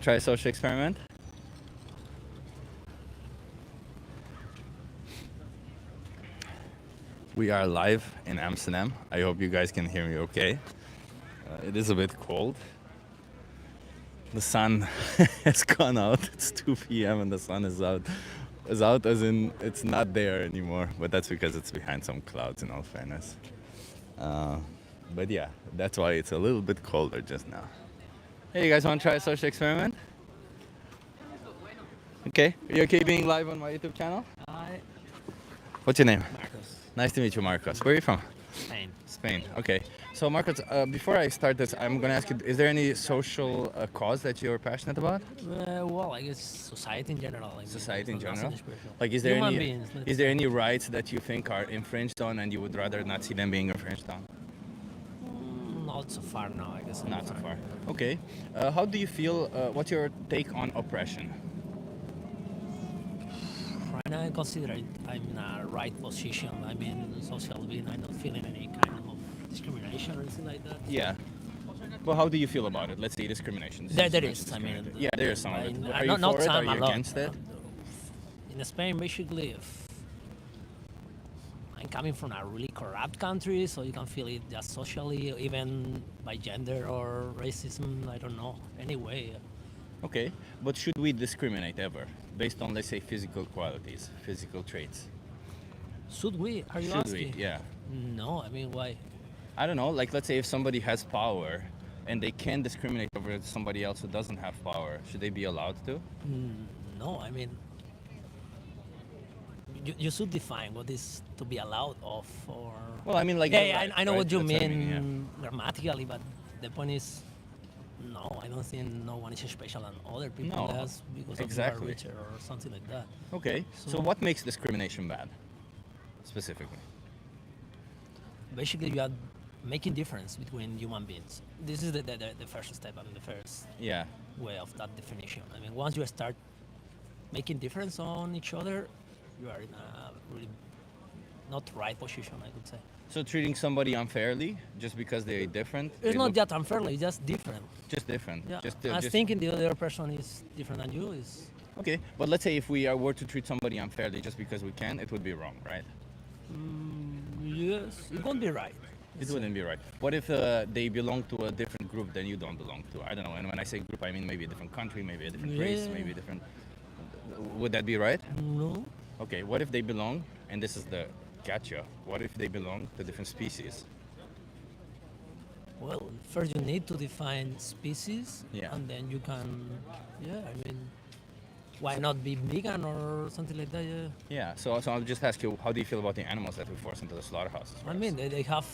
Try a social experiment. We are live in Amsterdam. I hope you guys can hear me okay. It is a bit cold. The sun has gone out. It's 2 p.m. and the sun is out. Is out as in it's not there anymore. But that's because it's behind some clouds, in all fairness. But yeah, that's why it's a little bit colder just now. Hey, you guys want to try a social experiment? Okay. Are you okay being live on my YouTube channel? Hi, What's your name? Marcos. Nice to meet you, Marcos. Where are you from? Spain. Spain. Okay. So, Marcos, before I start this, I'm going to ask you: is there any social cause that you're passionate about? Well, I guess society in general. I mean, Society in it's not general. nothing special. Like, is there Human any beings, let's is there say. any rights that you think are infringed on, and you would rather not see them being infringed on? Not so far now, I guess. Not so far. Okay. How do you feel? What's your take on oppression? Right now, I consider I'm in a right position. I mean, social being. I'm not feeling any kind of discrimination or anything like that. Yeah. Well, how do you feel about it? Let's say discrimination. There Since you is. mentioned I mean, discrimination. Yeah, there is some of it. Are you not for it? Are some, you a lot. against it? In Spain, basically, I'm coming from a really corrupt country, so you can feel it just socially, even by gender or racism. I don't know. Anyway. Okay, but should we discriminate ever based on, let's say, physical qualities, physical traits? Should we? Are you Should asking? we? Yeah. No, I mean, why? I don't know. Like, let's say if somebody has power and they can discriminate over somebody else who doesn't have power, should they be allowed to? No, I mean, you should define what is to be allowed of, or. Well, I mean, like. Yeah, the yeah, right, I know right? what you That's what I mean mean, grammatically, but the point is, no, I don't think no one is special than other people No, just because of you exactly. are richer or something like that. yeah. Okay, so So- what makes discrimination bad, specifically? Basically, you are making difference between human beings. This is the first step and the first Yeah. way of that definition. I mean, once you start making difference on each other, you are in a really not right position, I could say. So treating somebody unfairly just because they're different? It's they not look just unfairly, it's just different. just different. Yeah. Just, As just thinking the other person is different than you is. Okay, but let's say if we were to treat somebody unfairly just because we can, it would be wrong, right? Yes, it won't be right. It wouldn't be right. What if they belong to a different group than you don't belong to? I don't know. And when I say group, I mean maybe a different country, maybe a different race, Yeah. maybe a different. Would that be right? No. Okay. What if they belong? And this is the gotcha. What if they belong to different species? Well, first you need to define species, Yeah. and then you can. Yeah, I mean, why not be vegan or something like that? Yeah. Yeah. So I'll just ask you, how do you feel about the animals that we force into the slaughterhouses? I mean, they have.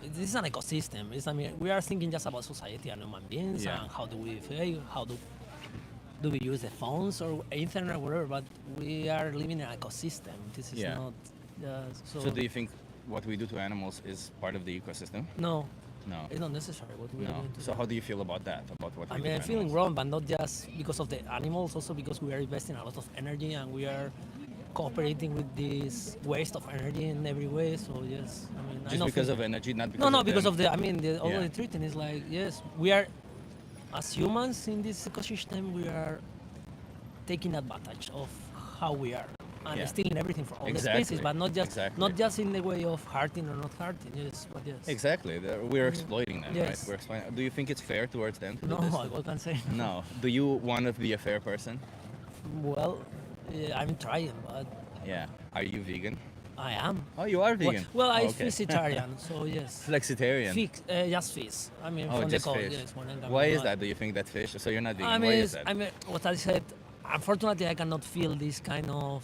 This is an ecosystem. I mean, we are thinking just about society and human beings Yeah. and how do we feel, how do we use the phones or internet or whatever. But we are living in an ecosystem. This is Yeah. not. So do you think what we do to animals is part of the ecosystem? No, No. it's not necessary. What we are No. doing to So how do you feel about that? About what we I do mean, to I'm feeling animals? wrong, but not just because of the animals, also because we are investing a lot of energy and we are cooperating with this waste of energy in every way. So yes, I mean, I Just know because feel- of energy, not because no, of because them. of the. I mean, all Yeah. the treating is like yes, we are as humans in this ecosystem, we are taking advantage of how we are and Yeah. stealing everything from all Exactly. the species, but not just Exactly. in the way of hurting or not hurting. Yes, but yes. Exactly. We're exploiting them, right? Yes. We're exploiting. Do you think it's fair towards them to No, do this? I can't say. No. Do you want to be a fair person? Well, I'm trying, but Yeah. Are you vegan? I am. Oh, you are vegan. Well, I'm Oh, okay. vegetarian, so yes. Flexitarian. Just fish. I mean, Oh, from just the coast, fish. yes. When I'm Why is not- that? Do you think that fish? So you're not vegan. I mean, Why is that? I mean, what I said. Unfortunately, I cannot feel this kind of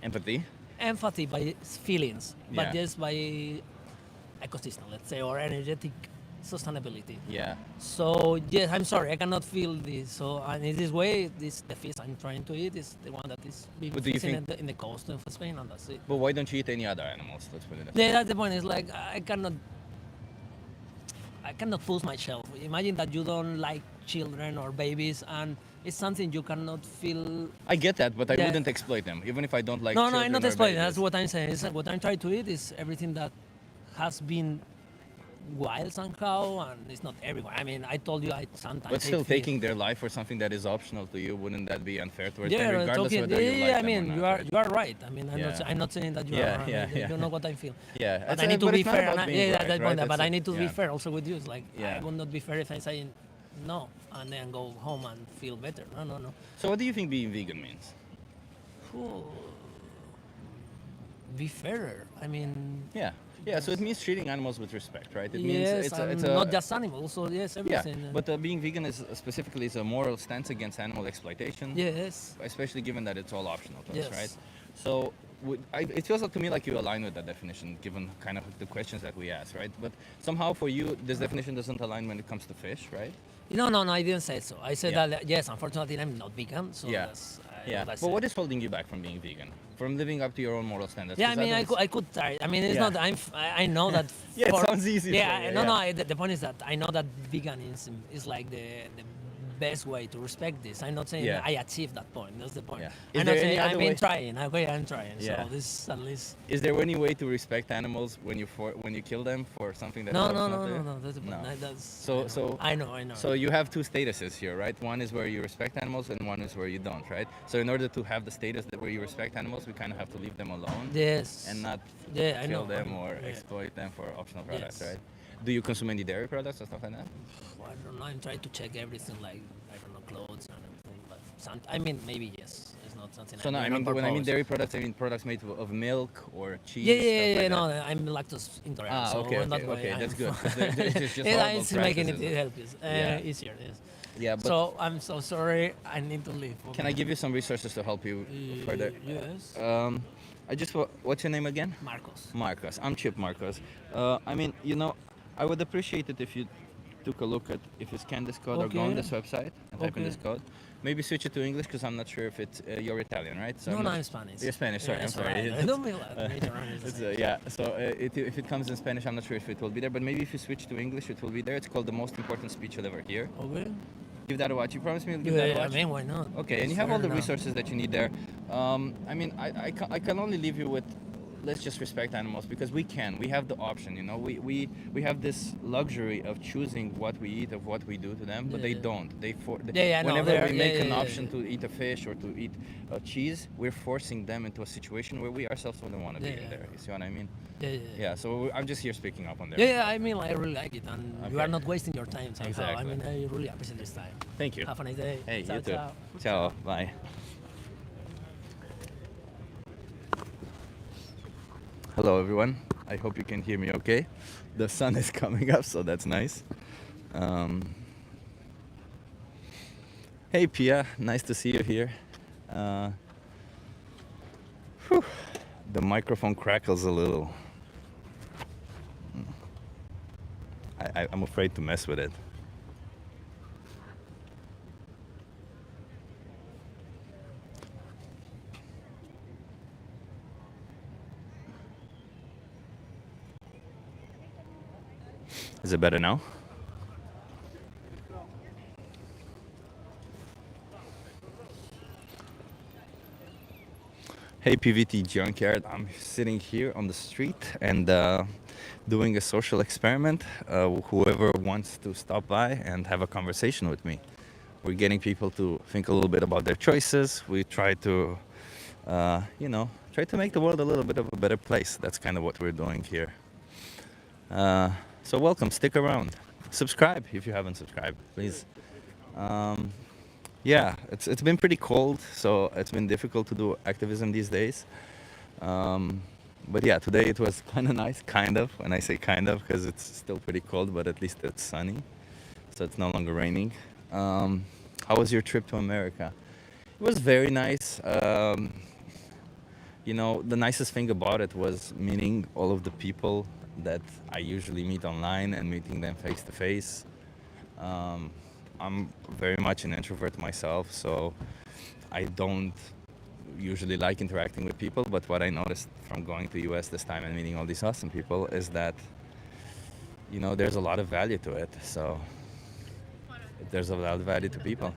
Empathy. empathy by feelings, but Yeah. just by ecosystem, let's say, or energetic sustainability. Yeah. So yes, I'm sorry, I cannot feel this. So and in this way, the fish I'm trying to eat is the one that is being But do you fishing think- in the coast of Spain, and that's it. But why don't you eat any other animals? Let's put it that way. Yeah, that's the point. It's like I cannot push myself. Imagine that you don't like children or babies, and it's something you cannot feel. I get that, but I Yeah. wouldn't exploit them, even if I don't like. No, I'm children not or exploiting. babies. That's what I'm saying. It's like what I'm trying to eat is everything that has been wild somehow, and it's not everywhere. I mean, I told you I sometimes. But still, hate fish. taking their life for something that is optional to you, wouldn't that be unfair towards them, Yeah, regardless talking. whether you Yeah, like I them mean, or you not? are Right? you are right. I mean, Yeah. I'm not saying that you Yeah, are. yeah, yeah. You know what I feel. Yeah, But it's I need to but be it's not fair. about And being yeah, right, that right? point. But It's I need to be yeah. fair also with you. It's like Yeah. I would not be fair if I say no and then go home and feel better. No, no, no. So, what do you think being vegan means? Phew. Be fairer. I mean, Yeah, yeah. So it means treating animals with respect, right? It means yes, it's and a not just animals. So yes, yeah. everything. But being vegan is specifically is a moral stance against animal exploitation. Yes. Especially given that it's all optional to us, Yes. right? So it feels like to me like you align with that definition, given kind of the questions that we asked, right? But somehow for you, this definition doesn't align when it comes to fish, right? No, no, no. I didn't say so. I said Yeah. that yes. Unfortunately, I'm not vegan. So Yeah. that's Yeah. what I But said. what is holding you back from being vegan? From living up to your own moral standards? Yeah, I 'Cause mean, don't- I could try. I mean, it's Yeah. not. I know that. Yeah, it sounds easy Yeah, for you, no, yeah. no. The point is that I know that veganism is like the best way to respect this. I'm not saying Yeah. I achieved that point. That's the point. Yeah. Is I'm there not any saying other I've way? been trying. Okay, I'm trying. Yeah. So this at least. Is there any way to respect animals when you kill them for something that's No, no, optional no, to no, you? no. That's the point. No. That's. So I know. So you have two statuses here, right? One is where you respect animals, and one is where you don't, right? So in order to have the status that where you respect animals, we kind of have to leave them alone Yes. and not Yeah, I kill know. them or Yeah. exploit them for optional products, Yes. right? Do you consume any dairy products or stuff like that? I don't know. I'm trying to check everything, like I don't know, clothes and everything. But I mean, maybe yes. It's not something. So no, I do mean on when I mean purpose. dairy products, I mean products made of milk or cheese. Yeah, stuff yeah, like yeah. that. No, I'm lactose intolerant. Ah, so okay, in that okay, way, okay, that's I'm good, 'cause it's just yeah, horrible it's making it practices. help Yeah. easier. Yes. Yeah, but So I'm so sorry. I need to leave. can I give you some resources to help you further? Yes. I just what's your name again? Marcos. Marcos. I'm Chip Marcos. I mean, I would appreciate it if you took a look at if you scan this code or go on Okay. this website and type in Okay. this code. Maybe switch it to English because I'm not sure if it's you're Italian, right? So No, I'm no, not- I'm Spanish. You're Spanish. Sorry, Yeah, I'm it's sorry. alright. Don't be like major It's, yeah. So if it comes in Spanish, I'm not sure if it will be there. But maybe if you switch to English, it will be there. It's called the most important speech you'll ever hear. Okay. Give that a watch. You promise me you'll give that a Yeah, I watch? mean, why not? Okay, and you have Fair all the enough. resources that you need there. I mean, I can only leave you with, let's just respect animals because we can. We have the option, We have this luxury of choosing what we eat, of what we do to them, but they Yeah. don't. Yeah, I know, whenever they're- we make yeah, an yeah, option yeah. to eat a fish or to eat a cheese, we're forcing them into a situation where we ourselves wouldn't want to be Yeah, yeah. there. You see what I mean? Yeah, yeah, yeah. Yeah, so I'm just here speaking up on there. Yeah, yeah, I mean, I really like it, and you Okay. are not wasting your time somehow. Exactly. I mean, I really appreciate this time. Thank you. Have a nice day. Hey, Ciao, you too. ciao. Ciao. Bye. Hello, everyone. I hope you can hear me okay. The sun is coming up, so that's nice. Hey, Pia. Nice to see you here. Whew, the microphone crackles a little. I'm afraid to mess with it. Is it better now? Hey PVT Junkyard, I'm sitting here on the street and doing a social experiment. Whoever wants to stop by and have a conversation with me. We're getting people to think a little bit about their choices. We try to, try to make the world a little bit of a better place. That's kind of what we're doing here. So welcome, stick around. Subscribe if you haven't subscribed, please. Yeah, it's been pretty cold, so it's been difficult to do activism these days. But yeah, today it was kind of nice, kind of. When I say kind of, because it's still pretty cold, but at least it's sunny, so it's no longer raining. How was your trip to America? It was very nice. The nicest thing about it was meeting all of the people that I usually meet online and meeting them face to face. I'm very much an introvert myself, so I don't usually like interacting with people, but what I noticed from going to US this time and meeting all these awesome people is that, there's a lot of value to it. So there's a lot of value to people.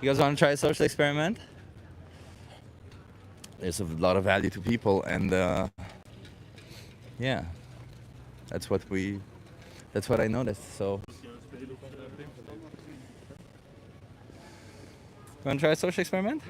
You guys want to try a social experiment? There's a lot of value to people, and yeah, that's what we That's what I noticed. So, want to try a social experiment?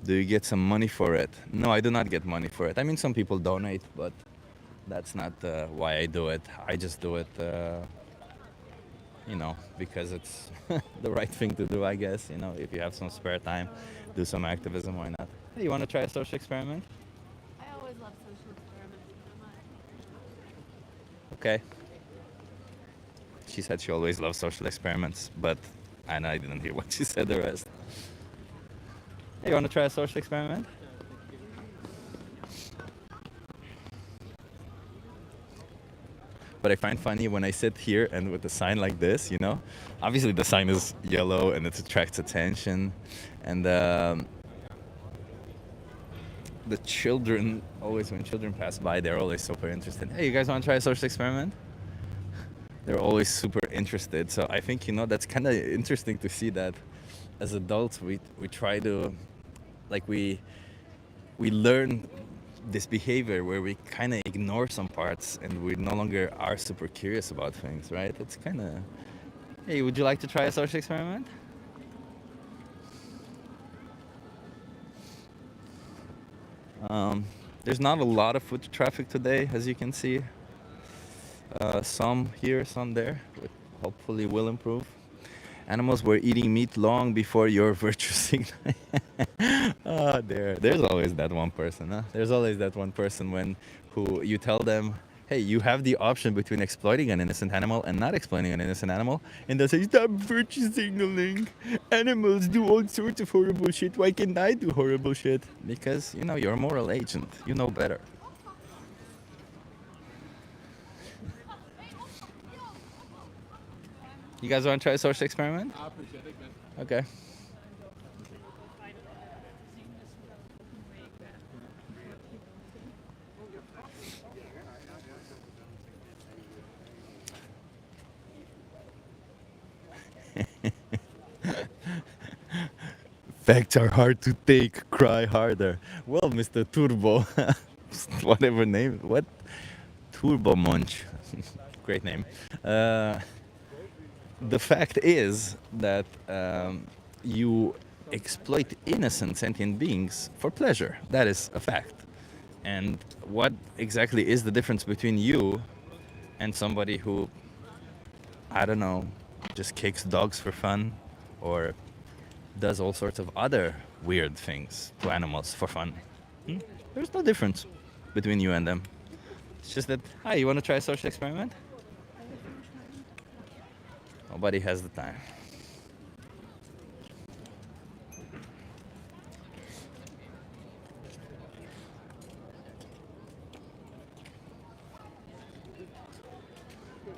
Do you get some money for it? No, I do not get money for it. I mean, some people donate, but that's not why I do it. I just do it, because it's the right thing to do, I guess. If you have some spare time, do some activism, why not? Hey, you want to try a social experiment? I always love social experiments. Okay. She said she always loves social experiments, but I didn't hear what she said the rest. Hey, you want to try a social experiment? But I find funny when I sit here and with a sign like this, obviously the sign is yellow and it attracts attention. And the children, always when children pass by, they're always super interested. Hey, you guys want to try a social experiment? They're always super interested. So I think, that's kind of interesting to see that as adults, we try to, we learn this behavior where we kind of ignore some parts and we no longer are super curious about things, right? It's kind of, hey, would you like to try a social experiment? There's not a lot of foot traffic today, as you can see. Some here, some there, which hopefully will improve. Animals were eating meat long before your virtue signal. There's always that one person, huh? There's always that one person who you tell them, hey, you have the option between exploiting an innocent animal and not exploiting an innocent animal, and they'll say, stop virtue signaling. Animals do all sorts of horrible shit. Why can't I do horrible shit? Because, you're a moral agent. You know better. You guys want to try a social experiment? I appreciate it, man. Okay. Facts are hard to take, cry harder. Well, Mr. Turbo, whatever name, what? Turbo Munch, great name. The fact is that you exploit innocent sentient beings for pleasure. That is a fact. And what exactly is the difference between you and somebody who, I don't know, just kicks dogs for fun or does all sorts of other weird things to animals for fun? There's no difference between you and them. It's just that, hi, you want to try a social experiment? Nobody has the time.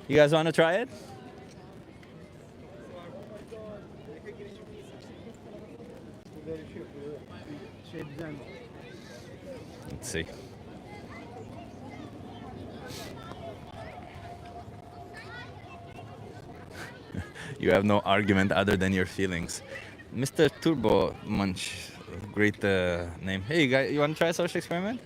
You guys want to try it? Let's see. You have no argument other than your feelings. Mr. Turbo Munch, great name. Hey, you want to try a social experiment?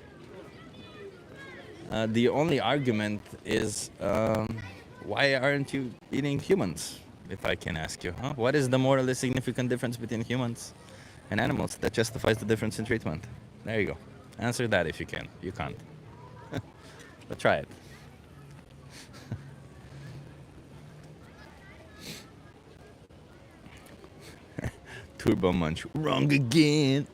The only argument is, why aren't you eating humans, if I can ask you? Huh? What is the morally significant difference between humans and animals that justifies the difference in treatment? There you go. Answer that if you can. You can't. But try it. Turbo Munch, wrong again.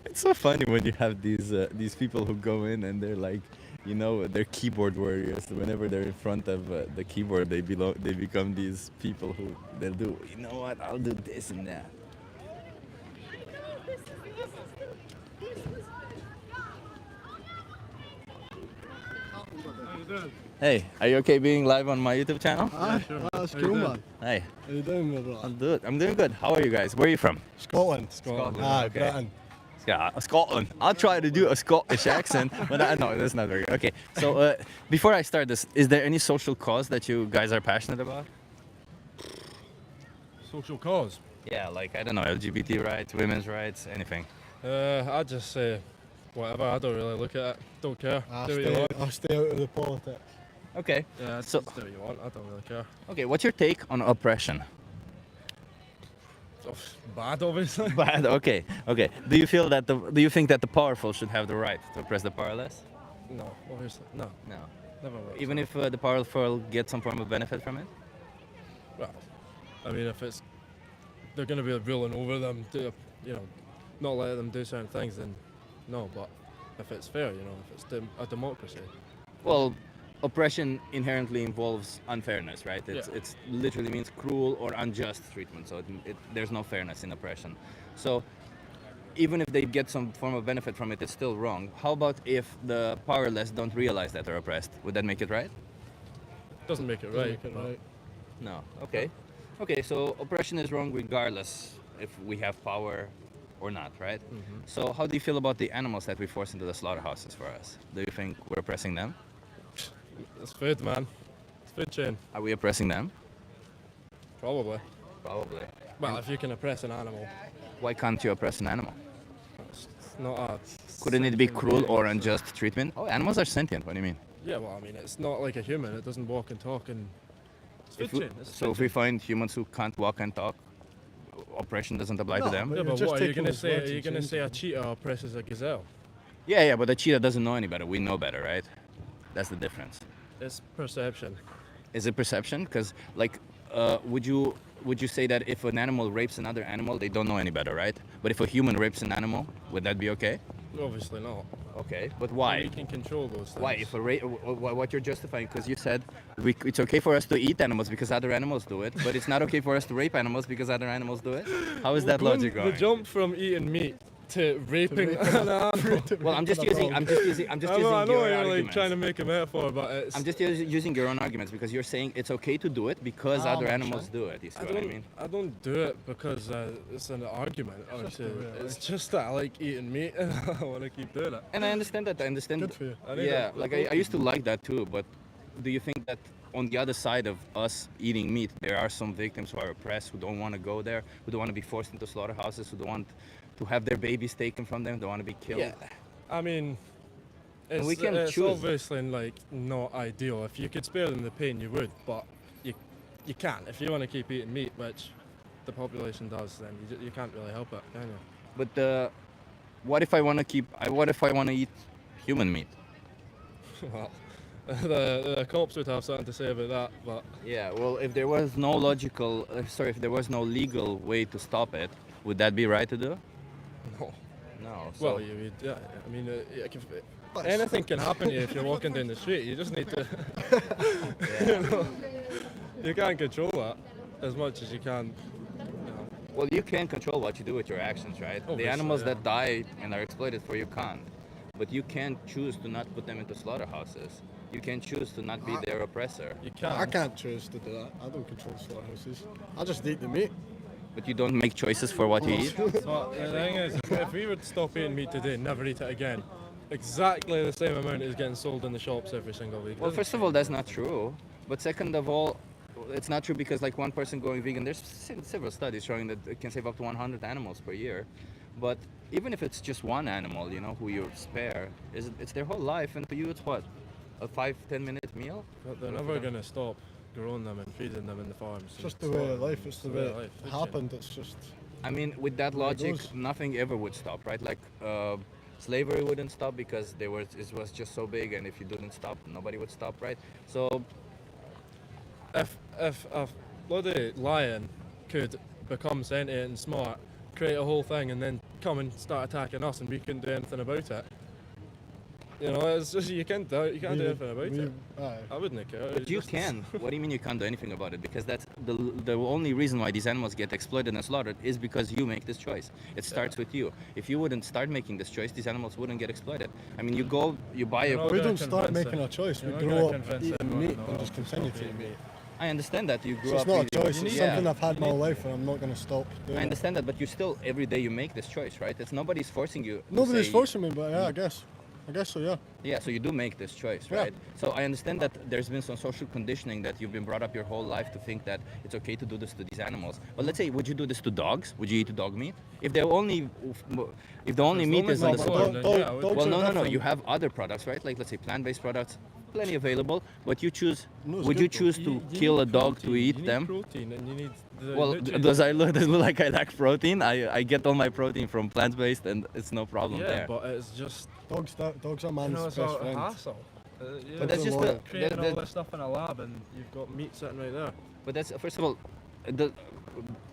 It's so funny when you have these people who go in and they're like, they're keyboard warriors. Whenever they're in front of the keyboard, they become these people who they'll do, you know what, I'll do this and that. Hey, are you okay being live on my YouTube channel? That's cool, man. Hey, How you doing, my brother? I'm doing good. How are you guys? Where are you from? Scotland. Okay. Britain. Yeah, Scotland. I'll try to do a Scottish accent, but no, that's not very good. Okay, so before I start this, is there any social cause that you guys are passionate about? Social cause. Yeah, like, I don't know, LGBT rights, women's rights, anything. I'd just say whatever. I don't really look at it. Don't care. Do what you want. I stay out of the politics. Okay. Yeah, So- just do what you want. I don't really care. Okay, what's your take on oppression? Oh, bad, obviously. Bad. Okay. Okay. Do you think that the powerful should have the right to oppress the powerless? No, obviously. No, No. never works. Even if the powerful get some form of benefit from it? Well, I mean, if they're going to be ruling over them, not letting them do certain things, then no. But if it's fair, if it's a democracy, Well, oppression inherently involves unfairness, right? It's literally means cruel or unjust treatment. So there's no fairness in oppression. So even if they get some form of benefit from it, it's still wrong. How about if the powerless don't realize that they're oppressed? Would that make it right? doesn't make it right. but No. Okay. Okay, so oppression is wrong regardless if we have power or not, right? So how do you feel about the animals that we force into the slaughterhouses for us? Do you think we're oppressing them? It's food, man. It's food chain, Are we oppressing them? probably. Probably. Well, if you can oppress an animal, Why can't you oppress an animal? it's not a. Couldn't it be sentient cruel being, or so- unjust treatment? Oh, animals are sentient. What do you mean? Yeah, well, I mean, it's not like a human. It doesn't walk and talk, and it's food If we- chain. It's so food if we chain. find humans who can't walk and talk, oppression doesn't apply to No, them? but- Yeah, You're but just what are you taking gonna his say? words Are you and gonna say a changing cheetah oppresses a gazelle? Yeah, yeah, but the cheetah doesn't know any better. We know better, right? That's the difference. It's perception. Is it perception? Because, like, would you say that if an animal rapes another animal, they don't know any better, right? But if a human rapes an animal, would that be okay? Obviously not. Okay, but We why? can control those things. Why? If what you're justifying? Because you said it's okay for us to eat animals because other animals do it, but it's not okay for us to rape animals because other animals do it. How is that logic The going? jump from eating meat to raping an animal. Well, I'm just using I know your you're like arguments. trying to make a metaphor, but it's. I'm just using your own arguments because you're saying it's okay to do it because Ah, other man, animals sure. do it. You see I what I don't, mean? I don't do it because it's an argument. Or just to, the way it it's is. just that I like eating meat and I want to keep doing it. And I understand that. I understand. Good for you. I need Yeah, it. like I used to like that too. But do you think that on the other side of us eating meat, there are some victims who are oppressed, who don't want to go there, who don't want to be forced into slaughterhouses, who don't want to have their babies taken from them, don't want to be killed? Yeah. I mean, it's, we can it's choose. obviously like not ideal. If you could spare them the pain, you would, but you can't. If you want to keep eating meat, which the population does, then you can't really help it, can you? But what if I want to eat human meat? Well, the cops would have something to say about that, but Yeah. Well, if there was no if there was no legal way to stop it, would that be right to do? no. No. So Well, yeah. I mean, anything can happen to you if you're walking down the street. You just need to. You can't control that as much as you can. well, you can control what you do with your actions, right? The Obviously, animals yeah. that die and are exploited for you can't. But you can choose to not put them into slaughterhouses. You can choose to not be their oppressor. You I can't. can't choose to do that. I don't control slaughterhouses. I just eat the meat. But you don't make choices for what you eat. But the thing is, if we would stop eating meat today and never eat it again, exactly the same amount is getting sold in the shops every single week. Well, first of all, that's not true. But second of all, it's not true because like one person going vegan, there's several studies showing that it can save up to 100 animals per year. But even if it's just one animal, who you spare, it's their whole life, and to you it's what, a 5-10 minute meal? But they're never going to stop growing them and feeding them in the farms. It's and just the way of slaughtering life. them. It's the way it Food chain. happened. It's just. I mean, with that There it logic, goes. nothing ever would stop, right? Like slavery wouldn't stop because it was just so big, and if you didn't stop, nobody would stop, right? So If a bloody lion could become sentient and smart, create a whole thing, and then come and start attacking us, and we couldn't do anything about it. It's just you can't do anything about it. Aye. I wouldn't care. but you can. What do you mean you can't do anything about it? Because that's the only reason why these animals get exploited and slaughtered is because you make this choice. It starts with you. If you wouldn't start making this choice, these animals wouldn't get exploited. I mean, you buy You're a. not We gonna don't start convince making them. a choice. We You're not grow gonna up convince eating everyone meat to and not just continue to stop eat eating meat. I understand that you grew So it's up. not a eating- choice. It's Yeah. something I've had my whole life, and I'm not going to stop doing I it. understand that, but you still every day you make this choice, right? It's nobody's forcing you. to Nobody's say- forcing me, but yeah, I guess. I guess so, yeah. Yeah, so you do make this choice, Yeah. right? So I understand that there's been some social conditioning that you've been brought up your whole life to think that it's okay to do this to these animals. But let's say, would you do this to dogs? Would you eat dog meat? If the only meat is in the more, store. then Dog- yeah, I would- dogs Well, are no. different. You have other products, right? Like let's say plant-based products, plenty available. But you choose. No, it's Would good you though. choose to kill a dog to eat you them? need protein and you need the Well, nutrients. does it look like I lack protein? I get all my protein from plant-based, and it's no problem Yeah, there. but it's just, Dogs are you man's know, it's best a friend. hassle. Yeah, But that's just the- creating all this stuff in a lab and you've got meat sitting right there. But that's first of all,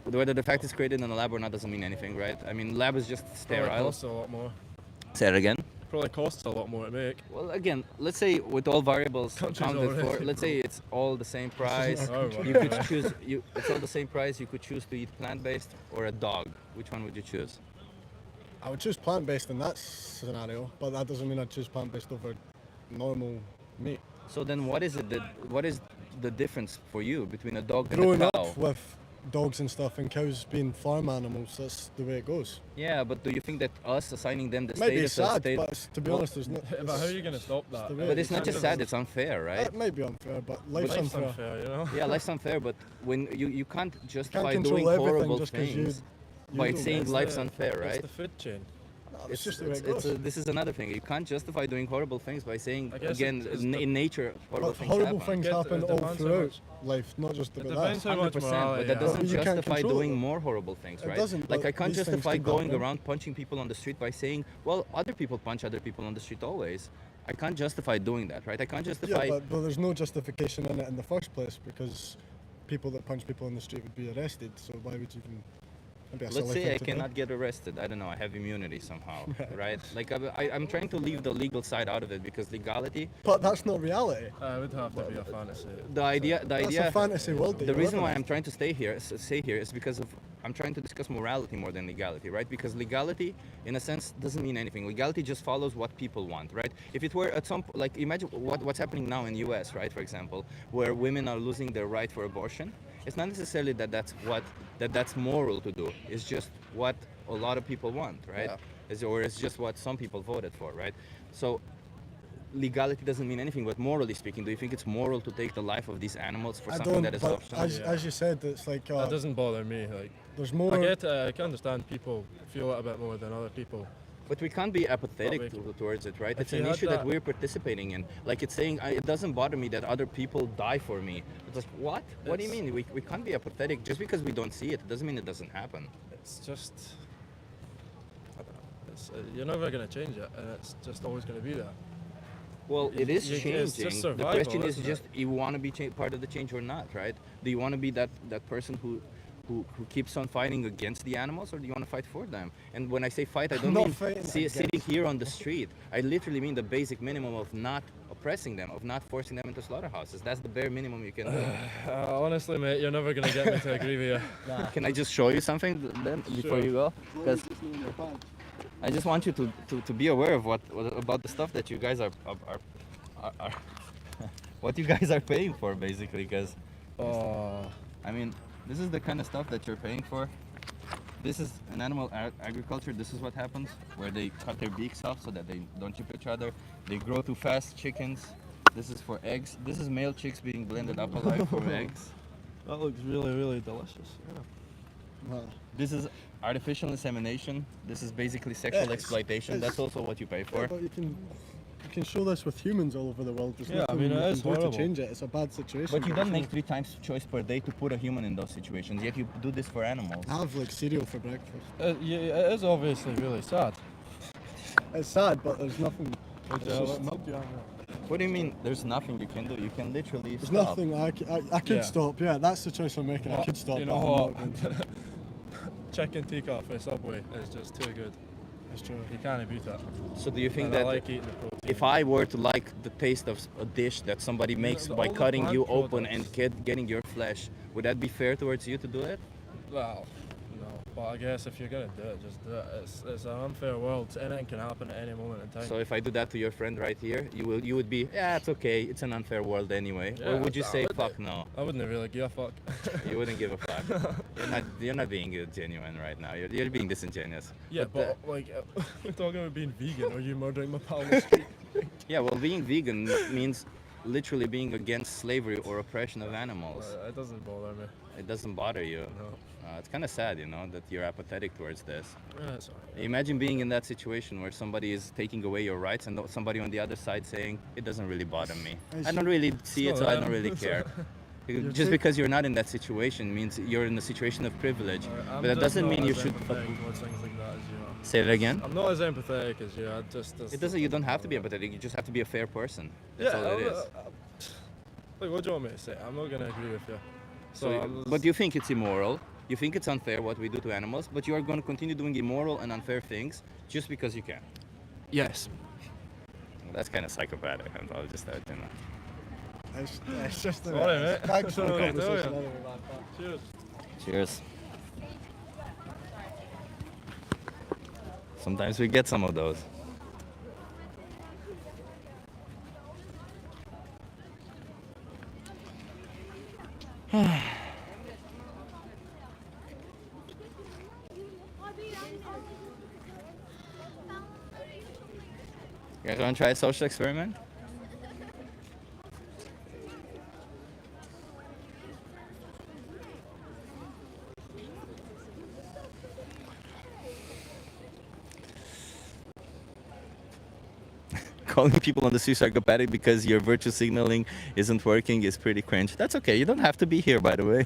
whether the fact is created in a lab or not doesn't mean anything, right? I mean, lab is just Probably sterile. costs a lot more. Say it again. Probably costs a lot more to make. Well, again, let's say with all variables Countries accounted for, already. let's say it's all the same price. Oh, You right. could choose. It's all the same price. You could choose to eat plant-based or a dog. Which one would you choose? I would choose plant-based in that scenario, but that doesn't mean I'd choose plant-based over normal meat. So then, what is it? What is the difference for you between a dog and Growing a cow? up with dogs and stuff and cows being farm animals, that's the way it goes. Yeah, but do you think that us assigning them the It might be status of sad, state? but to be Well, honest, there's no. But how are you going to stop that? the way But it's not can't just do sad; that. it's unfair, right? It might be unfair, but life's Life's unfair. unfair, you know? Yeah, life's unfair, but when you can't justify control doing everything horrible just 'cause things you by do. saying It's life's the- unfair, It's right? the food chain. No, it's just the way it goes. This is another thing. You can't justify doing horrible things by saying I guess again it's in, the- in nature horrible But things horrible happen. things It happen all depends how throughout much- life, not just It about depends that. how much 100%, morality but that you doesn't But you can't justify control doing it. more horrible things, It right? doesn't, Like but I can't these things justify can going happen. around punching people on the street by saying, well, other people punch other people on the street always. I can't justify doing that, right? I can't justify. Yeah, but there's no justification in it in the first place because people that punch people on the street would be arrested. So why would you even? It'd be a Let's silly say thing I to do. cannot get arrested. I don't know. I have immunity somehow, right? Like I'm trying to leave the legal side out of it because legality. But that's not reality. It would have to be a fantasy. The idea. That's a fantasy world. that The you reason live why in. I'm trying to stay here is because of I'm trying to discuss morality more than legality, right? Because legality, in a sense, doesn't mean anything. Legality just follows what people want, right? If it were at some like imagine what's happening now in the U.S., right? For example, where women are losing their right for abortion. It's not necessarily that's moral to do. It's just what a lot of people want, right? Yeah. It's just what some people voted for, right? So legality doesn't mean anything, but morally speaking, do you think it's moral to take the life of these animals for I something don't. that is But optional? as you said, it's like That doesn't bother me. Like, there's more. I get it. I can understand people feel it a bit more than other people. But we can't be apathetic But towards it, right? if It's you an had issue that that- we're participating in. Like it's saying, it doesn't bother me that other people die for me. It's like, what? What do you It's- mean? We can't be apathetic just because we don't see it. It doesn't mean it doesn't happen. It's just, I don't know. It's, you're never going to change it, and it's just always going to be there. Well, it is It's changing. just The survival, question is isn't just, you want to be part of the change or not, right? Do you want to be that person who keeps on fighting against the animals, or do you want to fight for them? And when I say fight, I don't not mean fighting sitting against. here on the street. I literally mean the basic minimum of not oppressing them, of not forcing them into slaughterhouses. That's the bare minimum you can do. Honestly, mate, you're never going to get me to agree with you. Can I just show you something then before you go? Because I just want you to be aware of what about the stuff that you guys are what you guys are paying for, basically. Because I mean, this is the kind of stuff that you're paying for. This is an animal agriculture. This is what happens, where they cut their beaks off so that they don't chip each other. They grow too fast, chickens. This is for eggs. This is male chicks being blended up alive for eggs. That looks really, really delicious. Wow. This is artificial insemination. This is basically sexual Yes, exploitation. it's- That's also what you pay Yeah, for. but you can show this with humans all over the world. There's Yeah, I nothing mean, you it can is do horrible. to change it. It's a bad situation. But you don't it's make not- 3 times choice per day to put a human in those situations, yet you do this for animals. I have like cereal for breakfast. Yeah, it is obviously really sad. It's sad, but there's nothing. It's just- What do you mean there's nothing you can do? You can literally There's stop. nothing I could Yeah. stop. Yeah, that's the choice I'm making. I could stop. You but know I'm what? not going to. Chicken tikka for Subway is just too good. That's true. You can't beat it. So do you think And that I like eating the protein. if I were to like the taste of a dish that somebody makes by all the cutting you plant open products. and getting your flesh, would that be fair towards you to do it? Well, no. But I guess if you're gonna do it, just do it. It's an unfair world. Anything can happen at any moment in time. So if I do that to your friend right here, you would be, yeah, it's okay. It's an unfair world anyway. Yeah, or would you I say, would. fuck no? I wouldn't really give a fuck. You wouldn't give a fuck. You're not being genuine right now. You're being disingenuous. Yeah, but like, we're talking about being vegan. Are you murdering my pal on the street? Yeah, well, being vegan means literally being against slavery or oppression of animals. It doesn't bother me. It doesn't bother you. No. It's kind of sad, you know, that you're apathetic towards this. Yeah, it's alright. Imagine being in that situation where somebody is taking away your rights and somebody on the other side saying, it doesn't really bother me. I don't really see it, so I don't really care. Just because you're not in that situation means you're in a situation of privilege. I'm But that just doesn't not mean you as should... empathetic towards things like that as you are. Say it again? I'm not as empathetic as you. It doesn't. You don't have to be empathetic. You just have to be a fair person. That's all it is. Like, what do you want me to say? I'm not gonna agree with you. But you think it's immoral. You think it's unfair what we do to animals, but you are going to continue doing immoral and unfair things just because you can. Yes. Well, that's kind of psychopathic. I'll just that, you know. It's just the Sorry, mate. thanks for the Sorry, tell conversation ya. anyway, man. Cheers. Cheers. Sometimes we get some of those. You guys want to try a social experiment? Calling people on the street psychopathic because your virtue signaling isn't working is pretty cringe. That's okay. You don't have to be here, by the way.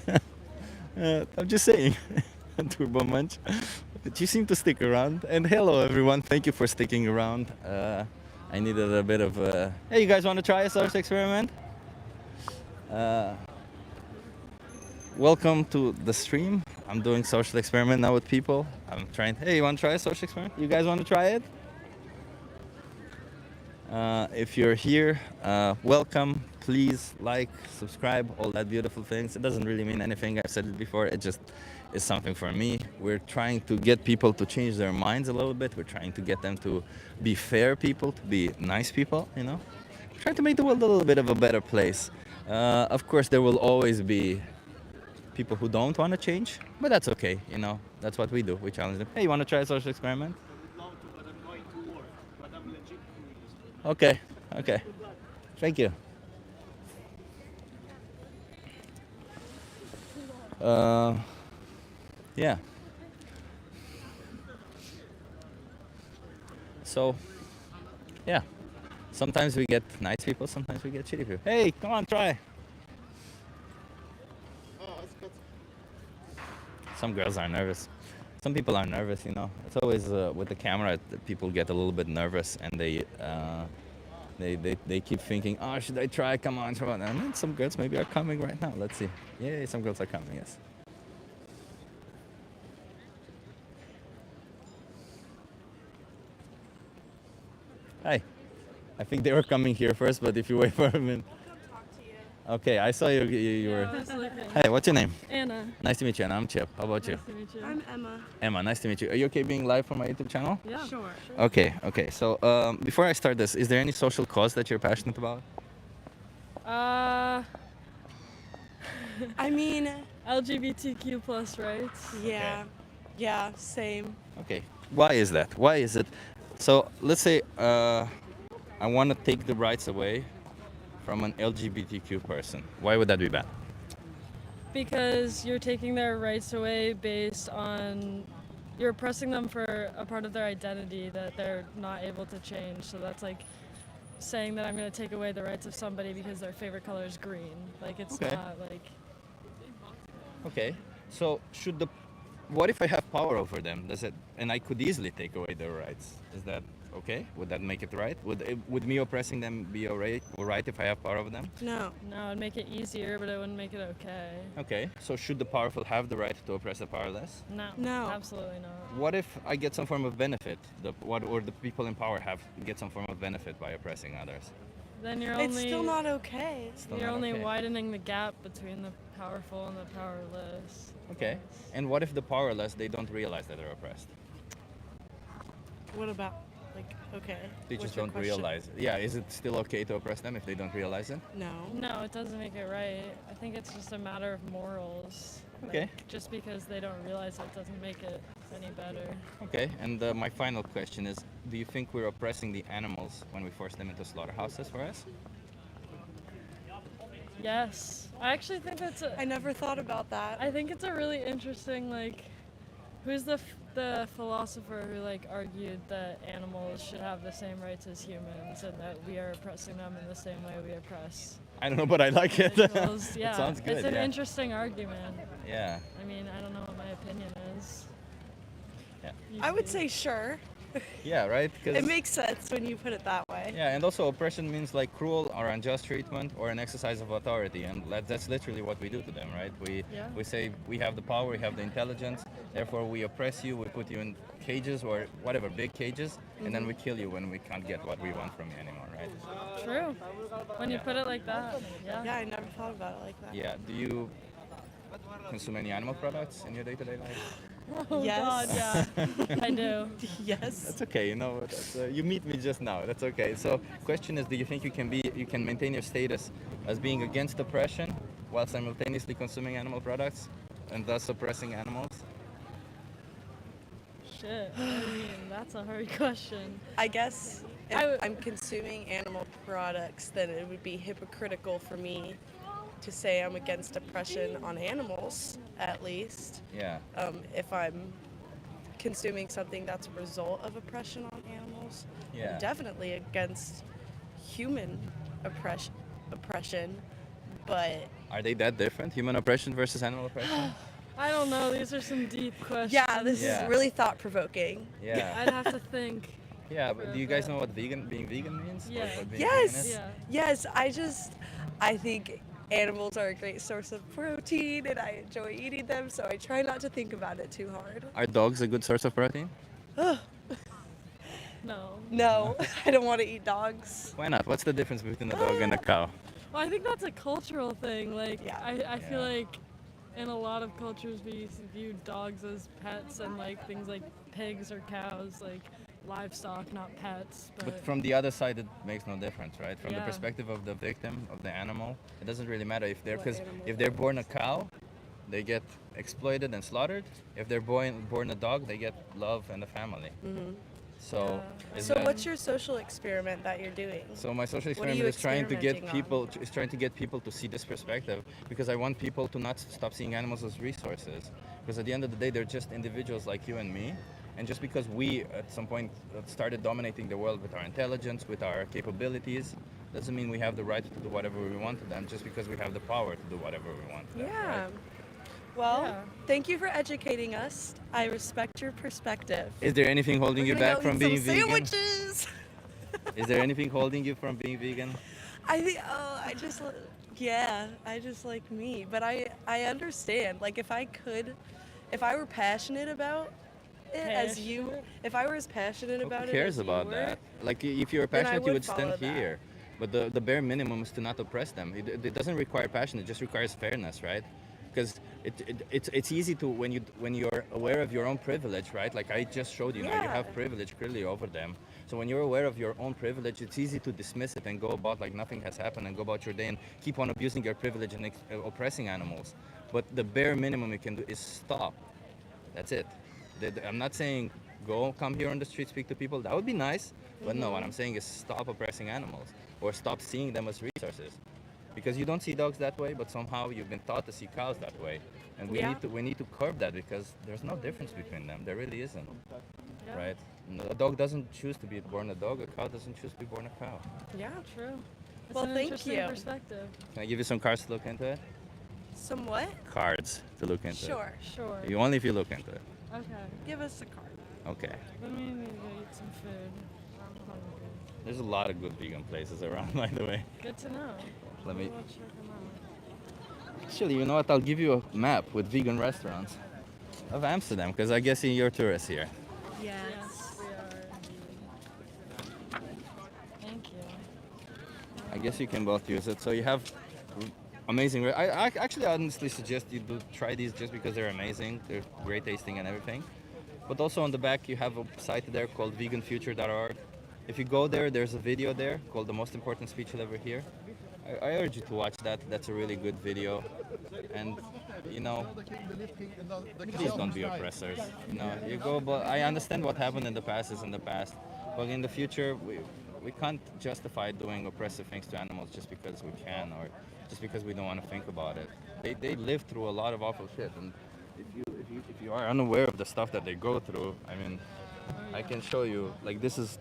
I'm just saying. Turbo Munch. But you seem to stick around. And hello, everyone. Thank you for sticking around. I needed a bit of hey, you guys want to try a social experiment? Welcome to the stream. I'm doing social experiment now with people. I'm trying. Hey, you want to try a social experiment? You guys want to try it? If you're here, welcome. Please like, subscribe, all that beautiful things. It doesn't really mean anything. I've said it before. It just is something for me. We're trying to get people to change their minds a little bit. We're trying to get them to be fair people, to be nice people, you know. We're trying to make the world a little bit of a better place. Of course, there will always be people who don't want to change, but that's okay, you know. That's what we do. We challenge them. Hey, you want to try a social experiment? Okay, okay. Thank you. Yeah. So, yeah. Sometimes we get nice people, sometimes we get shitty people. Hey, come on, try. Some girls are nervous. Some people are nervous, you know. It's always with the camera, people get a little bit nervous and they keep thinking, oh, should I try? Come on, come on. And then some girls maybe are coming right now. Let's see. Yay, some girls are coming, yes. Hi. I think they were coming here first, but if you wait for a minute. Okay, I saw you. You were. Hey, what's your name? Anna. Nice to meet you, Anna. I'm Chip. How about you? Nice to meet you. I'm Emma. Emma, nice to meet you. Are you okay being live for my YouTube channel? Yeah. Sure. Okay, okay. So before I start this, is there any social cause that you're passionate about? I mean, LGBTQ plus rights. yeah. Yeah, same. Okay. Why is that? Why is it? So let's say I want to take the rights away from an LGBTQ person. Why would that be bad? Because you're taking their rights away based on you're oppressing them for a part of their identity that they're not able to change. So that's like saying that I'm going to take away the rights of somebody because their favorite color is green. Like it's Okay. not like Okay. So what if I have power over them? Does it? And I could easily take away their rights. Is that okay? Would that make it right? Would me oppressing them be alright if I have power over them? No. it'd make it easier, but it wouldn't make it okay. Okay. So should the powerful have the right to oppress the powerless? No. No. Absolutely not. What if I get some form of benefit? Or the people in power get some form of benefit by oppressing others? then you're It's only still not okay. Still you're not only okay. widening the gap between the powerful and the powerless. Okay. And what if the powerless, they don't realize that they're oppressed? What about, like, okay. They what's just your don't question? realize it. Yeah, is it still okay to oppress them if they don't realize it? No. No, it doesn't make it right. I think it's just a matter of morals. Okay. Like, just because they don't realize it doesn't make it any better. Okay, and my final question is, do you think we're oppressing the animals when we force them into slaughterhouses for us? Yes, I actually think that's I never thought about that. I think it's a really interesting, like, who's the philosopher who, like, argued that animals should have the same rights as humans and that we are oppressing them in the same way we oppress I don't know, but I like it. individuals. Yeah, It sounds good. it's an yeah. interesting argument. Yeah. I mean, I don't know what my opinion is. Yeah. I would say sure. Yeah, right? 'Cause- It makes sense when you put it that way. yeah, and also oppression means like cruel or unjust treatment or an exercise of authority, and that's literally what we do to them, right? Yeah. We say we have the power, we have the intelligence, therefore we oppress you, we put you in cages or whatever, big cages, and then we kill you when we can't get what we want from you anymore, right? True. When you put it like that, yeah. Yeah, I never thought about it like that. Yeah. Do you consume any animal products in your day-to-day life? Oh Yes. God, yeah. I do. Yes. That's okay. You know, you meet me just now. That's okay. So, question is, do you think you can maintain your status as being against oppression while simultaneously consuming animal products and thus oppressing animals? Shit. I mean, that's a hard question. I guess if I w- I'm consuming animal products, then it would be hypocritical for me to say I'm against oppression on animals, at least. Yeah. If I'm consuming something that's a result of oppression on animals, Yeah. I'm definitely against human oppression, but Are they that different? Human oppression versus animal oppression? I don't know. These are some deep questions. yeah, this Yeah. is really thought-provoking. Yeah. I'd have to think. Yeah. But do you guys know what being vegan means? Or Yeah. what being Yes. vegan is? Yeah. Yes, I think animals are a great source of protein and I enjoy eating them, so I try not to think about it too hard. Are dogs a good source of protein? No. No, I don't want to eat dogs. Why not? What's the difference between a dog and a cow? Well, I think that's a cultural thing. Like, Yeah. I feel Yeah. like in a lot of cultures we view dogs as pets and like things like pigs or cows, like livestock, not pets. But from the other side, it makes no difference, right? From the Yeah. perspective of the victim, of the animal, it doesn't really matter if they're, What because animal if they're that born a cow, they get exploited and slaughtered. If they're born a dog, they get love and a family. So, Yeah. is So that- what's your social experiment that you're doing? so my social What are experiment you is trying to get experimenting people is trying to get people to see this perspective, because I want people to not stop seeing animals as resources, because at the end of the day they're just individuals like you and me, and just because we at some point started dominating the world with our intelligence, with our capabilities, doesn't mean we have the right to do whatever we want to them just because we have the power to do whatever we want to them, Yeah. right? Well, Yeah. thank you for educating us. I respect your perspective. Is there anything holding you We're gonna back go from eat being some vegan? sandwiches. Is there anything holding you from being vegan? I think, I just like me. But I understand. Like, if I were passionate about it as you, Passionate? if I were as passionate about Who it cares as you about were, that? Like, if you're then I passionate, you would would stand follow that. here. But the bare minimum is to not oppress them. It doesn't require passion. It just requires fairness, right? Because it's easy to when you're aware of your own privilege, right? Like I just showed you, now you Yeah. have privilege clearly over them. So when you're aware of your own privilege, it's easy to dismiss it and go about like nothing has happened and go about your day and keep on abusing your privilege and oppressing animals. But the bare minimum you can do is stop. That's it. I'm not saying come here on the street, speak to people. That would be nice. But no, what I'm saying is stop oppressing animals or stop seeing them as resources. Because you don't see dogs that way, but somehow you've been taught to see cows that way. And Yeah. we need to curb that because there's no difference between them. There really isn't. Yeah. Right? A dog doesn't choose to be born a dog, a cow doesn't choose to be born a cow. yeah. True. It's Well, an thank interesting you. perspective. Can I give you some cards to look into it? Somewhat. Cards to look into Sure. Sure. it. Only if you look into it. Okay. Give us a card. Okay. Let me need to go eat some food. I'm hungry. There's a lot of good vegan places around, by the way. Good to know. Let me. We'll check them out. Actually, you know what? I'll give you a map with vegan restaurants of Amsterdam, because I guess you're tourists here. Yes. Yes, we are indeed. Thank you. I guess you can both use it. So you have amazing. I actually honestly suggest you do try these just because they're amazing. They're great tasting and everything. But also on the back you have a site there called veganfuture.org. If you go there, there's a video there called "The Most Important Speech You'll Ever Hear." I urge you to watch that. That's a really good video. And you know, please don't be oppressors. You know, you go. But I understand what happened in the past is in the past. But in the future, we can't justify doing oppressive things to animals just because we can or just because we don't want to think about it. They live through a lot of awful shit, and if you are unaware of the stuff that they go through, I mean, I can show you. Like this is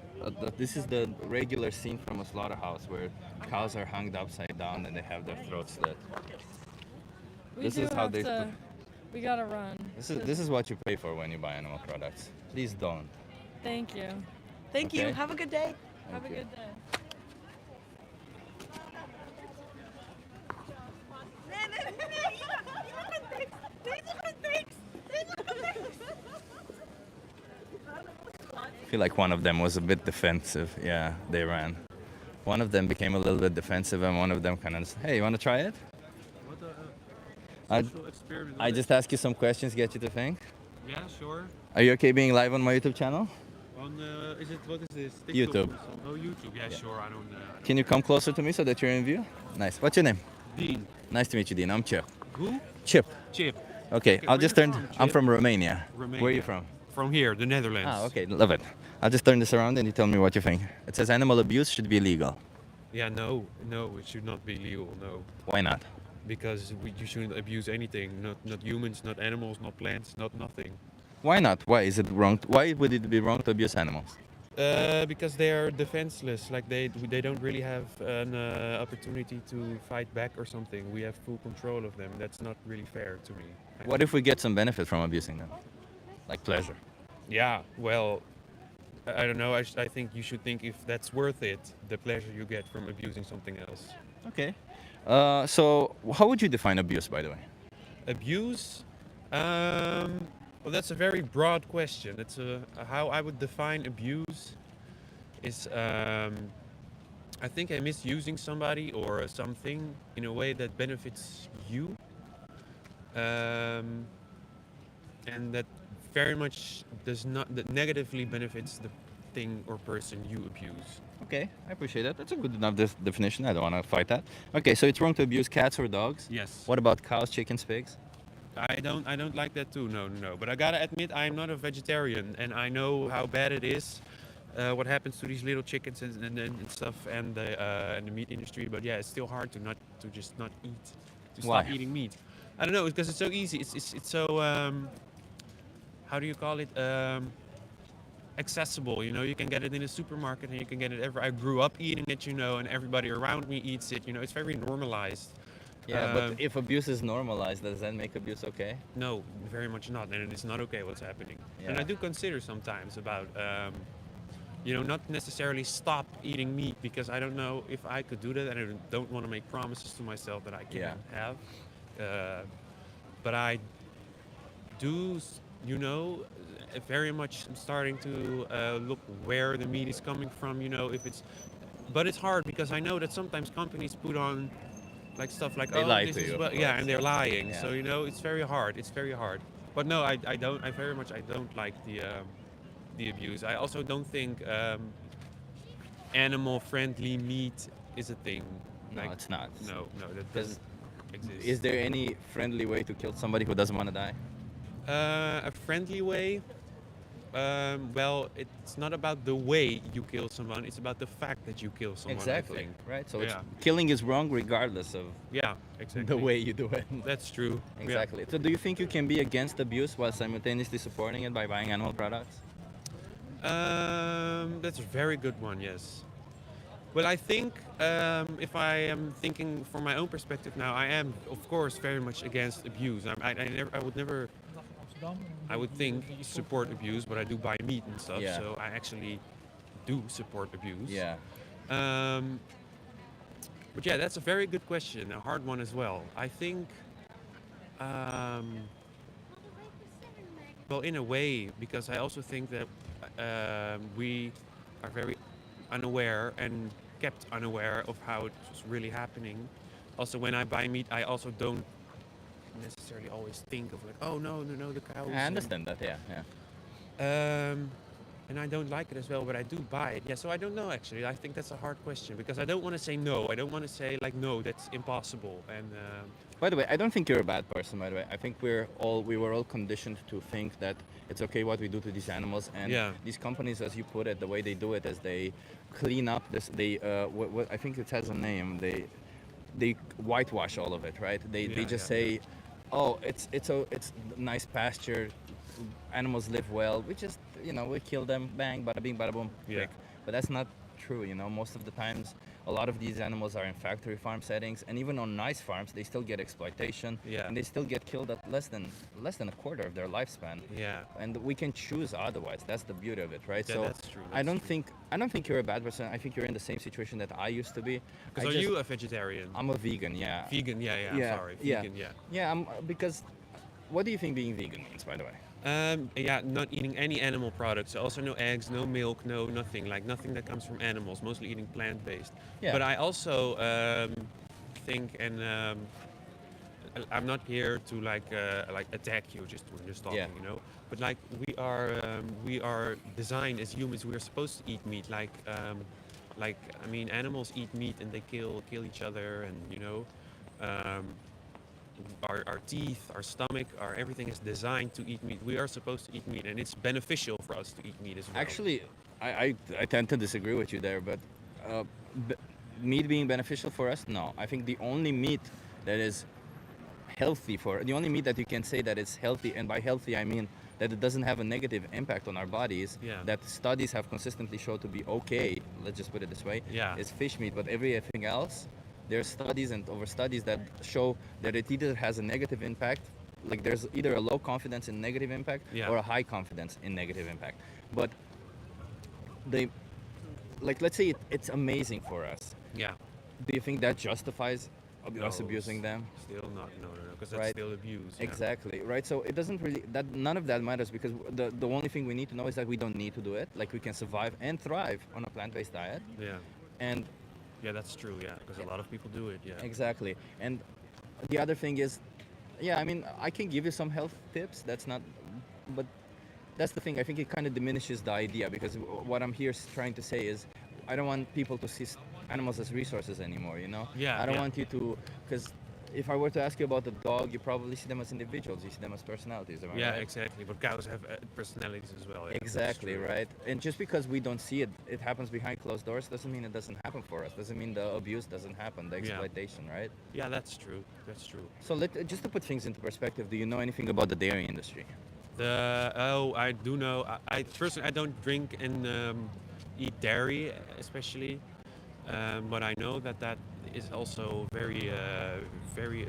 the regular scene from a slaughterhouse where cows are hung upside down and they have their throats slit. We do have to. We gotta run. This is what you pay for when you buy animal products. Please don't. Thank you. Thank you. Okay. Have a good day. Have a you. good day. I feel like one of them was a bit defensive. Yeah, they ran. One of them became a little bit defensive, and one of them kind of, hey, you want to try it? I just ask you some questions, get you to think. Yeah, sure. Are you okay being live on my YouTube channel? On what is this? TikTok YouTube. or something? Oh, YouTube. Yeah, sure. I don't. Can you come closer to me so that you're in view? Nice. What's your name? Dean. Nice to meet you, Dean. I'm Chip. Who? Chip. Chip. Okay, Okay, I'll where just you turn. from, I'm Chip? from Romania. Romania. Where are you from? From here, the Netherlands. Ah, okay, love it. I'll just turn this around and you tell me what you think. It says animal abuse should be illegal. Yeah, no, it should not be legal. No, Why not? because you shouldn't abuse anything. Not humans, not animals, not plants, not nothing. Why not? Why is it wrong? Why would it be wrong to abuse animals? Because they are defenseless. Like they don't really have an opportunity to fight back or something. We have full control of them. That's not really fair to me. What if we get some benefit from abusing them? Like pleasure. Yeah, well, I don't know. I think you should think if that's worth it, the pleasure you get from abusing something else. Okay. So how would you define abuse, by the way? Abuse? Well, that's a very broad question. It's how I would define abuse is I think I'm misusing somebody or something in a way that benefits you, and that very much that negatively benefits the thing or person you abuse. Okay, I appreciate that. That's a good enough definition. I don't want to fight that. Okay, so it's wrong to abuse cats or dogs? Yes. What about cows, chickens, pigs? I don't like that too. No. But I gotta admit, I'm not a vegetarian, and I know how bad it is. What happens to these little chickens and stuff, and the meat industry. But yeah, it's still hard to just not eat, to Why? stop eating meat. I don't know, because it's so easy. It's so how do you call it? Accessible. You know, you can get it in a supermarket, and you can get it everywhere. I grew up eating it, you know, and everybody around me eats it. You know, it's very normalized. Yeah, but if abuse is normalized, does that make abuse okay? No, very much not, and it's not okay what's happening. And Yeah. I do consider sometimes about, you know, not necessarily stop eating meat, because I don't know if I could do that, and I don't want to make promises to myself that I can't have. But I do, you know, very much starting to look where the meat is coming from. You know, if it's, but it's hard because I know that sometimes companies put on like stuff like, They oh, lie this to is you, of well, yeah, course. and they're lying. Yeah. So you know, it's very hard. It's very hard. But no, I don't. I very much I don't like the abuse. I also don't think animal-friendly meat is a thing. No, it's not. No, that Does- doesn't exist. Is there any friendly way to kill somebody who doesn't want to die? A friendly way? Well, it's not about the way you kill someone. It's about the fact that you kill someone. I Exactly. think. Right. So Yeah. killing is wrong regardless of Yeah, exactly. the way you do it. That's true. Yeah. Exactly. So do you think you can be against abuse while simultaneously supporting it by buying animal products? That's a very good one. Yes. Well, I think if I am thinking from my own perspective now, I am, of course, very much against abuse. I would never. I would think support abuse, but I do buy meat and stuff, Yeah. so I actually do support abuse. Yeah. But yeah, that's a very good question, a hard one as well. I think, well, in a way, because I also think that we are very unaware and kept unaware of how it was really happening. Also, when I buy meat, I also don't necessarily always think of like, oh no, the cows. I understand that. Yeah. And I don't like it as well, but I do buy it. Yeah, so I don't know actually. I think that's a hard question because I don't want to say no. I don't want to say like no, that's impossible. And By the way, I don't think you're a bad person. By the way, I think we were all conditioned to think that it's okay what we do to these animals, and Yeah. these companies, as you put it, the way they do it is they clean up this. They what I think it has a name. They whitewash all of it, right? They just say, oh, it's nice pasture. Animals live well. We just we kill them, bang, bada bing, bada boom, Yeah. quick. But that's not true. Most of the times, a lot of these animals are in factory farm settings, and even on nice farms, they still get exploitation, Yeah. and they still get killed at less than a quarter of their lifespan. yeah. And we can choose otherwise. That's the beauty of it, right? Yeah, so that's true, I that's don't true. think you're a bad person. I think you're in the same situation that I used to be. Because are you a vegetarian? I'm a vegan. Yeah. Vegan, yeah. Yeah, I'm sorry, yeah. vegan, yeah. Yeah. Because what do you think being vegan means, by the way? Yeah, not eating any animal products. Also, no eggs, no milk, no nothing. Like nothing that comes from animals. Mostly eating plant-based. Yeah. But I also think, and I'm not here to like attack you. We're just talking, Yeah. But like we are designed as humans. We are supposed to eat meat. I mean, animals eat meat and they kill each other, and our teeth, our stomach, everything is designed to eat meat. We are supposed to eat meat, and it's beneficial for us to eat meat as well. Actually, I tend to disagree with you there, but b- meat being beneficial for us, no. I think the only meat that is the only meat that you can say that it's healthy, and by healthy I mean that it doesn't have a negative impact on our bodies, Yeah. that studies have consistently shown to be okay, let's just put it this way, Yeah. is fish meat. But everything else, there's studies and over studies that show that it either has a negative impact, like there's either a low confidence in negative impact, Yeah. or a high confidence in negative impact. But let's say it's amazing for us. Yeah. Do you think that justifies us No, abusing them? Still not, no, because that's Right. still abuse. Yeah. Exactly, right? So it doesn't really, none of that matters, because the only thing we need to know is that we don't need to do it. Like, we can survive and thrive on a plant-based diet. Yeah. And Yeah, that's true. Yeah, because a lot of people do it. Yeah. exactly. And the other thing is, yeah, I mean, I can give you some health tips. But that's the thing. I think it kind of diminishes the idea, because what I'm here trying to say is, I don't want people to see animals as resources anymore. Yeah, I don't yeah. want you to, because if I were to ask you about the dog, you probably see them as individuals. You see them as personalities. Am I Yeah, right? exactly. But cows have personalities as well. Yeah, that's Exactly, true. right? And just because we don't see it, it happens behind closed doors, doesn't mean it doesn't happen for us. Doesn't mean the abuse doesn't happen, the Yeah. exploitation, right? Yeah, that's true. That's true. So just to put things into perspective, do you know anything about the dairy industry? I do know. I personally I don't drink and eat dairy, especially. But I know that is also very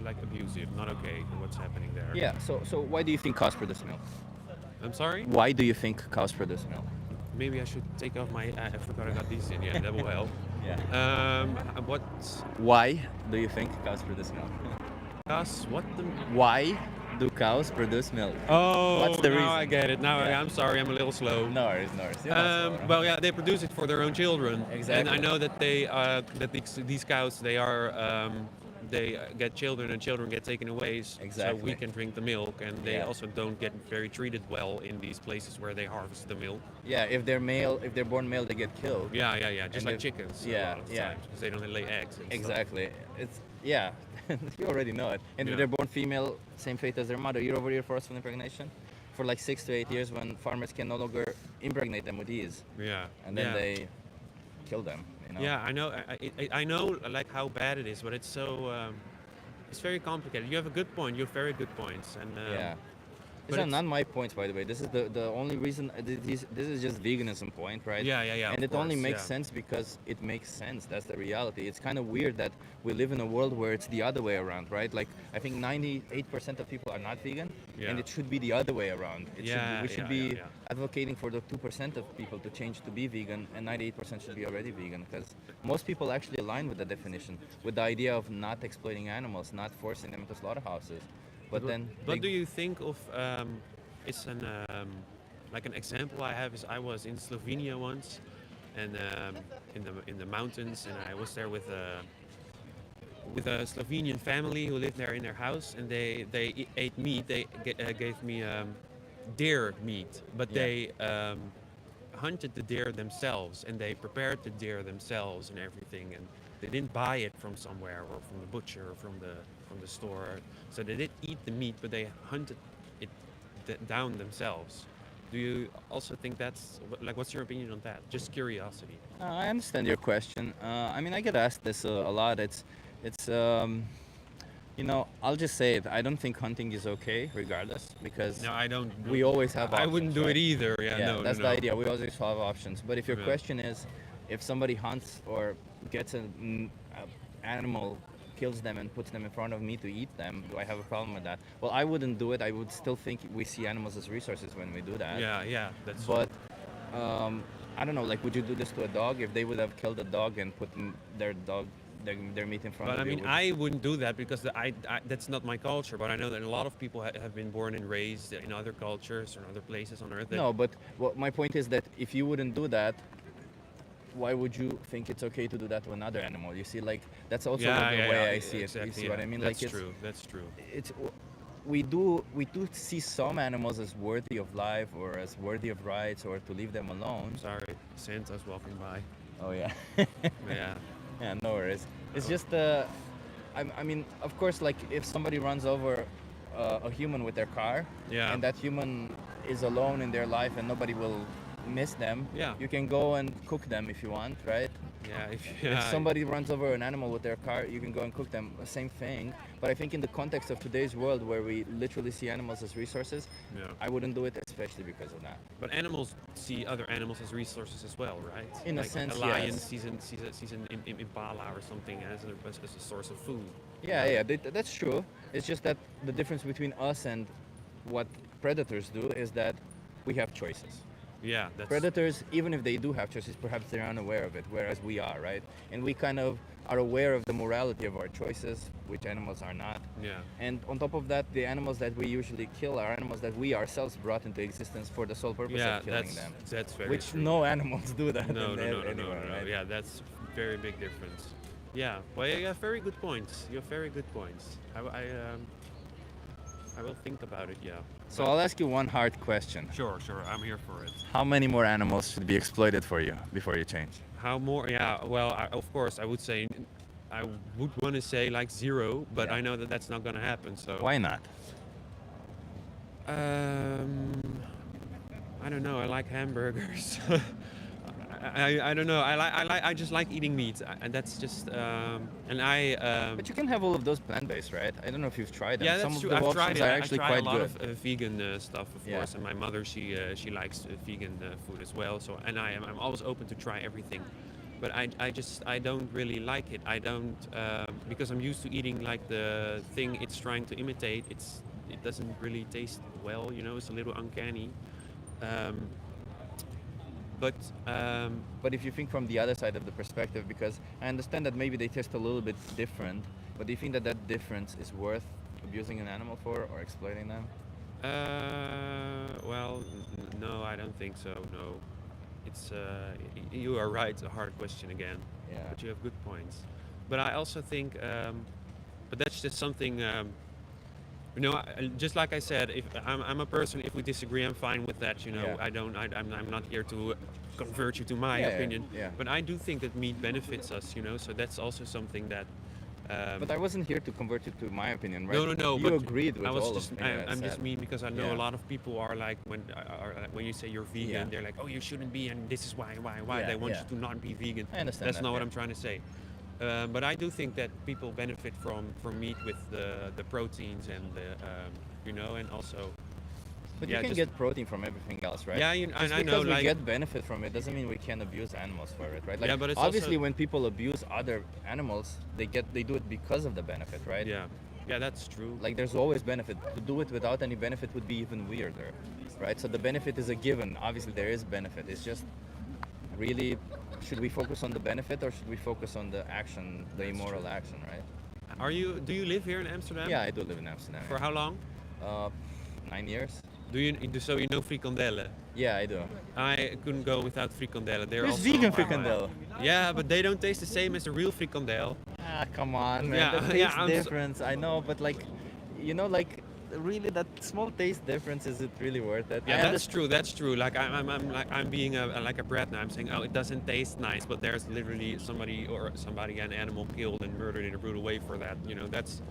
like abusive. Not okay. What's happening there? Yeah. So why do you think cows produce milk? I'm sorry. Why do you think cows produce milk? Maybe I should take off my. I forgot I got these in. Yeah, that will help. Yeah. What? Why do you think cows produce milk? Cows? What the? Why do cows produce milk? Oh, What's the now reason? I get it. Now Yeah. I'm sorry. I'm a little slow. No worries, no worries. You're not slow, Well, yeah, they produce it for their own children. And Exactly. I know that these cows they get children and children get taken away. So Exactly. we can drink the milk, and they Yeah. also don't get very treated well in these places where they harvest the milk. Yeah, if they're born male, they get killed. Yeah, just And like if- chickens. yeah, a lot of the yeah. times, because they don't lay eggs. And stuff. Exactly. It's yeah. You already know it. And Yeah. if they're born female, same fate as their mother. Year-over-year forceful impregnation for like 6 to 8 years, when farmers can no longer impregnate them with ease, Yeah. and then yeah. they kill them. Yeah, I know. I know like how bad it is, but it's so it's very complicated. You have a good point. You have very good points, and Yeah. but These are it's- not my points, by the way. This is the only reason. This is just veganism point, right? Yeah. And of it only course, makes yeah. sense because it makes sense. That's the reality. It's kind of weird that we live in a world where it's the other way around, right? Like, I think 98% of people are not vegan, Yeah. and it should be the other way around. We should be yeah. advocating for the 2% of people to change to be vegan, and 98% should be already vegan, because most people actually align with the definition, with the idea of not exploiting animals, not forcing them into slaughterhouses. But then, What do you think of? It's an like an example I have is I was in Slovenia once, and in the mountains, and I was there with a Slovenian family who lived there in their house, and they ate meat. They gave me deer meat, but Yeah. they hunted the deer themselves, and they prepared the deer themselves and everything, and they didn't buy it from somewhere or from the butcher or from the store. So they did eat the meat, but they hunted it down themselves. Do you also think that's like? What's your opinion on that? Just curiosity. I understand your question. I mean, I get asked this a lot. It's you know, I'll just say it. I don't think hunting is okay, regardless, because No, I don't. we always have. I wouldn't options, do right? it either. Yeah, no, that's no, the no. idea. We always have options. But if your Yeah. question is, if somebody hunts or gets an animal, kills them and puts them in front of me to eat them, do I have a problem with that? Well, I wouldn't do it. I would still think we see animals as resources when we do that. Yeah, yeah, that's. But I don't know. Like, would you do this to a dog if they would have killed a dog and put their dog, their meat in front But I of you? mean, I wouldn't do that because that's not my culture. But I know that a lot of people have been born and raised in other cultures or other places on earth. That, No, but my point is that if you wouldn't do that, why would you think it's okay to do that to another animal? You see, like, that's also yeah, the yeah, way yeah, I see it. exactly, You see yeah. what I mean? That's Like, true. That's true. it's we do see some animals as worthy of life or as worthy of rights or to leave them alone. Sorry, Santa's walking by. Oh yeah. Yeah. Yeah, no worries. It's just I mean, of course, like if somebody runs over a human with their car, Yeah. and that human is alone in their life and nobody will miss them, Yeah. you can go and cook them if you want, right? Yeah. If somebody runs over an animal with their car, you can go and cook them. Same thing. But I think in the context of today's world, where we literally see animals as resources, Yeah. I wouldn't do it, especially because of that. But animals see other animals as resources as well, right? In a Like sense, a lion yes. sees an impala or something as a source of food. Yeah, that's true. It's just that the difference between us and what predators do is that we have choices. Yeah, that's Predators, even if they do have choices, perhaps they're unaware of it, whereas we are, right? And we kind of are aware of the morality of our choices, which animals are not. Yeah. And on top of that, the animals that we usually kill are animals that we ourselves brought into existence for the sole purpose Yeah, of killing them. that's very Which true. no animals do that No, no, no, anywhere, right? Yeah, that's very big difference. Yeah, well, you have very good points. You have very good points. I will think about it. Yeah. So I'll ask you one hard question. Sure, I'm here for it. How many more animals should be exploited for you before you change? How more? Yeah. Well, of course, I would say, I would want to say like 0, but Yeah. I know that that's not going to happen. So. Why not? I don't know. I like hamburgers. I don't know. I just like eating meat, and that's just and I. But you can have all of those plant-based, right? I don't know if you've tried them. Yeah, Some that's of true. the I've tried options it. are I actually tried quite a lot good. of vegan stuff, of Yeah. course, and my mother she likes vegan food as well. So and I'm always open to try everything, but I don't really like it. I don't because I'm used to eating like the thing it's trying to imitate. It doesn't really taste well. You know, it's a little uncanny. But But if you think from the other side of the perspective, because I understand that maybe they taste a little bit different, but do you think that that difference is worth abusing an animal for or exploiting them? well, no, I don't think so. No, it's you are right. A hard question again. Yeah. But you have good points. But I also think, but that's just something. You know, just like I said, if I'm a person, if we disagree, I'm fine with that. You know, Yeah. I'm not here to convert you to my Yeah, opinion. yeah. But I do think that meat benefits us. You know, so that's also something that. But I wasn't here to convert you to my opinion, right? No. You but agreed with I was all just, of the things I'm I just said. mean because I know Yeah. a lot of people are like when you say you're vegan, Yeah. they're like, oh, you shouldn't be, and this is why. Yeah, They want yeah. you to not be vegan. I understand That's that, not what yeah. I'm trying to say. But I do think that people benefit from meat with the proteins and the you know, and also. But yeah, you can just- get protein from everything else, right? Yeah, Just and I know, because we like- get benefit from it doesn't mean we can abuse animals for it, right? Like, Yeah, but it's obviously also- when people abuse other animals, they do it because of the benefit, right? Yeah, that's true. Like there's always benefit. To do it without any benefit would be even weirder, right? So the benefit is a given. Obviously there is benefit. It's just really, should we focus on the benefit or should we focus on the action, the immoral action, right? Do you live here in Amsterdam? Yeah, I do live in Amsterdam. For how long? 9 years. So you know frikandellen? Yeah, I do. I couldn't go without frikandellen. They're There's also vegan on my mind. frikandel. Yeah, but they don't taste the same as a real frikandel. Ah, come on, man. Yeah, The yeah, taste I'm so- difference, I know, but like, you know, like, really, that small taste difference, is it really worth it? Yeah, I that's understand- true. That's true. Like I'm being like a brat now. I'm saying, oh, it doesn't taste nice, but there's literally somebody, an animal killed and murdered in a brutal way for that. You know, that's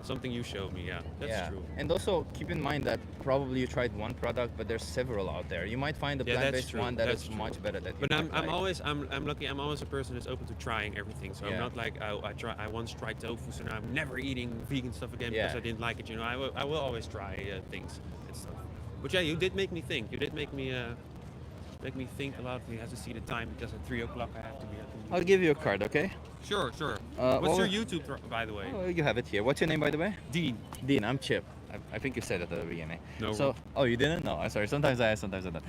something you showed me. Yeah, that's Yeah, true. and also keep in mind that probably you tried one product, but there's several out there. You might find a Yeah, that's plant-based true. one that That's is true. much better than you But might I'm like. always I'm lucky. I'm always a person that's open to trying everything. So Yeah. I'm not like I once tried tofu, so now I'm never eating vegan stuff again Yeah. because I didn't like it. You know, I will always try things and stuff. But yeah, you did make me think. You did make me think a lot. You have to see the time because at 3 o'clock I have to be at the. I'll give you a card, okay? Sure, sure. what What's your was- YouTube, by the way? Oh, you have it here. What's your name, by the way? Dean. Dean, I'm Chip. I think you said it at the beginning. No. So, oh, you didn't? No, I'm sorry. Sometimes I, sometimes I don't.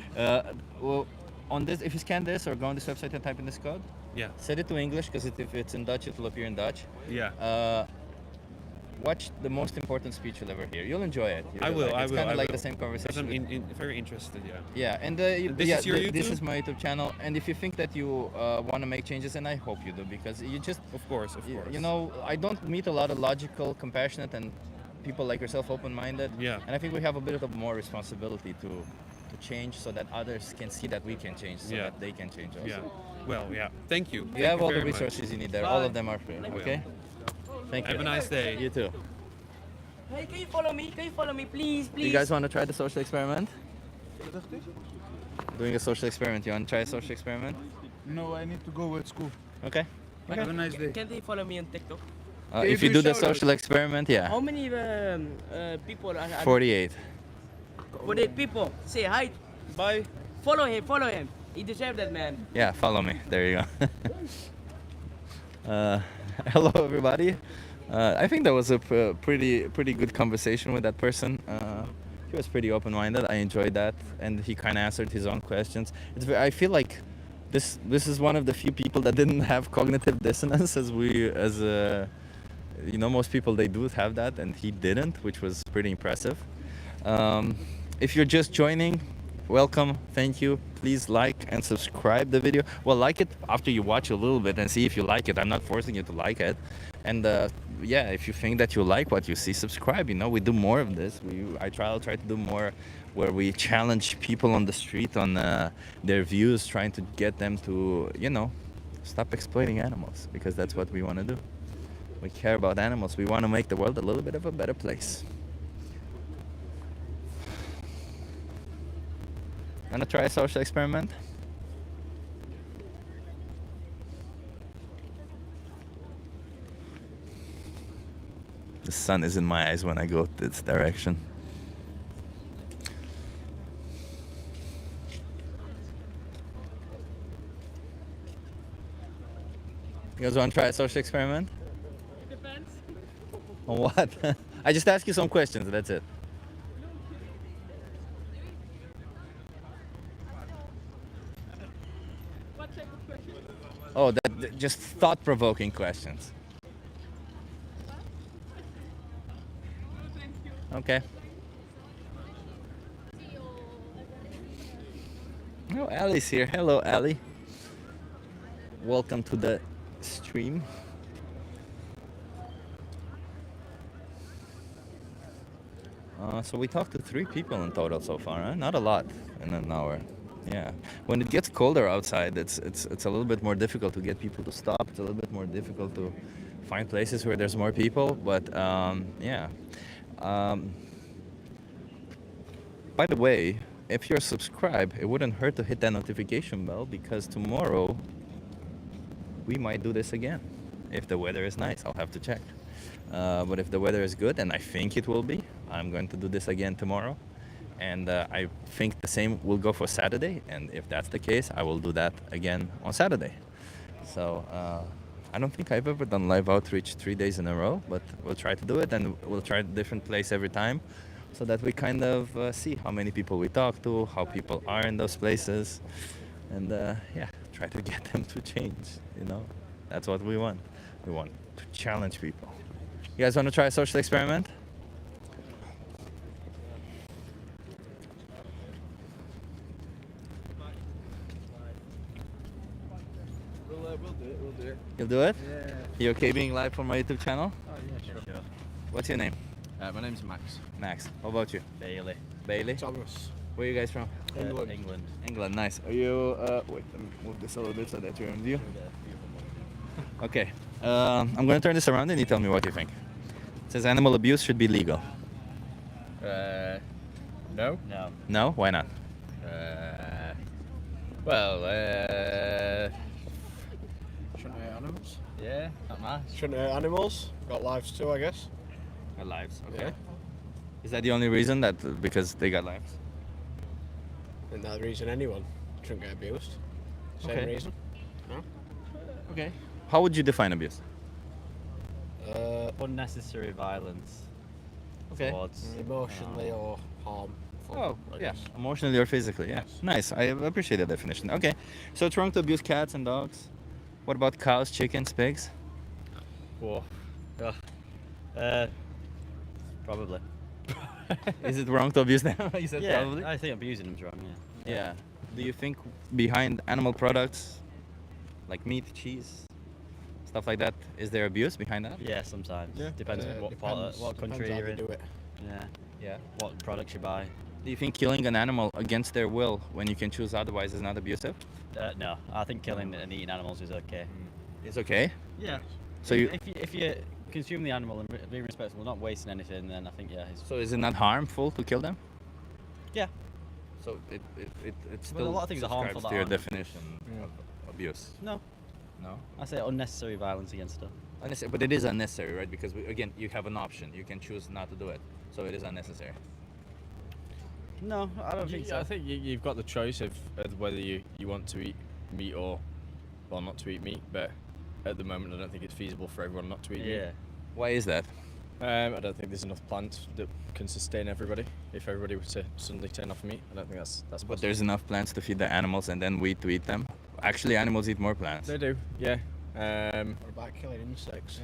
Well, on this, if you scan this or go on this website and type in this code, Yeah. set it to English because if it's in Dutch, it will appear in Dutch. Yeah. Watch the most important speech you'll ever hear. You'll enjoy it. I will. It's I kind will. of like will. the same Because conversation. I'm very interested. Yeah. Yeah, and this yeah, is your this YouTube? is my YouTube channel. And if you think that you want to make changes, and I hope you do, because you just, Of course. Of course. you know, I don't meet a lot of logical, compassionate, and people like yourself, open-minded. Yeah. And I think we have a bit of more responsibility to change, so that others can see that we can change, so Yeah. that they can change also. Yeah. Well, yeah. Thank you. You have all the very much. resources you need there. All of them are free. will. Okay. Thank you. Have a nice day. You too. Hey, can you follow me? Can you follow me, please, Do please? you guys want to try the social experiment? Doing a social experiment. You want to try a social experiment? No, I need to go at school. Okay. Have a nice day. Can they follow me on TikTok? If you do the social experiment, yeah. How many people are 48. 48 people? Say hi. Bye. Follow him, follow him. He deserves that, man. Yeah, follow me. There you go. Hello, everybody. I think that was a pretty good conversation with that person. He was pretty open-minded. I enjoyed that, and he kind of answered his own questions. I feel like this is one of the few people that didn't have cognitive dissonance, you know, most people, they do have that, and he didn't, which was pretty impressive. If you're just joining, welcome, thank you. Please like and subscribe the video. Well, like it after you watch a little bit and see if you like it. I'm not forcing you to like it. And yeah, if you think that you like what you see, subscribe. You know, we do more of this. I'll try to do more where we challenge people on the street on their views, trying to get them to, you know, stop exploiting animals, because that's what we want to do. We care about animals. We want to make the world a little bit of a better place. Want to try a social experiment? The sun is in my eyes when I go this direction. You guys want to try a social experiment? Depends. On what? I just ask you some questions, that's it. What type of question? Oh, just thought-provoking questions. Okay. Oh, Allie's here. Hello, Allie. Welcome to the stream. So we talked to 3 people in total so far, huh? Not a lot in an hour. Yeah. When it gets colder outside, it's a little bit more difficult to get people to stop. It's a little bit more difficult to find places where there's more people. But yeah. By the way, if you're subscribed, it wouldn't hurt to hit that notification bell, because tomorrow we might do this again. If the weather is nice, I'll have to check. But if the weather is good, and I think it will be, I'm going to do this again tomorrow. And I think the same will go for Saturday. And if that's the case, I will do that again on Saturday. So I don't think I've ever done live outreach 3 days in a row, but we'll try to do it, and we'll try a different place every time, so that we kind of see how many people we talk to, how people are in those places, and yeah, try to get them to change, you know? That's what we want. We want to challenge people. You guys want to try a social experiment? We'll do it. You'll do it? Yeah. You okay being live on my YouTube channel? Oh, yeah, sure. What's your name? My name's Max. Max. How about you? Bailey. Bailey? Thomas. Where are you guys from? England. England. England, nice. Are you, wait, let me move this a little bit so that you're in view. Okay. I'm going to turn this around and you tell me what you think. It says animal abuse should be legal. No. No. No? Why not? Shouldn't hurt animals. Yeah, not much. Shouldn't hurt animals. Got lives too, I guess. Got lives. Okay. Yeah. Is that the only reason that because they got lives? Isn't that the reason anyone shouldn't get abused? Same Okay. reason. Okay. How would you define abuse? Unnecessary violence Okay. towards. Emotionally or harm. Oh, yeah. Emotionally or physically, yeah. Nice. I appreciate that definition. Okay. So it's wrong to abuse cats and dogs. What about cows, chickens, pigs? Whoa. Probably. Is it wrong to abuse them? You said Yeah, probably. I think abusing them's wrong. Yeah. Yeah. Do you think behind animal products, like meat, cheese, stuff like that, is there abuse behind that? Yeah, sometimes. Depends on what country you're in. Do it. Yeah. Yeah. What products you buy. Do you think killing an animal against their will when you can choose otherwise is not abusive? No, I think killing and eating animals is okay. It's okay. Yeah. So you. If you consume the animal and be respectful, not wasting anything, then I think it's So is it not harmful to kill them? Yeah. So it still a lot of things are harmful subscribes that to your aren't. definition of abuse. No. No. I say unnecessary violence against them. Unnecessary, but it is unnecessary, right? Because again, you have an option. You can choose not to do it. So it is unnecessary. No, I don't think so. I think you've got the choice of whether you want to eat meat or not to eat meat, but at the moment I don't think it's feasible for everyone not to eat meat. Yeah. Why is that? I don't think there's enough plants that can sustain everybody. If everybody were to suddenly turn off meat, I don't think that's But possible. there's enough plants to feed the animals and then we to eat them. Actually, animals eat more plants. They do, yeah. What about killing insects?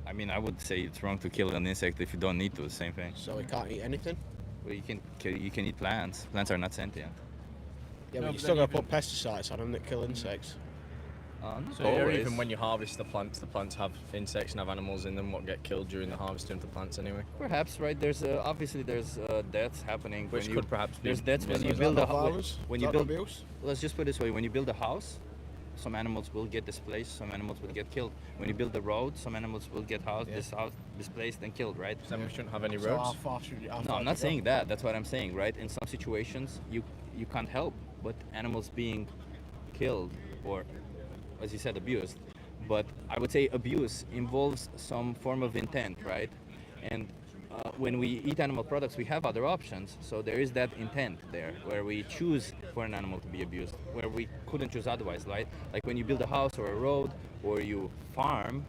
I mean, I would say it's wrong to kill an insect if you don't need to. Same thing. So we can't eat anything? Well, you can eat plants. Plants are not sentient. Yeah, No, but you but still then got to put pesticides on them that kill insects. Not So always. even when you harvest the plants have insects and have animals in them what get killed during the harvesting of the plants anyway. Perhaps, right? There's obviously there's deaths happening. Which when you, could perhaps be there's deaths when you Is that build a not house. violence? When Is you that build, abuse? let's just put it this way: when you build a house, some animals will get displaced, some animals will get killed. When you build a road, some animals will get displaced and killed, right? So we shouldn't have any So how roads. far should you, how No, far I'm do not you saying go? that. That's what I'm saying, right? In some situations, you can't help but animals being killed or, as you said, abused. But I would say abuse involves some form of intent, right? And when we eat animal products, we have other options. So there is that intent there, where we choose for an animal to be abused, where we couldn't choose otherwise, right? Like when you build a house or a road or you farm,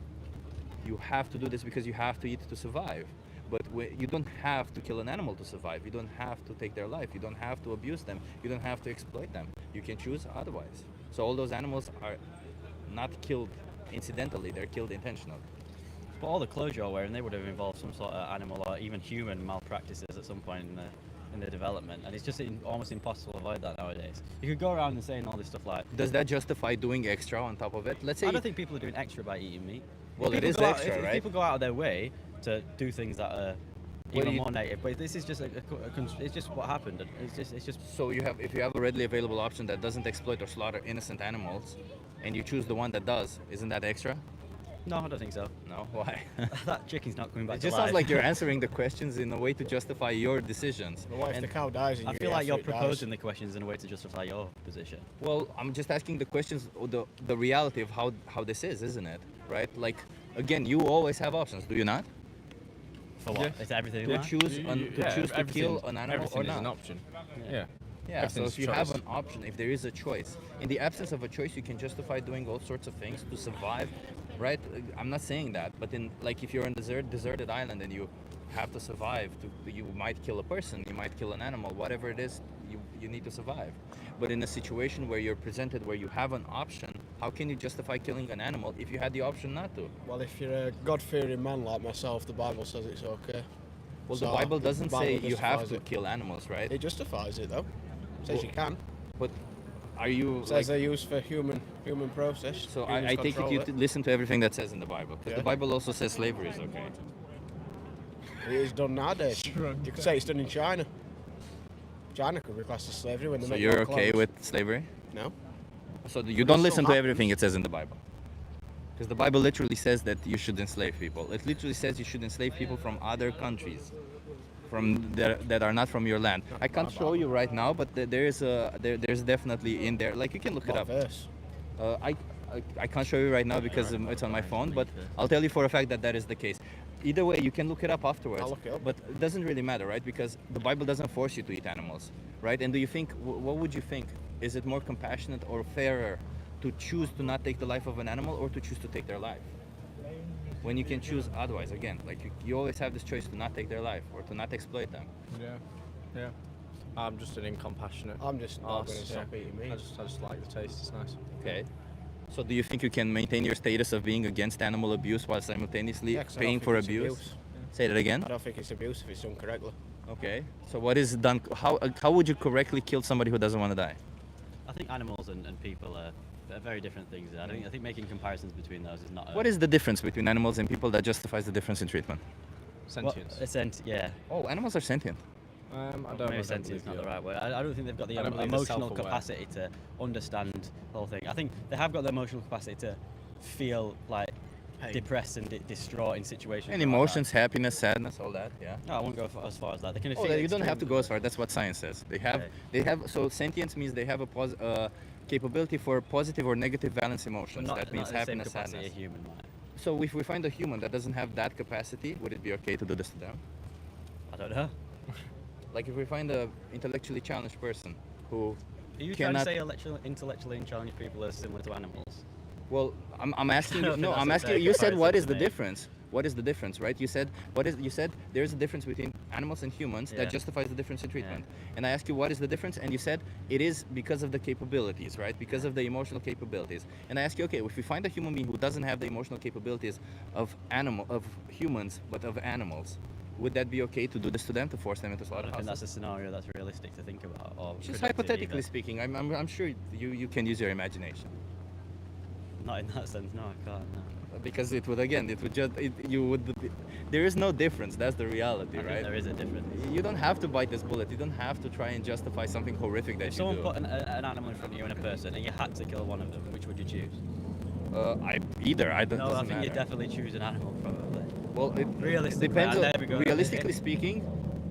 you have to do this because you have to eat to survive. But you don't have to kill an animal to survive. You don't have to take their life. You don't have to abuse them. You don't have to exploit them. You can choose otherwise. So all those animals are not killed incidentally. They're killed intentionally. But all the clothes you're wearing, they would have involved some sort of animal or even human malpractices at some point in the development, and it's just almost impossible to avoid that nowadays. You could go around and saying all this stuff like. Does that justify doing extra on top of it? Let's say. I don't think people are doing extra by eating meat. Well, If it people is go out- extra, if right? people go out of their way to do things that are Well, even you- more negative, but this is just it's just what happened. It's just So if you have a readily available option that doesn't exploit or slaughter innocent animals, and you choose the one that does, isn't that extra? no, I don't think so. No. Why? That chicken's not coming back It to just life. sounds like you're answering the questions in a way to justify your decisions. But what if And- the cow dies and I you feel eat like you're after it dies? proposing the questions in a way to justify your position. Well, I'm just asking the questions, or the reality of how this is, isn't it? Right? Like, again, you always have options, do you not? For what? It's everything. To right? choose to kill an animal everything or is not. an option. Yeah. Yeah, so Everything's if you have choice. an option, if there is a choice, in the absence of a choice, you can justify doing all sorts of things to survive, right? I'm not saying that, but like if you're on a deserted island and you have to survive, you might kill a person, you might kill an animal, whatever it is, you need to survive. But in a situation where you're presented, where you have an option, how can you justify killing an animal if you had the option not to? Well, if you're a God-fearing man like myself, the Bible says it's okay. Well, So, the Bible doesn't the Bible say you have justifies to it. kill animals, right? It justifies it, though. It says you can. But are you Says like, they're used for human process. so Humans I take it control you listen to everything that says in the Bible, because Yeah. the Bible also says slavery is okay. It is done nowadays. You could say it's done in China. China could be classed as slavery when they So make you're more okay clothes. with slavery? No. So you don't still listen to happens. everything it says in the Bible. Because the Bible literally says that you should enslave people. It literally says you should enslave people from other countries, that are not from your land. I can't show you right now, but there's definitely in there. Like, you can look it What up. verse? I can't show you right now because it's on my phone, but I'll tell you for a fact that that is the case. Either way, you can look it up afterwards. I'll look it up. But it doesn't really matter, right? Because the Bible doesn't force you to eat animals, right? And do you think, what would you think? Is it more compassionate or fairer to choose to not take the life of an animal or to choose to take their life? When you can choose otherwise, again, like you always have this choice to not take their life or to not exploit them. Yeah. I'm just an incompassionate. I'm just not going to arse, stop eating meat. I just like the taste. It's nice. Okay. So do you think you can maintain your status of being against animal abuse while simultaneously Yeah, 'cause I paying don't for think it's abuse? abuse. Say that again. I don't think it's abuse if it's done correctly. Okay. So what is done? How would you correctly kill somebody who doesn't want to die? I think animals and people are very different things. I think making comparisons between those is not. What is the difference between animals and people that justifies the difference in treatment? Sentience. Yeah. Oh, animals are sentient. I don't Maybe know. I don't sentience believe not the you. right word. I don't think they've got the I don't believe they're emotional self-aware. capacity to understand the whole thing. I think they have got the emotional capacity to feel like depressed and distraught in situations. And like that. emotions, happiness, sadness, all that. Yeah. No, I won't go as far as that. They can Oh, feel you don't have to extreme- go as far. That's what science says. They have. So sentience means they have a capability for positive or negative valence but emotions. not, that means not the same happiness, capacity sadness. a human might. So if we find a human that doesn't have that capacity, would it be okay to do this to them? I don't know. Like if we find a intellectually challenged person who Are you cannot. trying to say intellectually challenged people are similar to animals? Well, I'm asking I you. don't No, think I'm that's a asking you. fair You said what comparison is to the make. difference? What is the difference, right? You said what is? You said there's a difference between animals and humans Yeah. that justifies the difference in treatment. And I asked you what is the difference, and you said it is because of the capabilities, right? Because of the emotional capabilities. And I asked you, okay, if we find a human being who doesn't have the emotional capabilities of humans, but of animals, would that be okay to do this to them, to force them into I don't think slaughterhouses? that's a scenario that's realistic to think about. Or Just predictive hypothetically either. speaking, I'm sure you can use your imagination. Not in that sense, no, I can't. No. Because it would there is no difference. That's the reality, I think right? there is a difference. You don't have to bite this bullet. You don't have to try and justify something horrific that If you someone do. put an animal in front of you and a person, and you had to kill one of them, which would you choose? Either. I No, I doesn't think you matter. definitely choose an animal, probably. Well, it Realistically, depends. and there we go. Realistically speaking,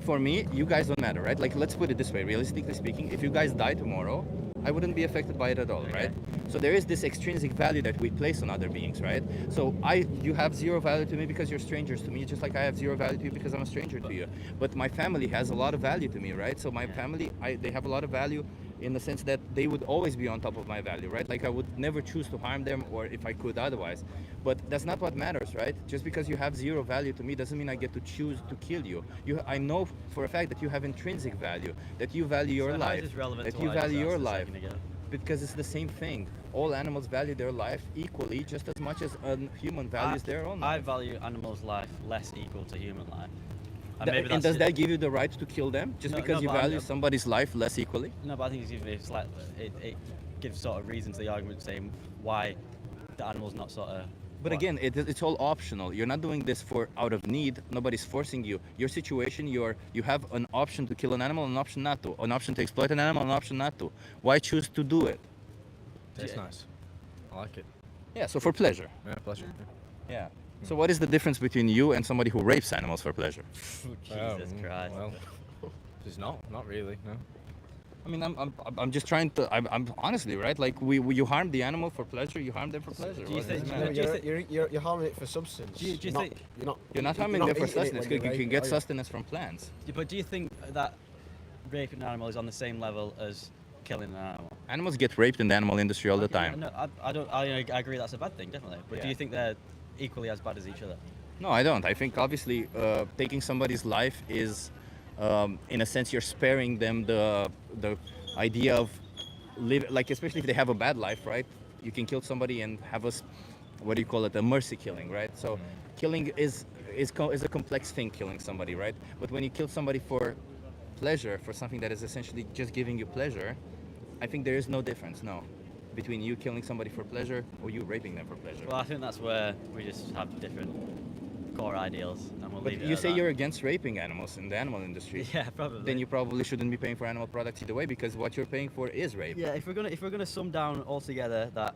for me, you guys don't matter, right? Like, let's put it this way. Realistically speaking, if you guys die tomorrow, I wouldn't be affected by it at all, right? So there is this extrinsic value that we place on other beings, right? So you have zero value to me because you're strangers to me, just like I have zero value to you because I'm a stranger to you. But my family has a lot of value to me, right? So my family, they have a lot of value in the sense that they would always be on top of my value, right? Like I would never choose to harm them, or if I could otherwise. But that's not what matters, right? Just because you have zero value to me doesn't mean I get to choose to kill you. I know for a fact that you have intrinsic value, that you value your So how is life, this relevant that to you what I value just your asked a life. second ago? Because it's the same thing. All animals value their life equally, just as much as a human values their own I life. value animals' life less equal to human life. And does that give you the right to kill them just No, because no, you but I'm- value somebody's life less equally? No, but I think it's like it gives sort of reason to the argument saying why the animal's not sort of. But again, it's all optional. You're not doing this for out of need. Nobody's forcing you. Your situation, you have an option to kill an animal, an option not to. An option to exploit an animal, an option not to. Why choose to do it? It's nice. I like it. Yeah, so for pleasure. Yeah, pleasure. Yeah. So what is the difference between you and somebody who rapes animals for pleasure? Jesus Christ. Well, it's not really. No. I mean, I'm just trying to. I'm honestly right. Like you harm the animal for pleasure. You harm them for pleasure. Do you What does think- it matter? You're harming it for substance. Do you You're not- think- You're not harming you're them for eating it sustenance. when You you're can get raping, are you? sustenance from plants. But do you think that raping an animal is on the same level as killing an animal? Animals get raped in the animal industry all the time. No, I don't. I agree that's a bad thing, definitely. But do Yeah. you think they're equally as bad as each other? No, I don't. I think obviously taking somebody's life is, in a sense, you're sparing them the idea of live, like especially if they have a bad life, right? You can kill somebody and have what do you call it, a mercy killing, right? So killing is a complex thing, killing somebody, right? But when you kill somebody for pleasure, for something that is essentially just giving you pleasure, I think there is no difference, no, between you killing somebody for pleasure or you raping them for pleasure. Well, I think that's where we just have different core ideals, and we'll But leave it you at say that. you're against raping animals in the animal industry. Yeah, probably. Then you probably shouldn't be paying for animal products either way, because what you're paying for is rape. Yeah, if we're gonna sum down altogether that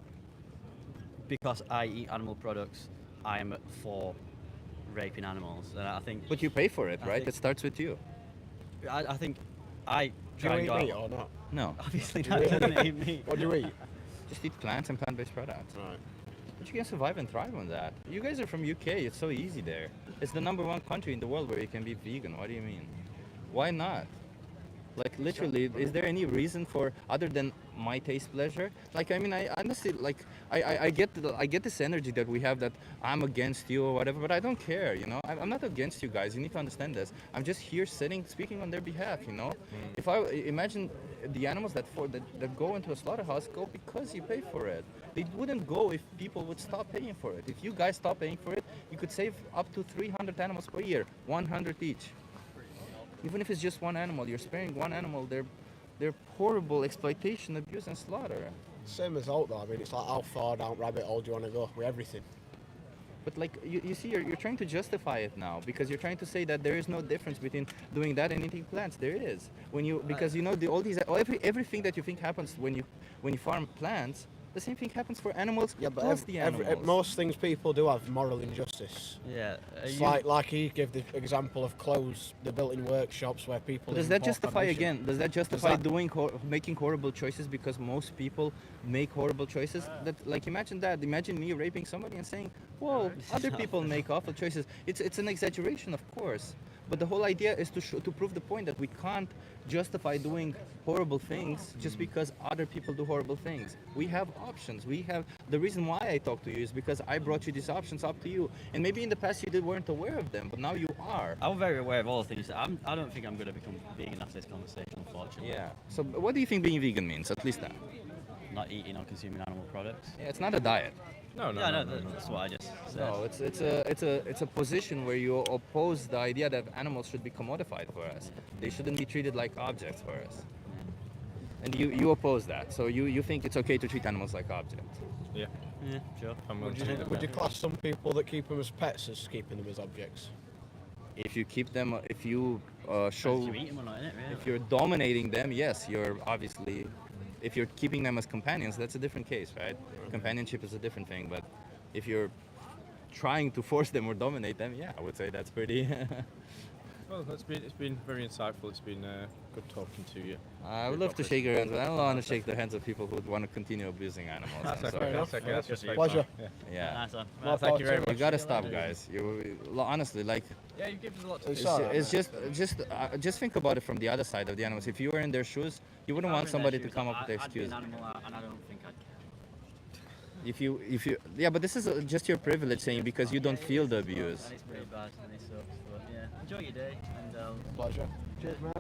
because I eat animal products, I'm for raping animals, and I think. But you pay for it, I right? think- It starts with you. I think I Do try you and eat go meat out- or not? No. Obviously Do not. you Doesn't eat- eat meat. What do you eat? Just eat plants and plant-based products. Right. But you can survive and thrive on that. You guys are from UK. It's so easy there. It's the #1 country in the world where you can be vegan. What do you mean? Why not? Like literally, is there any reason for other than my taste pleasure? Like I mean, I honestly like I get this energy that we have that I'm against you or whatever, but I don't care. You know, I'm not against you guys. You need to understand this. I'm just here sitting, speaking on their behalf. You know, if I imagine the animals that go into a slaughterhouse go because you pay for it. They wouldn't go if people would stop paying for it. If you guys stop paying for it, you could save up to 300 animals per year, 100 each. Even if it's just one animal, you're sparing one animal their horrible exploitation, abuse, and slaughter. Same as out though. I mean, it's like how far down rabbit hole do you want to go with everything? But like you see, you're trying to justify it now because you're trying to say that there is no difference between doing that and eating plants. There is. Because you know everything that you think happens when you farm plants. The same thing happens for animals. Yeah, but plus the animals. most things people do have moral injustice. Yeah. It's like he gave the example of clothes, the built-in workshops where people. Does live in that poor justify condition. again? Does that justify making horrible choices because most people make horrible choices? That like imagine that. Imagine me raping somebody and saying, "Whoa, other people make awful choices." It's an exaggeration, of course. But the whole idea is to prove the point that we can't justify doing horrible things just because other people do horrible things. We have options. The reason why I talk to you is because I brought you these options up to you, and maybe in the past you weren't aware of them, but now you are. I'm very aware of all the things. I don't think I'm going to become vegan after this conversation, unfortunately. Yeah. So what do you think being vegan means? At least that. Not eating or consuming animal products. Yeah, it's not a diet. No. That's what I just said. No, it's a position where you oppose the idea that animals should be commodified for us. They shouldn't be treated like objects for us. And you oppose that. So you think it's okay to treat animals like objects. Yeah. Yeah, sure. Would you class some people that keep them as pets as keeping them as objects? If you keep them, if you show, You eat them or not, innit, really? if you're dominating them, yes, you're obviously. If you're keeping them as companions, that's a different case, right? Companionship is a different thing, but if you're trying to force them or dominate them, yeah, I would say that's pretty. Well, it's been very insightful. It's been good talking to you. I would love to shake your hands, but I don't want to shake the hands of people who would want to continue abusing animals. That's I'm okay. sorry. That's okay. That's just Pleasure. Yeah. Nice one. Well, thank you very much. You gotta stop, guys. Honestly, like, Yeah, you give us a lot to It's it's just think about it from the other side of the animals. If you were in their shoes, you wouldn't want somebody to come up with the I'd be excuse. an animal, and I don't think I'd care. If you, yeah, but this is just your privilege saying because you don't feel the abuse. And it's pretty bad, and it sucks. But yeah, enjoy your day, and Pleasure. Cheers, mate.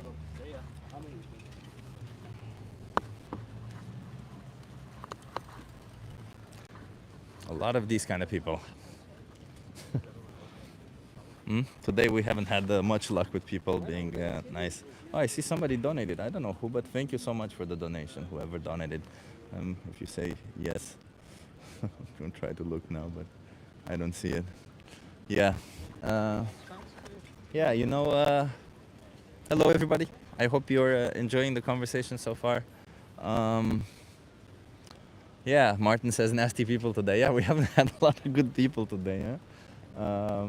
see ya. A lot of these kind of people. Today we haven't had much luck with people being nice. Oh, I see somebody donated. I don't know who, but thank you so much for the donation, whoever donated. If you say yes, I'm going to try to look now, but I don't see it. Yeah. Yeah, you know, hello everybody. I hope you're enjoying the conversation so far. Yeah, Martin says nasty people today. Yeah, we haven't had a lot of good people today. Huh?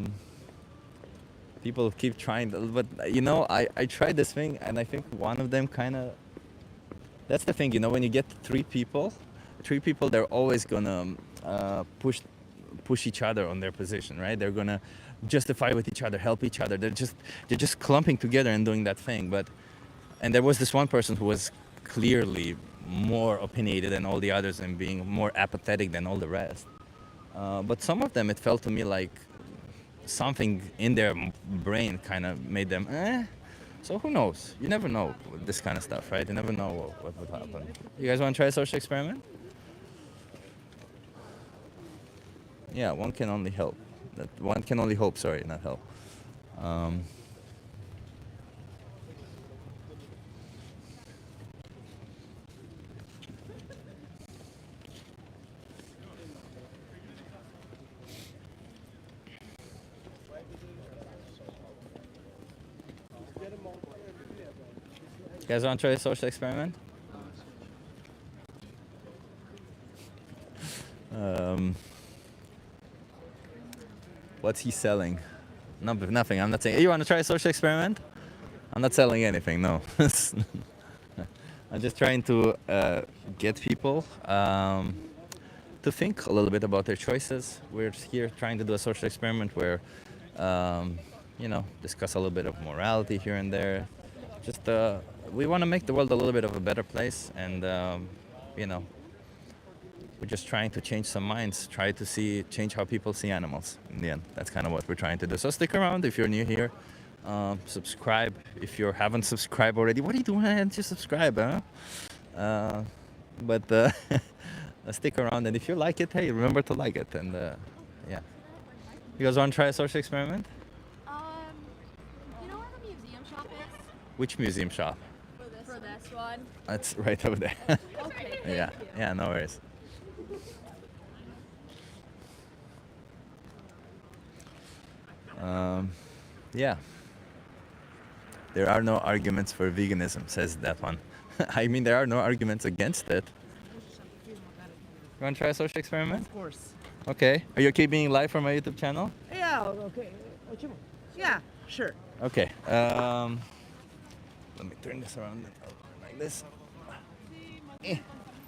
People keep trying, but you know, I tried this thing, and I think one of them kind of. That's the thing, you know, when you get three people, they're always gonna push each other on their position, right? They're gonna justify with each other, help each other. They're just clumping together and doing that thing. And there was this one person who was clearly more opinionated than all the others and being more apathetic than all the rest. But some of them, it felt to me like something in their brain kind of made them, So who knows? You never know with this kind of stuff, right? You never know what would happen. You guys want to try a social experiment? Yeah, one can only help. One can only hope, sorry, not help. guys want to try a social experiment? What's he selling? No, nothing. I'm not saying. Hey, you want to try a social experiment? I'm not selling anything. No. I'm just trying to get people to think a little bit about their choices. We're here trying to do a social experiment where, discuss a little bit of morality here and there. Just we want to make the world a little bit of a better place, and we're just trying to change some minds, change how people see animals. In the end, that's kind of what we're trying to do. So stick around if you're new here. Subscribe if you haven't subscribed already. What are you doing? Why don't you subscribe, huh? But stick around, and if you like it, hey, remember to like it. And yeah, you guys want to try a social experiment? You know where the museum shop is? Which museum shop? For this one. That's right over there. Okay. Yeah, yeah, no worries. Yeah. There are no arguments for veganism, says that one. I mean, there are no arguments against it. You want to try a social experiment? Of course. Okay. Are you okay being live from my YouTube channel? Yeah, okay. Yeah, sure. Okay. Let me turn this around like this.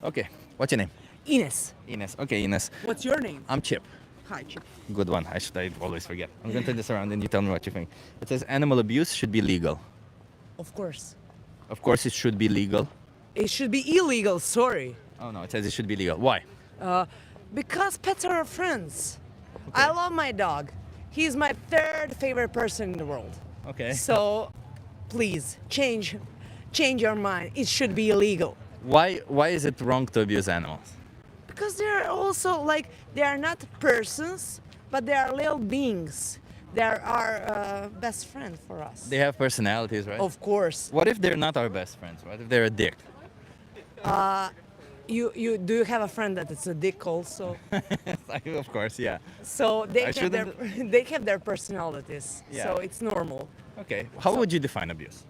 Okay. What's your name? Ines. Ines. Okay, Ines. What's your name? I'm Chip. Hi, Chip. Good one. I always forget. I'm going to turn this around and you tell me what you think. It says animal abuse should be legal. Of course. Of course it should be legal. It should be illegal, sorry. Oh no, it says it should be legal. Why? Because pets are our friends. I love my dog. He's my third favorite person in the world. Okay. So, please, change your mind. It should be illegal. Why is it wrong to abuse animals? Because they're also they are not persons, but they are little beings. They are our best friend for us. They have personalities, right? Of course. What if they're not our best friends? What if they're a dick? You have a friend that is a dick also? Of course, yeah. So they have their personalities. Yeah. So it's normal. Okay. How would you define abuse?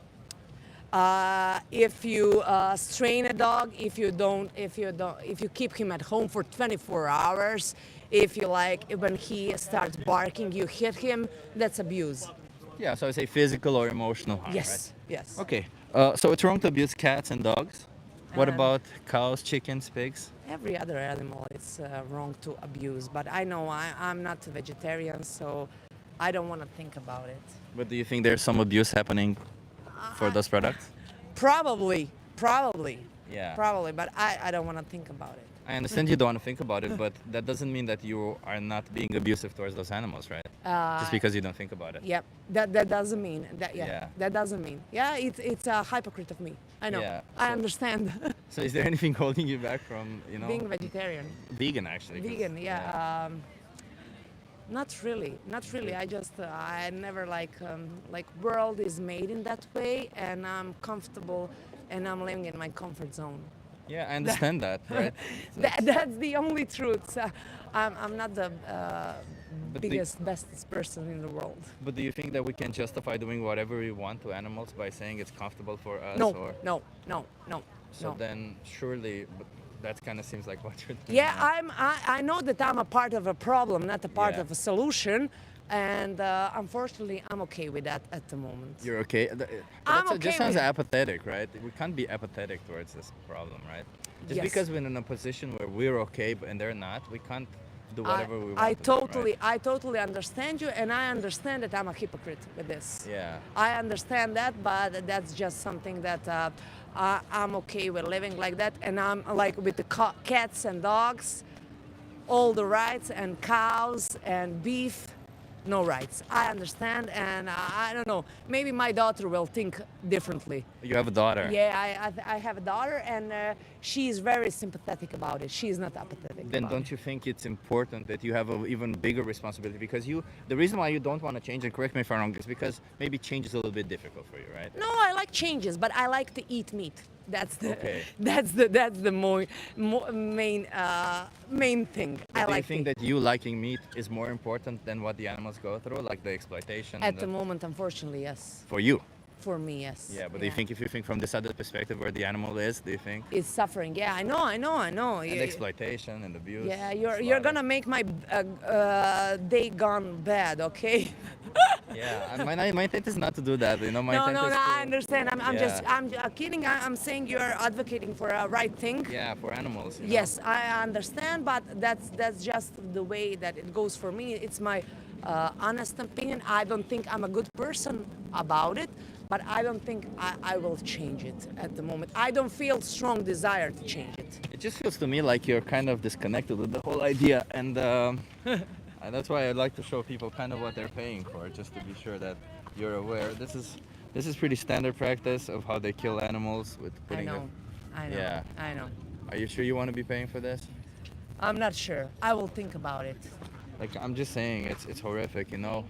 If you strain a dog, if you keep him at home for 24 hours, if you when he starts barking, you hit him, that's abuse. Yeah, so I say physical or emotional harm, Yes, right? yes. Okay. So it's wrong to abuse cats and dogs. What about cows, chickens, pigs? Every other animal it's wrong to abuse, but I know I'm not a vegetarian, so I don't want to think about it. But do you think there's some abuse happening for those products? Probably. Yeah. Probably, but I don't want to think about it. I understand you don't want to think about it, but that doesn't mean that you are not being abusive towards those animals, right? Just because you don't think about it. Yep, that doesn't mean that. Yeah. That doesn't mean. Yeah, it's a hypocrite of me. I know. Yeah, I understand. So is there anything holding you back from, Being vegetarian. Vegan, actually. 'Cause- Vegan, yeah. Not really. I just I never world is made in that way, and I'm comfortable, and I'm living in my comfort zone. Yeah, I understand that, right? That's the only truth. I'm not the bestest person in the world. But do you think that we can justify doing whatever we want to animals by saying it's comfortable for us? No, or? no. So then surely, but that kind of seems like what you're doing. Yeah, now. I know that I'm a part of a problem, not a part Yeah. of a solution, and unfortunately, I'm okay with that at the moment. You're okay? I'm It okay just sounds with it. apathetic, right? We can't be apathetic towards this problem, right? Just Yes. because we're in a position where we're okay and they're not, we can't do whatever we want. I to them, right? I totally understand you, and I understand that I'm a hypocrite with this. Yeah. I understand that, but that's just something that I'm okay with living like that, and I'm like with the cats and dogs, all the rights, and cows and beef, no rights. I understand, and I don't know. Maybe my daughter will think differently. You have a daughter. Yeah, I have a daughter, and she's very sympathetic about it. She's not apathetic. Then about don't you think it's important that you have an even bigger responsibility? Because the reason why you don't want to change, and correct me if I'm wrong, is because maybe change is a little bit difficult for you, right? No, I like changes, but I like to eat meat. That's the Okay. that's the main thing. But I do like you think to that you liking meat is more important than what the animals go through, like the exploitation? At the moment, unfortunately, yes. For you? For me, yes. Yeah, but do you think if you think from this other perspective where the animal is, do you think? It's suffering. Yeah, I know. And exploitation and abuse. Yeah, you're gonna make my day gone bad, okay? Yeah, and my intent is not to do that. You know, my No, intent is I understand. I'm Yeah. just, I'm kidding. I'm saying you're advocating for a right thing. Yeah, for animals. You know? Yes, I understand, but that's just the way that it goes for me. It's my honest opinion. I don't think I'm a good person about it, but I don't think I will change it at the moment. I don't feel strong desire to change it. It just feels to me like you're kind of disconnected with the whole idea, and that's why I'd like to show people kind of what they're paying for, just to be sure that you're aware. This is pretty standard practice of how they kill animals with I putting. know. Yeah. I know. Are you sure you want to be paying for this? I'm not sure. I will think about it. Like I'm just saying, it's horrific, you know.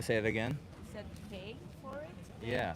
Say it again. Said pay for it? Yeah.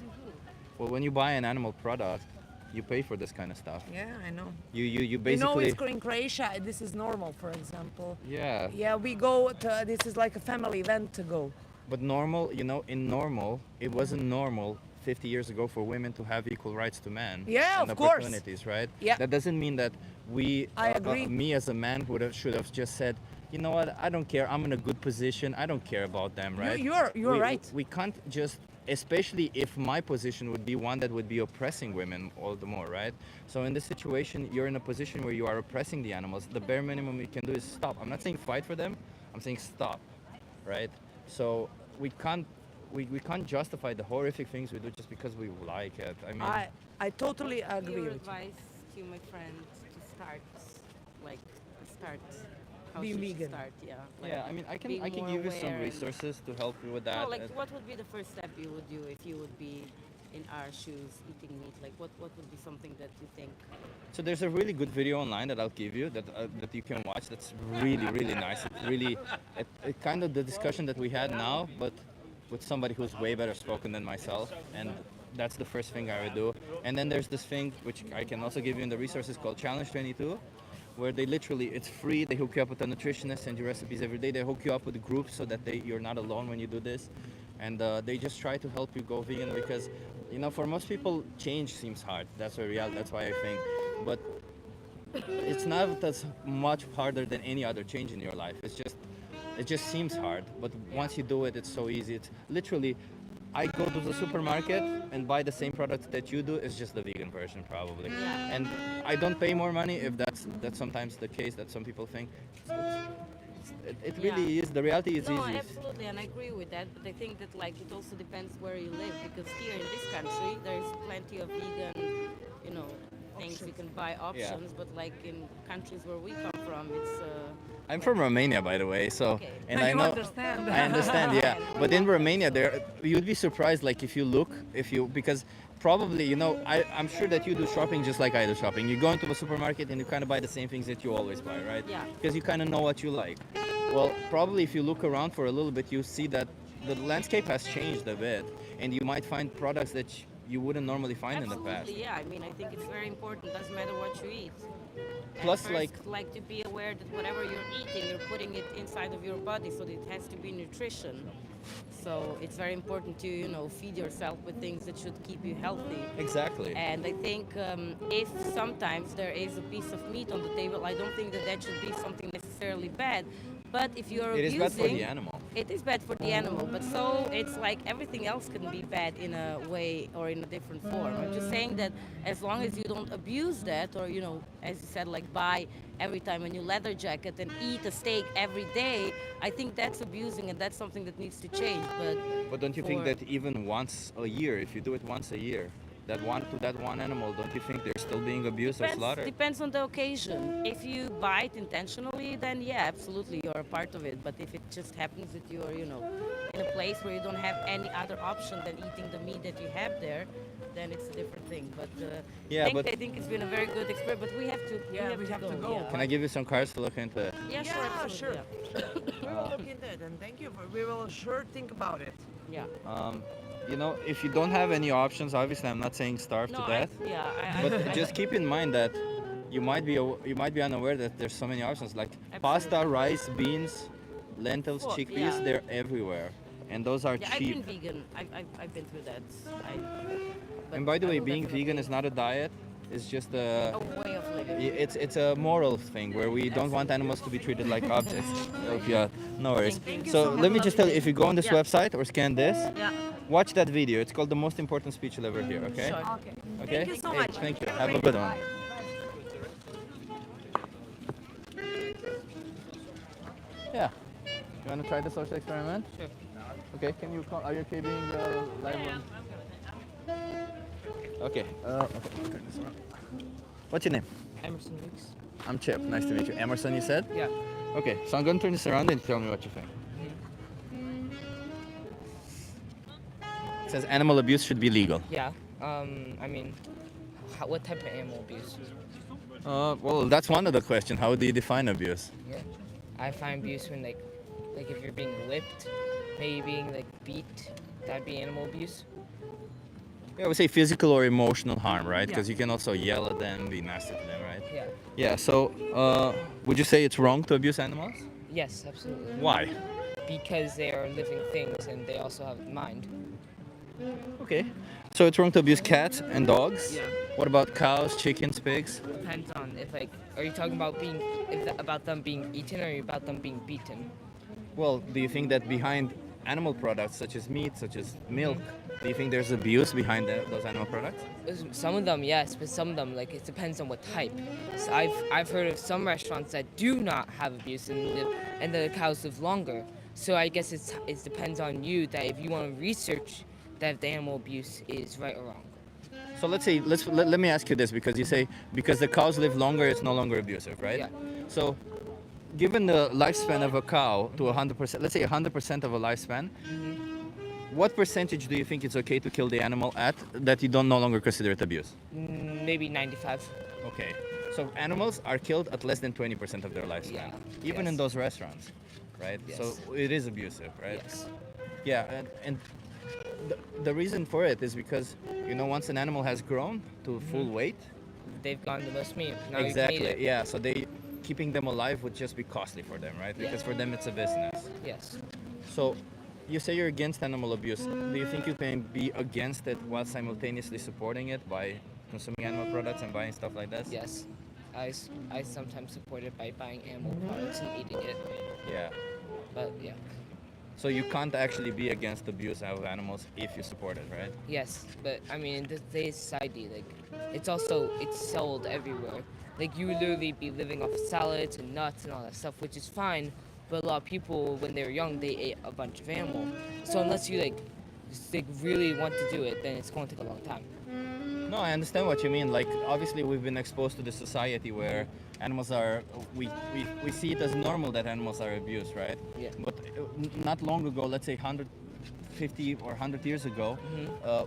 Well, when you buy an animal product, you pay for this kind of stuff. Yeah, I know. You basically. it's in Croatia. This is normal, for example. Yeah. Yeah, we go to. This is like a family event to go. But normal, you know, in normal, it wasn't normal 50 years ago for women to have equal rights to men. Yeah, and of course. opportunities, right? Yeah. That doesn't mean that we, I agree. me as a man should have just said, you know what, I don't care, I'm in a good position, I don't care about them, right? You're right. We can't just, especially if my position would be one that would be oppressing women all the more, right? So in this situation, you're in a position where you are oppressing the animals. The bare minimum you can do is stop. I'm not saying fight for them, I'm saying stop, right? So we can't justify the horrific things we do just because we like it. I mean, I totally agree Your with you. advice to my friend to start how Be should she vegan. start? Yeah. yeah, I mean, I being can more give you some aware and- resources to help you with that. No, like what would be the first step you would do if you would be in our shoes eating meat? Like what would be something that you think? So there's a really good video online that I'll give you that you can watch. That's really nice. It's really it kind of the discussion that we had now, but with somebody who's way better spoken than myself, and that's the first thing I would do. And then there's this thing which I can also give you in the resources called Challenge 22, where they literally, it's free. They hook you up with a nutritionist, send you recipes every day. They hook you up with groups so that you're not alone when you do this, and they just try to help you go vegan because, you know, for most people change seems hard. That's a reality. That's why I think, but it's not as much harder than any other change in your life. It just seems hard, but once you do it, it's so easy. It's literally, I go to the supermarket and buy the same product that you do. It's just the vegan version, probably. And I don't pay more money if that's sometimes the case that some people think. It really is. The reality is No, easy. absolutely, and I agree with that. But I think that like it also depends where you live because here in this country there's plenty of vegan, you know, things you can buy options. But like in countries where we come from, it's. I'm from Romania, by the way, so and You I know understand. I understand, yeah. But in Romania, you'd be surprised, like because probably, you know, I'm sure that you do shopping just like I do shopping. You go into a supermarket and you kind of buy the same things that you always buy, right? Yeah. Because you kind of know what you like. Well, probably if you look around for a little bit, you see that the landscape has changed a bit, and you might find products that you wouldn't normally find in the past. Absolutely, yeah. I mean, I think it's very important. Doesn't matter what you eat. Plus, and first, like to be aware that whatever you're eating, you're putting it inside of your body, so that it has to be nutrition. So it's very important to, you know, feed yourself with things that should keep you healthy. Exactly. And I think if sometimes there is a piece of meat on the table, I don't think that should be something necessarily bad. But if you're It is abusing, bad for the animal. It is bad for the animal, but so it's like everything else can be bad in a way or in a different form. I'm just saying that as long as you don't abuse that, or, you know, as you said, like buy every time a new leather jacket and eat a steak every day, I think that's abusing, and that's something that needs to change. But don't you think that even once a year, if you do it once a year, that one animal, don't you think they're still being abused or slaughtered? Depends on the occasion. If you buy it intentionally, then yeah, absolutely, you're a part of it. But if it just happens that you're, you know, in a place where you don't have any other option than eating the meat that you have there, then it's a different thing. But I think it's been a very good experience. But we have to, we have to go. Yeah. Can I give you some cards to look into it? Yeah, sure, absolutely, We will look into it, and thank you. We will sure think about it. Yeah. You know, if you don't have any options, obviously I'm not saying starve to death. But just keep in mind that you might be unaware that there's so many options like pasta, rice, beans, lentils, chickpeas. They're everywhere, and those are Yeah, I've cheap. been vegan. I've been through that. And by the I way, will being definitely- vegan is not a diet. It's just A way of living. it's a moral thing where we don't want animals to be treated like objects. Yeah, no worries. Thank you So so let me much. just tell you, if you go on this Yeah. website or scan this, Yeah. watch that video. It's called The Most Important Speech You'll Ever Hear, okay? Sure. Okay? Thank you so Hey, much. thank you. Have a good one. Yeah. You want to try the social experiment? Sure. Okay, can you call, are you okay being live on? Okay. Okay. What's your name? Emerson Weeks. I'm Chip. Nice to meet you. Emerson, you said? Yeah. Okay, so I'm going to turn this around and tell me what you think. It says animal abuse should be legal. Yeah. I mean, what type of animal abuse? Well, that's one of the questions. How do you define abuse? Yeah. I find abuse when like if you're being whipped, maybe being like beat, that'd be animal abuse. Yeah, I would say physical or emotional harm, right? Because Yeah. you can also yell at them, be nasty to them, right? Yeah. Yeah, so would you say it's wrong to abuse animals? Yes, absolutely. Why? Because they are living things and they also have a mind. Okay. So it's wrong to abuse cats and dogs? Yeah. What about cows, chickens, pigs? Depends on if like, are you talking about about them being eaten or about them being beaten? Well, do you think that behind animal products such as meat, such as milk, do you think there's abuse behind those animal products? Some of them, yes, but some of them, like, it depends on what type. So I've heard of some restaurants that do not have abuse and the cows live longer. So I guess it depends on you that if you want to research that if the animal abuse is right or wrong. So let's say, let me ask you this, because you say because the cows live longer, it's no longer abusive, right? Yeah. So given the lifespan of a cow to 100%, let's say 100% of a lifespan, what percentage do you think it's okay to kill the animal at that you don't no longer consider it abuse? Maybe 95. Okay. So animals are killed at less than 20% of their lifespan, even in those restaurants, right? Yes. So it is abusive, right? Yes. Yeah, and the reason for it is because, you know, once an animal has grown to full weight, They've gone the most meat. Now you can eat exactly, it. yeah, so keeping them alive would just be costly for them, right? Because for them it's a business. Yes. So you say you're against animal abuse. Do you think you can be against it while simultaneously supporting it by consuming animal products and buying stuff like this? Yes. I sometimes support it by buying animal products and eating it. Yeah. But yeah. So you can't actually be against abuse of animals if you support it, right? Yes, but I mean, in today's society, like, it's sold everywhere. Like, you would literally be living off salads and nuts and all that stuff, which is fine. But a lot of people, when they were young, they ate a bunch of animal. So unless you just, really want to do it, then it's going to take a long time. No, I understand what you mean. Like, obviously, we've been exposed to the society where animals are, we see it as normal that animals are abused, right? Yeah. But not long ago, let's say 150 or 100 years ago,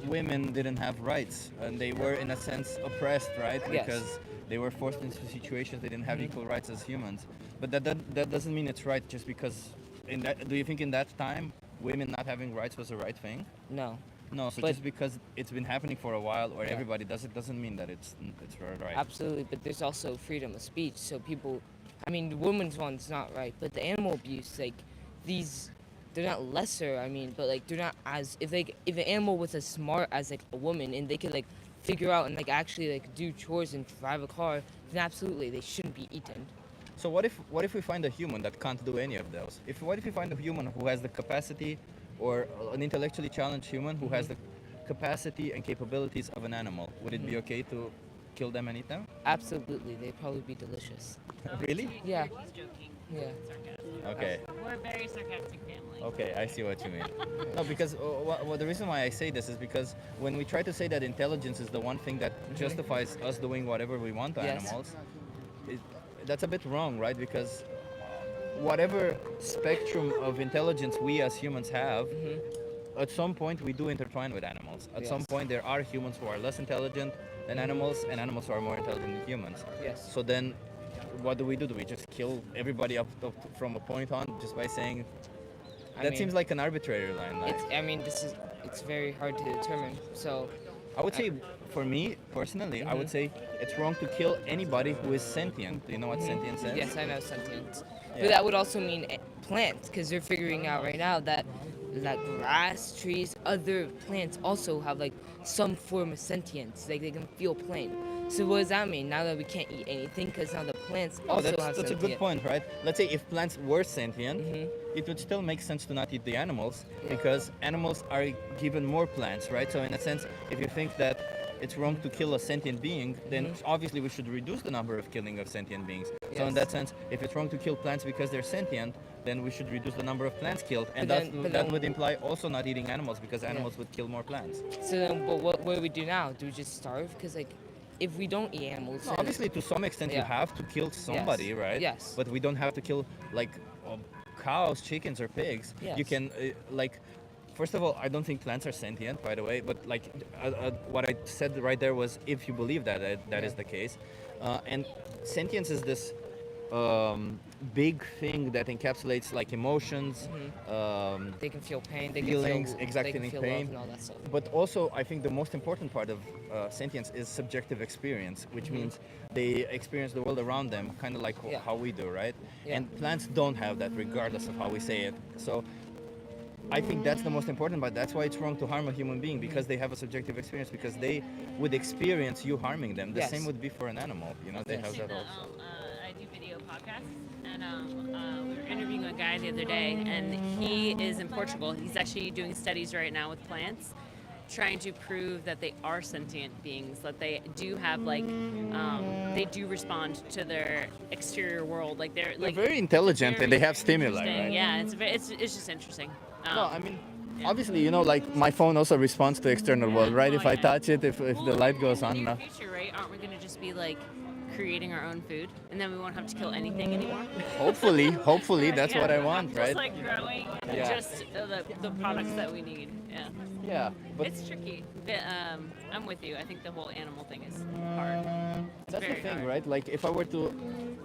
women didn't have rights, and they were, in a sense, oppressed, right? Yes. Because they were forced into situations they didn't have equal rights as humans. But that doesn't mean it's right just because, do you think in that time, women not having rights was the right thing? No. No, so But- just because it's been happening for a while or Yeah. everybody does it doesn't mean that it's right. Absolutely, but there's also freedom of speech. So people, I mean, the woman's one's not right, but the animal abuse, like, they're not lesser. I mean, but like they're not as if an animal was as smart as like a woman and they could like figure out and like actually like do chores and drive a car, then absolutely they shouldn't be eaten. So what if we find a human that can't do any of those? What if we find a human who has the capacity, or an intellectually challenged human who has the capacity and capabilities of an animal? Would it be okay to kill them and eat them? Absolutely, they'd probably be delicious. Really? Yeah. He's joking. Yeah. Okay. We're a very sarcastic family. Okay, I see what you mean. No, because the reason why I say this is because when we try to say that intelligence is the one thing that justifies us doing whatever we want to Yes. animals, that's a bit wrong, right? Because whatever spectrum of intelligence we as humans have, at some point we do intertwine with animals. At some Yes. point there are humans who are less intelligent than animals and animals who are more intelligent than humans. Yes. So then what do? Do we just kill everybody up from a point on just by saying I that mean, seems like an arbitrary line. Like, It's very hard to determine. So I would say, for me personally, I would say it's wrong to kill anybody who is sentient. Do you know what sentience is? Yes, I know sentient. Yeah. But that would also mean plants, because they're figuring out right now that that grass, trees, other plants also have like some form of sentience. Like they can feel pain. So what does that mean? Now that we can't eat anything, because now the plants Oh, also that's have a good sentience. point, right? Let's say if plants were sentient, Mm-hmm. it would still make sense to not eat the animals because animals are given more plants, right? So in a sense, if you think that it's wrong to kill a sentient being, then obviously we should reduce the number of killing of sentient beings. So in Yes. that sense, if it's wrong to kill plants because they're sentient, then we should reduce the number of plants killed, and But that then- would imply also not eating animals because animals would kill more plants. So then, but what do we do now? Do we just starve? Because like, if we don't eat animals, No, then- obviously, to some extent, you Yeah. have to kill somebody, right? Yes. But we don't have to kill like cows, chickens, or pigs. You Yes. can like. First of all, I don't think plants are sentient, by the way. But like, what I said right there was, if you believe that that is the case, and sentience is this big thing that encapsulates like emotions. They can feel pain. They feelings, can feel, exactly, they can feel pain. love and all that stuff. But also, I think the most important part of sentience is subjective experience, which means they experience the world around them, kind of like how we do, right? Yeah. And plants don't have that, regardless of how we say it. So I think that's the most important part. That's why it's wrong to harm a human being, because they have a subjective experience, because they would experience you harming them. The Yes. same would be for an animal. You know, they have that also. I do video podcasts, and we were interviewing a guy the other day, and he is in Portugal. He's actually doing studies right now with plants, trying to prove that they are sentient beings, that they do have they do respond to their exterior world, like they're They're very intelligent and they have stimuli, interesting. right? Yeah, it's just interesting. No, I mean, obviously, you know, like my phone also responds to external world, right? If I touch it, if the light goes on. In the future, right? Aren't we going to just be like creating our own food, and then we won't have to kill anything anymore? Hopefully, that's what I want, Just right? like growing Yeah. just the products that we need. Yeah. Yeah, but It's tricky. But, I'm with you. I think the whole animal thing is hard. It's that's the very thing, hard. right? Like if I were to,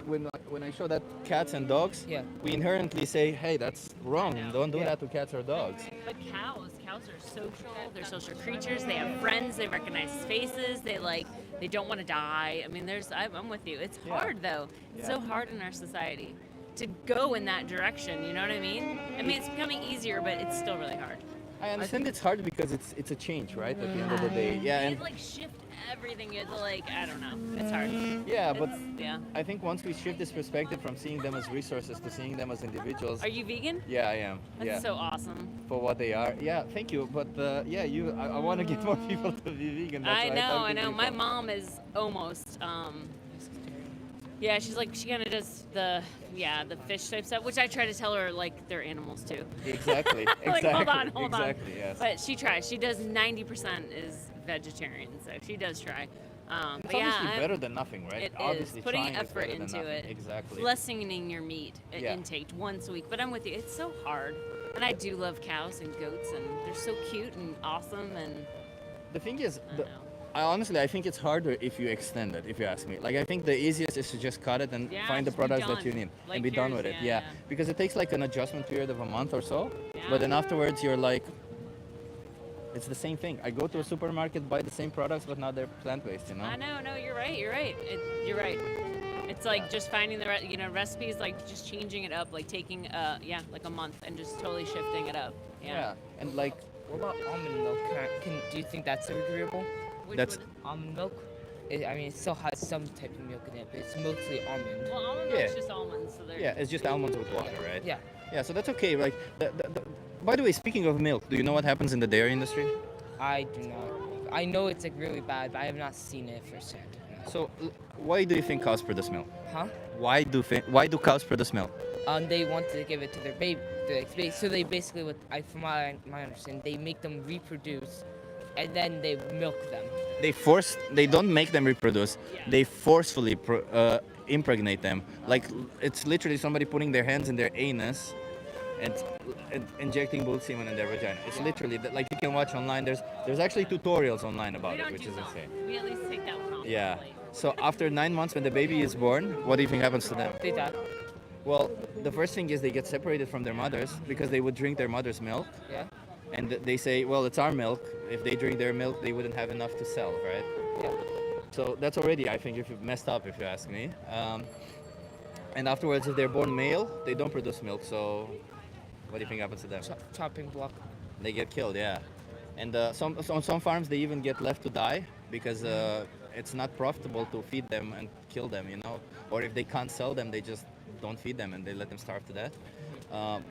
when I show that cats and dogs, we inherently say, hey, that's wrong. Don't do that to cats or dogs. But cows are social. They're social creatures. They have friends. They recognize faces. They don't want to die. I mean, I'm with you. It's hard though. It's so hard in our society to go in that direction. You know what I mean? I mean, it's becoming easier, but it's still really hard. I understand it's hard because it's a change, right? At the end of the day, yeah. You And have to shift everything. You have to I don't know. It's hard. yeah, but yeah. I think once we shift this perspective from seeing them as resources to seeing them as individuals. Are you vegan? Yeah, I am. That's yeah. so awesome. For what they are. Yeah, thank you. But yeah, I want to get more people to be vegan. That's I why know, talk I to know. My people. mom is almost. Yeah, she kind of does the fish type stuff, which I try to tell her like they're animals too. Exactly. Like, hold on. Exactly. Yes. But she tries. She does 90% is vegetarian, so she does try. It's But yeah, obviously better than nothing, right? It Obviously, is putting trying is effort better than into nothing. it. Exactly. Lessening your meat Yeah. intake once a week. But I'm with you. It's so hard, and I do love cows and goats, and they're so cute and awesome. And The thing is, I think it's harder if you extend it, if you ask me. Like, I think the easiest is to just cut it and Yeah, find the just be products that done. you need Like and be done yours, with it. yeah, Yeah. Because it takes like an adjustment period of a month or so. But then afterwards, you're like, it's the same thing. I go to a supermarket, buy the same products, but now they're plant-based, you know? I know, no, you're right. You're right. You're right. It's like just finding the recipes, like just changing it up, like taking like a month and just totally shifting it up. Yeah. And like, What about almond milk? Do you think that's agreeable? That's- almond milk. I mean, it still has some type of milk in it, but it's mostly almond. Well, almond Yeah. milk's just almonds, so they're yeah, it's just almonds with water, right? Yeah. Yeah, so that's okay. Like, by the way, speaking of milk, do you know what happens in the dairy industry? I do not. I know it's like really bad, but I have not seen it firsthand. So, why do you think cows produce milk? Huh? Why do cows produce milk? They want to give it to their baby. So they basically, from my understanding, they make them reproduce, and then they milk them. They don't make them reproduce. They forcefully impregnate them. Like, it's literally somebody putting their hands in their anus and injecting bull semen in their vagina. It's literally like you can watch online. There's actually tutorials online about it, which is insane. We at least take that one off. Yeah. So after 9 months, when the baby is born, what do you think happens to them? They die. Well, the first thing is they get separated from their mothers because they would drink their mother's milk. Yeah. And they say, well, it's our milk. If they drink their milk, they wouldn't have enough to sell, right? Yeah. So that's already, I think, if you've messed up, if you ask me. And afterwards, if they're born male, they don't produce milk. So What do you think happens to them? Chopping block. They get killed, yeah. And on some farms, they even get left to die because it's not profitable to feed them and kill them, you know. Or if they can't sell them, they just don't feed them and they let them starve to death.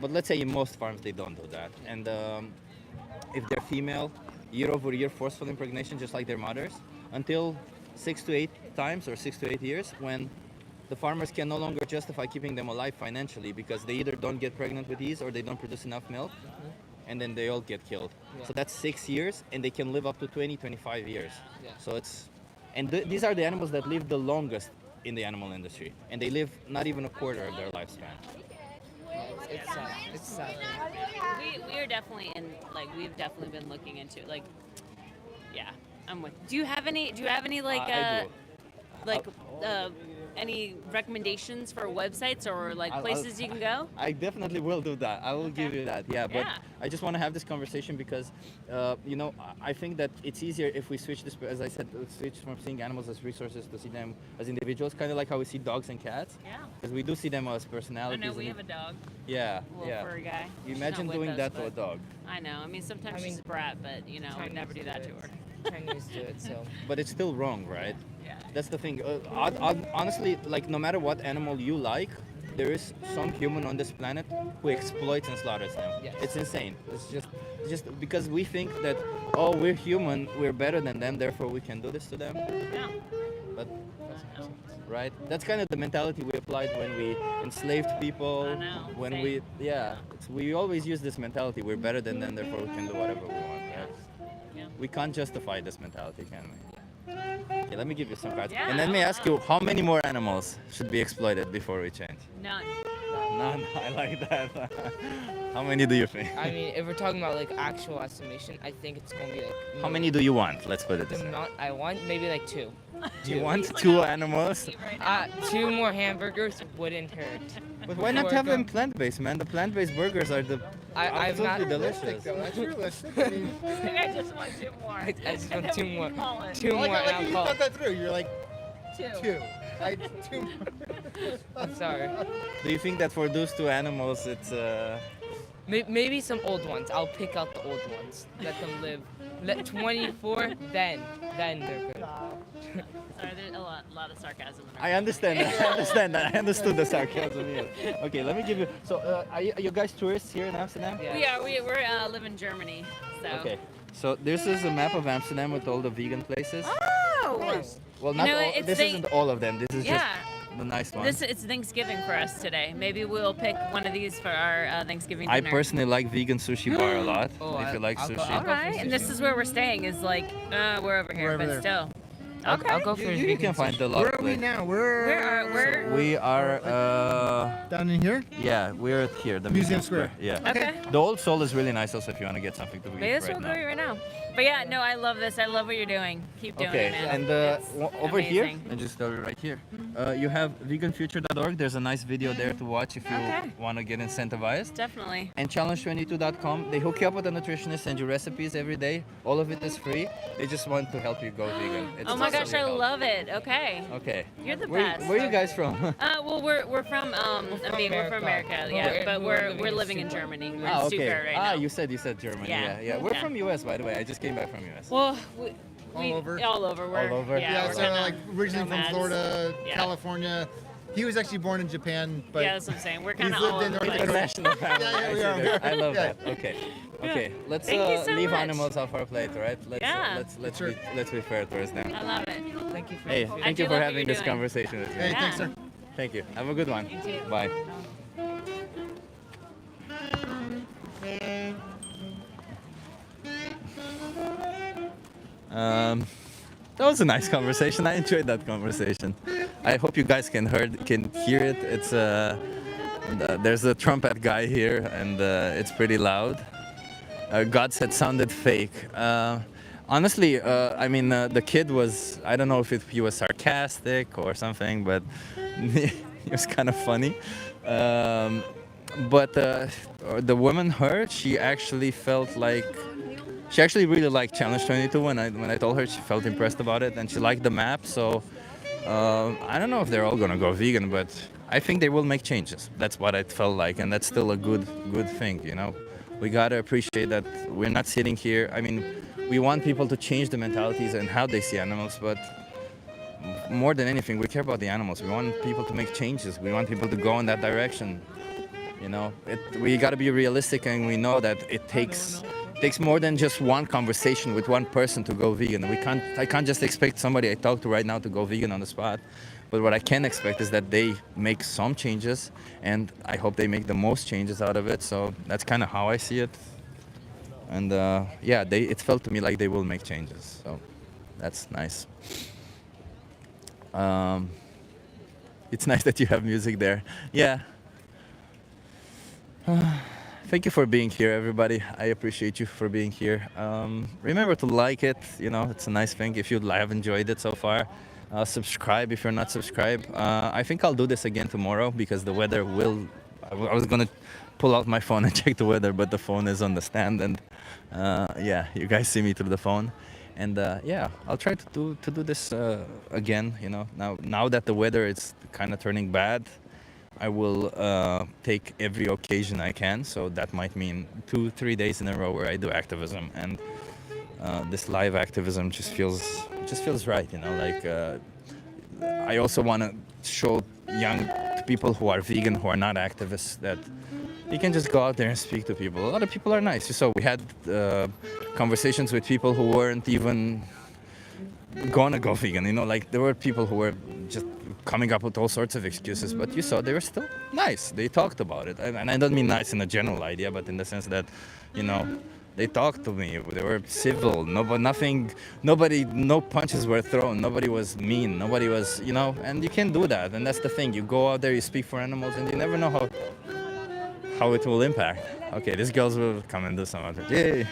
But let's say in most farms, they don't do that. And if they're female, year-over-year forceful impregnation, just like their mothers, until 6 to 8 times or 6 to 8 years, when the farmers can no longer justify keeping them alive financially because they either don't get pregnant with ease or they don't produce enough milk, and then they all get killed. Yeah. So that's 6 years, and they can live up to 20, 25 years. Yeah. So it's, and these are the animals that live the longest in the animal industry, and they live not even a quarter of their lifespan. It's sad. It's sad. We are definitely we've definitely been looking into like, yeah, I'm with. Do you have any like I do. any recommendations for websites or like I'll- places you can go? I definitely will do that. I will give you that. Yeah, but Yeah. I just want to have this conversation because, you know, I think that it's easier if we switch this, as I said, switch from seeing animals as resources to see them as individuals, kind of like how we see dogs and cats. Yeah. Because we do see them as I personalities. know we and- have a dog. Yeah, Little yeah. furry guy. You She's imagine not with doing us, that to a but- dog. I know. I mean, sometimes I she's mean, a brat, but you know, I would Chinese never do that to do her. Chinese do it, so. But it's still wrong, right? Yeah. That's the thing. Honestly, like no matter what animal you like, there is some human on this planet who exploits and slaughters them. Yes. It's insane. It's just because we think that, oh, we're human, we're better than them, therefore we can do this to them. Yeah. But right, that's kind of the mentality we applied when we enslaved people. I know, When same. we always use this mentality. We're better than them, therefore we can do whatever we want. Right? Yeah. We can't justify this mentality, can we? Okay, let me give you some cards. Yeah, And let me ask you, how many more animals should be exploited before we change? None. None. I like that. How many do you think? I mean, if we're talking about like actual estimation, I think it's gonna be like. How many do you want? Let's put it this The way. amount I want, maybe like 2. You want 2 animals? 2 more hamburgers wouldn't hurt. But why not Before have it them go- plant-based, man? The plant-based burgers are the I'm not absolutely delicious. That's realistic. I mean, I just want 2 more. I just And want then 2 we more. can call it. 2 I more. like and how I'll you call thought it. that through. You're like 2. 2. I 2. I'm sorry. Do you think that for those 2 animals, it's Maybe some old ones. I'll pick out the old ones. Let them live. Let 24. Then they're good. Sorry, there's a lot of sarcasm. In our I understand that. I understand that. I understood the sarcasm here. Okay, let me give you. So, are you guys tourists here in Amsterdam? We are. We live in Germany. So. Okay. So this is a map of Amsterdam with all the vegan places. Oh. Well, You not know, all. it's This the- isn't all of them. This is Yeah. just the nice one. It's Thanksgiving for us today. Maybe we'll pick one of these for our Thanksgiving I dinner. personally like vegan sushi bar a lot. Oh, if you like I'll go- sushi. All right, and this is where we're staying. Is like we're over here, We're over but there. still. I'll Okay. go for You can find a lot Where of are we places. now? We're We are down in here. yeah, we're here, the Museum museum Square. Yeah. Okay. The old soul is really nice also if you want to get something to eat Maybe that's right what now. we're doing right now. But yeah, no, I love this. I love what you're doing. Keep doing Okay, it, man. and It's over here, amazing. and just right here, you have veganfuture.org. There's a nice video there to watch if you Okay. want to get incentivized. Definitely. And challenge22.com, they hook you up with a nutritionist, send you recipes every day. All of it is free. They just want to help you go vegan. It's Oh my just gosh, really I helps. love it. Okay. Okay. You're the where, best. Where are you guys from? Well, we're from we're from America, yeah, but we're living in Germany. We're in Stuttgart right now. You said Germany. Yeah. Yeah. We're Yeah. from US, by the way. I just came back from US. Well, we All over? All over. We're, All over? Yeah, Yeah, we're so kinda like originally nomads. from Florida, Yeah. California. He was actually born in Japan, but Yeah, that's what I'm saying. We're he's kind of lived all in over the North place. International family. Yeah, we I are. see that. I love Yeah. that. Okay. Okay. Let's Thank you so leave much. animals off our plate, right? Let's Yeah. let's be fair towards them. I love it. Thank you for Hey, I thank do you for love what having you're this doing. conversation with me. Hey, thanks, sir. Thank you. Have a good one. You too. Bye. That was a nice conversation. I enjoyed that conversation. I hope you guys can hear it. It's there's a trumpet guy here, and it's pretty loud. God said sounded fake. Honestly, I mean, the kid was, I don't know if he was sarcastic or something, but he was kind of funny. But the woman, she actually felt like, she actually really liked Challenge 22 when I told her. She felt impressed about it, and she liked the map. So I don't know if they're all gonna go vegan, but I think they will make changes. That's what it felt like, and that's still a good thing, you know. We gotta appreciate that we're not sitting here. I mean, we want people to change the mentalities and how they see animals, but more than anything, we care about the animals. We want people to make changes. We want people to go in that direction. You know, we got to be realistic, and we know that it takes more than just one conversation with one person to go vegan. I can't just expect somebody I talk to right now to go vegan on the spot. But what I can expect is that they make some changes, and I hope they make the most changes out of it. So that's kind of how I see it. And yeah, it felt to me like they will make changes. So that's nice. It's nice that you have music there. Yeah. Thank you for being here, everybody. I appreciate you for being here. Remember to like it. You know, it's a nice thing. If you have enjoyed it so far, subscribe if you're not subscribed. I think I'll do this again tomorrow because the weather will. I was gonna pull out my phone and check the weather, but the phone is on the stand, and yeah, you guys see me through the phone. And yeah, I'll try to do this again. You know, now that the weather is kind of turning bad, I will take every occasion I can. So that might mean 2-3 days in a row where I do activism, and this live activism just feels right. You know, like I also want to show young people who are vegan, who are not activists, that you can just go out there and speak to people. A lot of people are nice. So we had conversations with people who weren't even gonna go vegan. You know, like there were people who were just coming up with all sorts of excuses, but you saw they were still nice. They talked about it, and I don't mean nice in a general idea, but in the sense that, you know, they talked to me. They were civil. No punches were thrown. Nobody was mean. Nobody was, you know. And you can do that, and that's the thing. You go out there, you speak for animals, and you never know how it will impact. Okay, these girls will come and do some of it. Yay!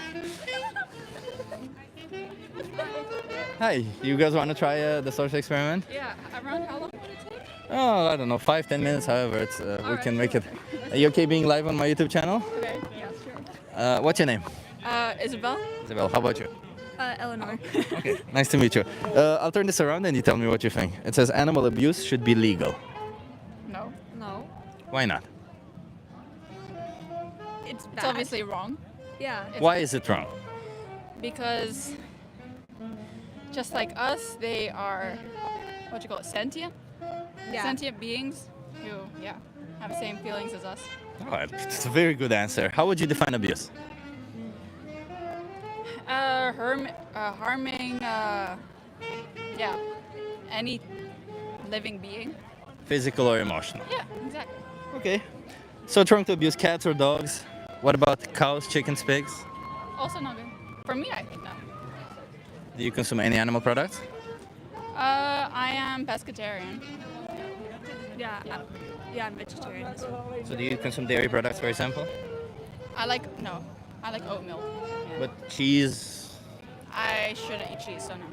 Hi, you guys want to try the social experiment? Yeah, around how long would it take? Oh, I don't know, 5-10 minutes. However, we can make it. Are you okay being live on my YouTube channel? Okay, yeah, sure. What's your name? Isabel. Isabel. How about you? Eleanor. Okay, nice to meet you. I'll turn this around and you tell me what you think. It says animal abuse should be legal. No. No. Why not? It's obviously wrong. Yeah. Why is it wrong? Because just like us, they are, what you call it, sentient? Yeah. Sentient beings who, yeah, have the same feelings as us. Oh, it's a very good answer. How would you define abuse? Harming, yeah, any living being. Physical or emotional? Yeah, exactly. Okay. So trying to abuse cats or dogs? What about cows, chickens, pigs? Also not good. For me, I think no. Do you consume any animal products? I am pescatarian. Yeah. Yeah, I'm vegetarian as well. So do you consume dairy products, for example? I like oat milk. Yeah. But cheese? I shouldn't eat cheese, so no.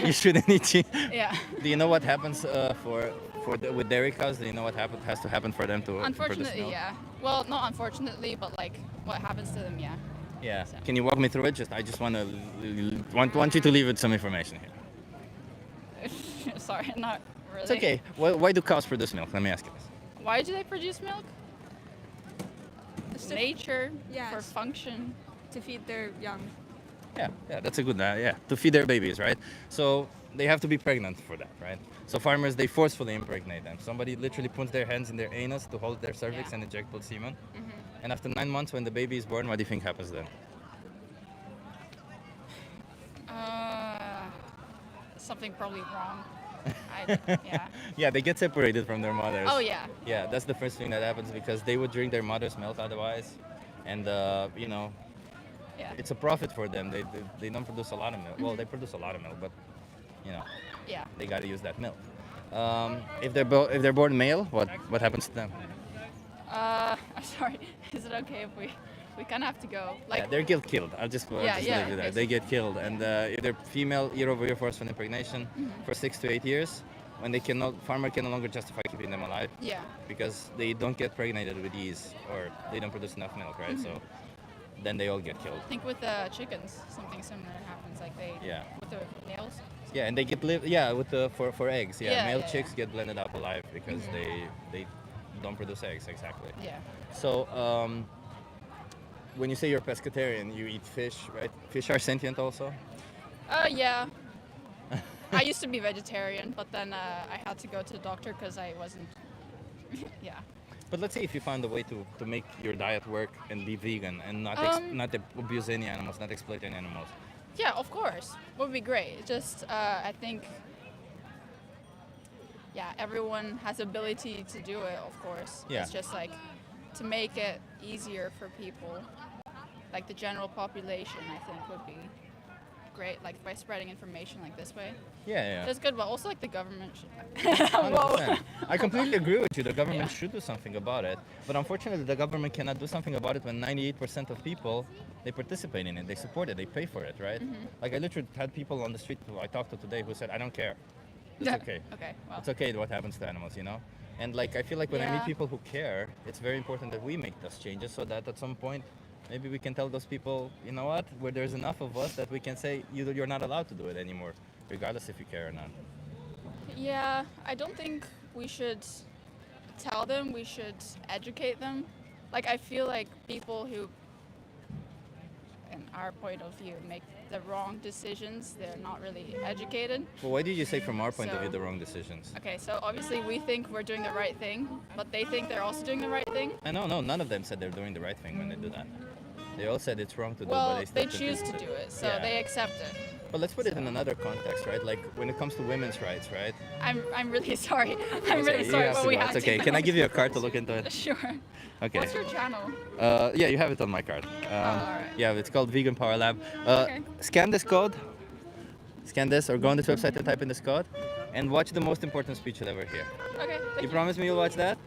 You shouldn't eat cheese? Yeah. Do you know what happens with dairy cows? Do you know what has to happen for them to produce Unfortunately, milk? yeah. Well, not unfortunately, but like what happens to them, yeah. Yeah. So. Can you walk me through it? I just want you to leave with some information here. Sorry, not really. It's okay. Why do cows produce milk? Let me ask you this. Why do they produce milk? Nature, Yeah, for function. to feed their young. Yeah, that's a good, to feed their babies, right? So they have to be pregnant for that, right? So farmers, they forcefully impregnate them. Somebody literally puts their hands in their anus to hold their cervix and inject blood semen. And after 9 months, when the baby is born, what do you think happens then? Something probably wrong. Yeah. Yeah, they get separated from their mothers. Oh, yeah. Yeah, that's the first thing that happens because they would drink their mother's milk otherwise. And, you know, it's a profit for them. They don't produce a lot of milk. Well, they produce a lot of milk, but, you know, they got to use that milk. If they're born male, what happens to them? I'm sorry. Is it okay if we kind of have to go? Like, They get killed. I'll just leave it there. Okay. They get killed, and if they're female, year-over-year force for impregnation for 6 to 8 years, when farmer can no longer justify keeping them alive. Yeah. Because they don't get pregnated with ease, or they don't produce enough milk, right? So then they all get killed. I think with chickens, something similar happens. Like they, Yeah. with the males. Yeah, and they get with the for eggs. Yeah, male chicks get blended up alive because they don't produce eggs exactly. Yeah. So when you say you're a pescatarian, you eat fish, right? Fish are sentient also. Yeah. I used to be vegetarian, but then I had to go to the doctor because I wasn't. Yeah. But let's say if you found a way to make your diet work and be vegan and not not abuse any animals, not exploit any animals. Yeah, of course. Would be great. It's just I think. Yeah, everyone has ability to do it, of course. Yeah. It's just like to make it easier for people, like the general population, I think would be great, like by spreading information like this way. Yeah. That's good, but also like the government should. 100%. I completely agree with you. The government should do something about it. But unfortunately, the government cannot do something about it when 98% of people, they participate in it, they support it, they pay for it, right? Like I literally had people on the street who I talked to today who said, I don't care. It's okay. Okay, well. It's okay what happens to animals, you know? And like I feel like when I meet people who care, it's very important that we make those changes so that at some point maybe we can tell those people, you know what, where there's enough of us that we can say you're not allowed to do it anymore, regardless if you care or not. Yeah, I don't think we should tell them, we should educate them. Like I feel like people who, in our point of view, make the wrong decisions, they're not really educated. Well, why did you say from our point of view the wrong decisions? Okay, so obviously we think we're doing the right thing, but they think they're also doing the right thing. No, none of them said they're doing the right thing when they do that. They all said it's wrong to do, Well, but they choose to do it, so they accept it. But let's put it in another context, right? Like when it comes to women's rights, right? I'm really sorry. I'm really You sorry, have but to we go. have It's to. okay. Can I give you a card to look into it? Sure. Okay. What's your channel? Yeah, you have it on my card. alright. Yeah, it's called Vegan Power Lab. Okay. Scan this code. Scan this, or go on this website and type in this code, and watch the most important speech you'll ever hear. Okay. You promise me you'll watch that?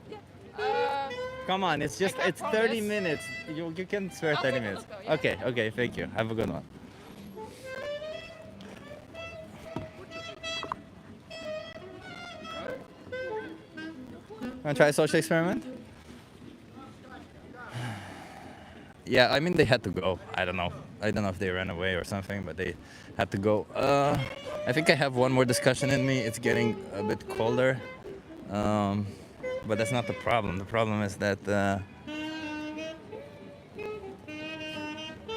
Uh, Come on, it's 30 promise. minutes. You can spare I'll 30 take a minutes. look, though, yeah. Okay, thank you. Have a good one. Want to try a social experiment? Yeah, I mean they had to go. I don't know if they ran away or something, but they had to go. I think I have one more discussion in me. It's getting a bit colder, but that's not the problem. The problem is that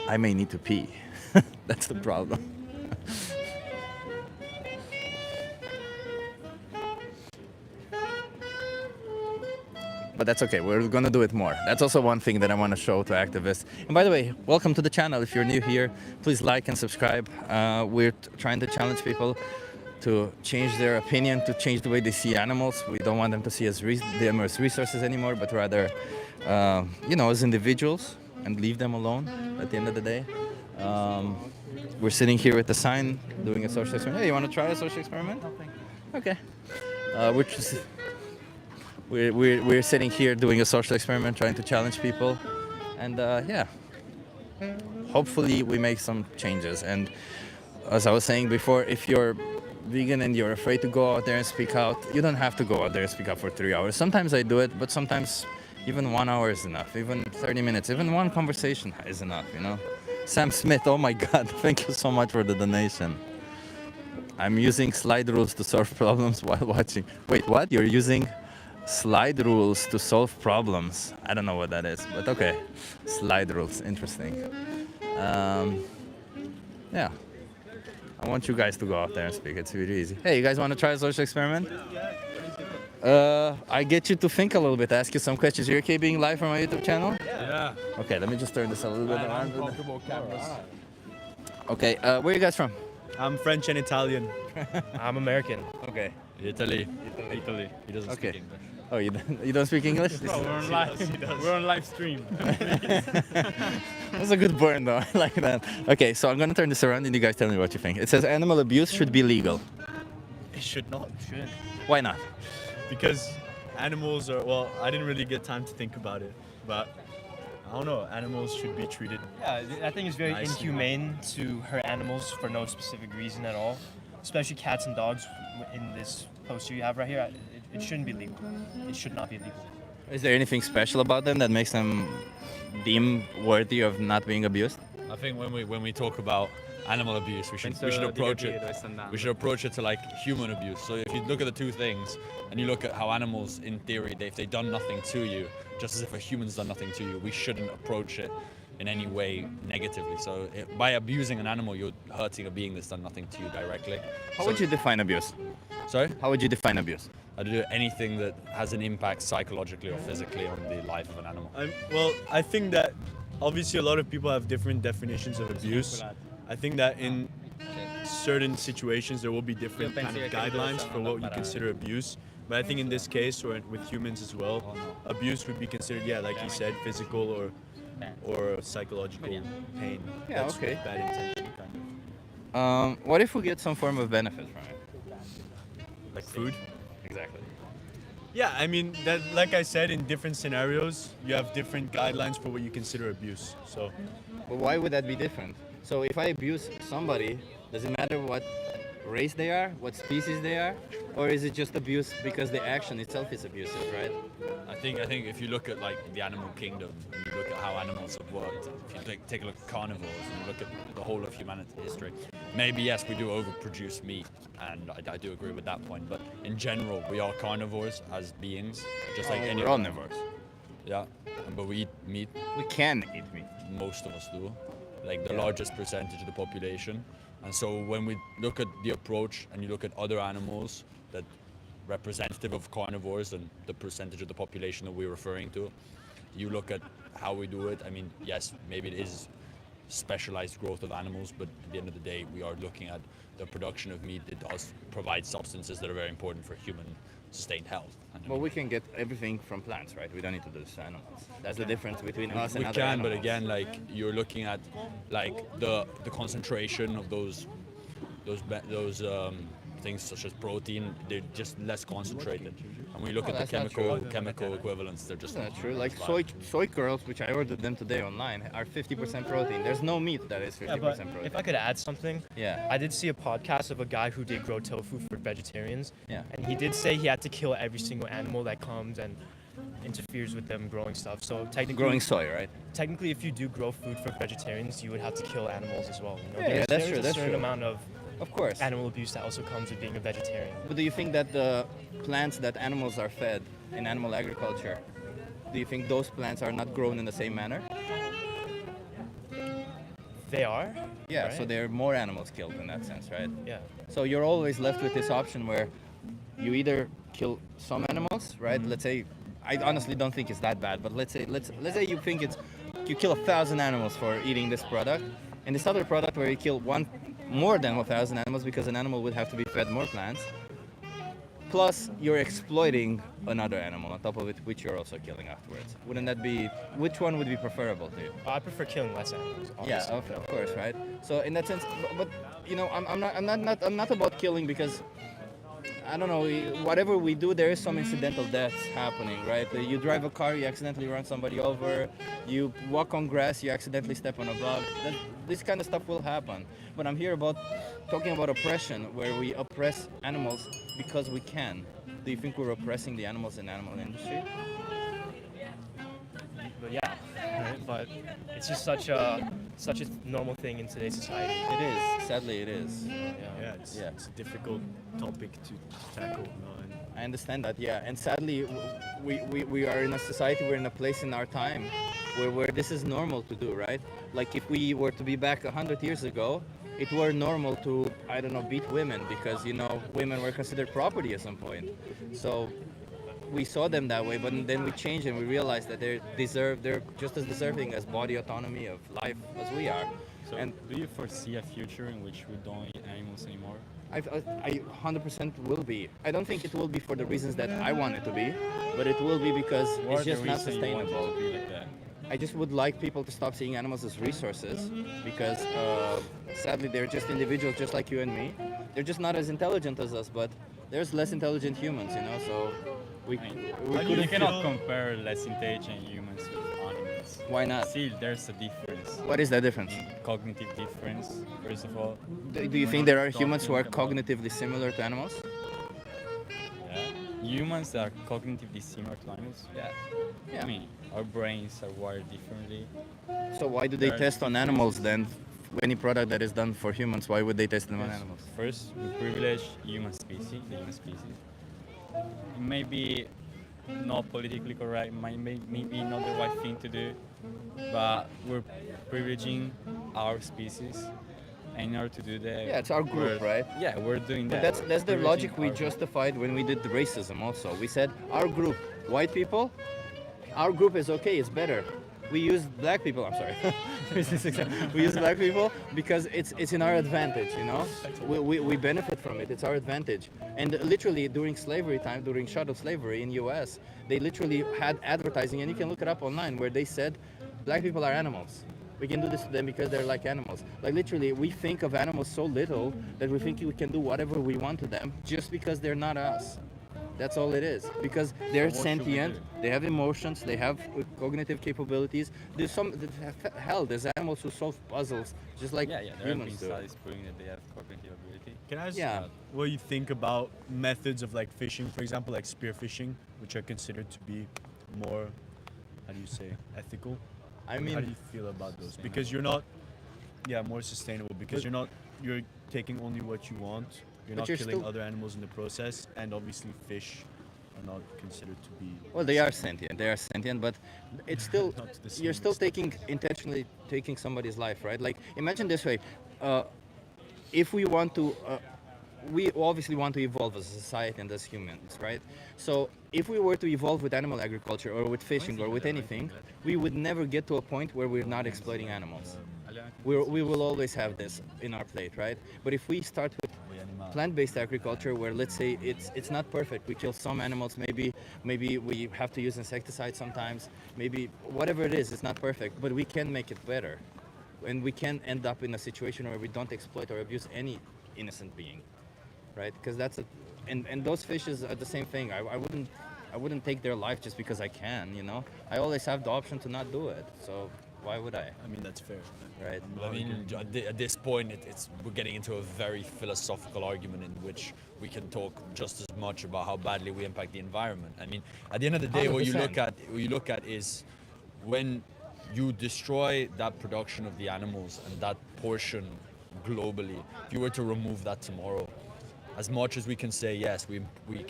I may need to pee. That's the problem. But that's okay, we're gonna do it more. That's also one thing that I want to show to activists. And by the way, welcome to the channel. If you're new here, please like and subscribe. We're trying to challenge people to change their opinion, to change the way they see animals. We don't want them to see them as resources anymore, but rather, as individuals, and leave them alone at the end of the day. We're sitting here with the sign, doing a social experiment. Hey, you want to try a social experiment? Okay. We're sitting here doing a social experiment, trying to challenge people, and hopefully we make some changes. And as I was saying before, if you're vegan and you're afraid to go out there and speak out, you don't have to go out there and speak out for 3 hours. Sometimes I do it, but sometimes even 1 hour is enough, even 30 minutes, even one conversation is enough, Sam Smith, oh my God, thank you so much for the donation. I'm using slide rules to solve problems while watching. Wait, what? You're using slide rules to solve problems? I don't know what that is, but okay. Slide rules, interesting. Yeah. I want you guys to go out there and speak. It's really easy. Hey, you guys want to try a social experiment? I get you to think a little bit, ask you some questions. You're okay being live on my YouTube channel? Yeah. Okay, let me just turn this a little bit around. Uncomfortable cameras. Okay, where are you guys from? I'm French and Italian. I'm American. Okay. Italy. He doesn't speak English. Oh, you don't speak English? No, we're on live stream. That's a good burn though, I like that. Okay, so I'm gonna turn this around and you guys tell me what you think. It says animal abuse should be legal. It should not. Why not? Because animals are, well, I didn't really get time to think about it, but I don't know, animals should be treated. Yeah, I think it's very nicely. inhumane to hurt animals for no specific reason at all, especially cats and dogs in this poster you have right here. It shouldn't be legal. It should not be legal. Is there anything special about them that makes them deem worthy of not being abused? I think when we talk about animal abuse, we should approach it. We should approach it to like human abuse. So if you look at the two things, and you look at how animals, in theory, if they've done nothing to you, just as if a human's done nothing to you, we shouldn't approach it in any way negatively. So by abusing an animal, you're hurting a being that's done nothing to you directly. How would you define abuse? Sorry? How would you define abuse? I'd do anything that has an impact psychologically or physically on the life of an animal. Well, I think that obviously a lot of people have different definitions of abuse. I think that in certain situations there will be different kind of guidelines for what you consider abuse. But I think in this case, or with humans as well, abuse would be considered, yeah, like you said, physical or psychological pain. Yeah, That's okay. with bad intention, kind of. What if we get some form of benefit from it? Like food? Exactly. Yeah, I mean, that, like I said, in different scenarios, you have different guidelines for what you consider abuse. So, But why would that be different? So if I abuse somebody, does it matter what race they are, what species they are, or is it just abuse because the action itself is abusive, right? I think if you look at like the animal kingdom and you look at how animals have worked, if you take a look at carnivores and you look at the whole of humanity history, maybe yes, we do overproduce meat, and I do agree with that point. But in general, we are carnivores as beings, just like any we're omnivores. Yeah, but we eat meat. We can eat meat. Most of us do, like the largest percentage of the population. And so when we look at the approach and you look at other animals that representative of carnivores and the percentage of the population that we're referring to, you look at how we do it. I mean, yes, maybe it is specialized growth of animals, but at the end of the day, we are looking at the production of meat that does provide substances that are very important for human sustained health. Well, we can get everything from plants, right? We don't need to do this to animals. That's the difference between us and We other can, animals. but again, like you're looking at like the concentration of those things such as protein, they're just less concentrated. And when you look Oh, at the that's not true. chemical equivalents, they're just That's not true. Like bad. soy curls, which I ordered them today online, are 50% protein. There's no meat that is 50% Yeah, but protein. if I could add something, Yeah. I did see a podcast of a guy who did grow tofu for vegetarians. Yeah. And he did say he had to kill every single animal that comes and interferes with them growing stuff. So technically, Growing soy, right? Technically, if you do grow food for vegetarians, you would have to kill animals as well. You know? Yeah, that's true, There's that's a certain true. amount of course animal abuse that also comes with being a vegetarian. But do you think that the plants that animals are fed in animal agriculture, do you think those plants are not grown in the same manner? They are. Yeah, so right? there are more animals killed in that sense, right? Yeah. So you're always left with this option where you either kill some animals, right? Let's say, I honestly don't think it's that bad, but let's say you think you kill 1,000 animals for eating this product, and this other product where you kill more than 1,000 animals because an animal would have to be fed more plants. Plus, you're exploiting another animal on top of it, which you're also killing afterwards. Wouldn't that be? Which one would be preferable to you? I prefer killing less animals. Yeah, Obviously. of course, right? So in that sense, but you know, I'm not about killing because I don't know. Whatever we do, there is some incidental deaths happening, right? You drive a car, you accidentally run somebody over. You walk on grass, you accidentally step on a bug. This kind of stuff will happen. But I'm here talking about oppression, where we oppress animals because we can. Do you think we're oppressing the animals in the animal industry? But yeah, right? But it's just such a normal thing in today's society. It is. Sadly, it is. Yeah, it's a difficult topic to tackle. I understand that, yeah. And sadly, we are in a society, we're in a place in our time where this is normal to do, right? Like if we were to be back 100 years ago, it were normal to, I don't know, beat women because, you know, women were considered property at some point. So we saw them that way, but then we changed and we realized that they're just as deserving as body autonomy of life as we are. So And do you foresee a future in which we don't eat animals anymore? I 100% will be. I don't think it will be for the reasons that I want it to be, but it will be because What it's are the just not reasons you want it sustainable. to be like that? I just would like people to stop seeing animals as resources because sadly they're just individuals just like you and me. They're just not as intelligent as us, but there's less intelligent humans, you know, so we You cannot compare less intelligent humans with animals. Why not? Still, there's a difference. What is that difference? Cognitive difference, first of all. Do you think there are humans who are cognitively similar to animals? Yeah. humans are cognitively similar to animals. Yeah. Yeah. I mean, our brains are wired differently. So why do they There are test on animals then? Any product that is done for humans, why would they test them on Yes. animals? First, we privilege human species, the human species. It may be not politically correct, maybe not the right thing to do, but we're privileging our species. And in order to do that, Yeah, it's our group, right? Yeah, we're doing But that. that's the Privileging logic we our group. justified when we did the racism also. We said our group, white people, our group is okay, it's better. We use black people, I'm sorry. We use black people because it's in our advantage, you know? We benefit from it, it's our advantage. And literally during slavery time, during chattel slavery in US, they literally had advertising, and you can look it up online, where they said black people are animals. We can do this to them because they're like animals. Like literally, we think of animals so little that we think we can do whatever we want to them just because they're not us. That's all it is. Because they're What should we sentient, do? they have emotions, they have cognitive capabilities. There's hell, there's animals who solve puzzles just like Yeah, there have been humans do. studies proving that they have cognitive ability. Can I ask Yeah. what you think about methods of like fishing, for example, like spearfishing, which are considered to be more, how do you say, ethical? I mean, how do you feel about those? Because you're not, yeah, more sustainable. Because you're taking only what you want. You're But not you're killing still- other animals in the process, and obviously fish are not considered to be. Well, they are sentient. They are sentient, but it's still Not to the same you're still intentionally taking somebody's life, right? Like imagine this way: if we want to, we obviously want to evolve as a society and as humans, right? So if we were to evolve with animal agriculture or with fishing or with anything, we would never get to a point where we're not exploiting animals. We will always have this in our plate, right? But if we start with plant-based agriculture, where let's say it's not perfect, we kill some animals, maybe we have to use insecticides sometimes, maybe whatever it is, it's not perfect, but we can make it better, and we can end up in a situation where we don't exploit or abuse any innocent being, right? Because and those fishes are the same thing. I wouldn't take their life just because I can, you know. I always have the option to not do it, so why would I? I mean, that's fair. Right. I mean, at this point, we're getting into a very philosophical argument in which we can talk just as much about how badly we impact the environment. I mean, at the end of the day, what you 100%. look at is when you destroy that production of the animals and that portion globally. If you were to remove that tomorrow, as much as we can say yes, we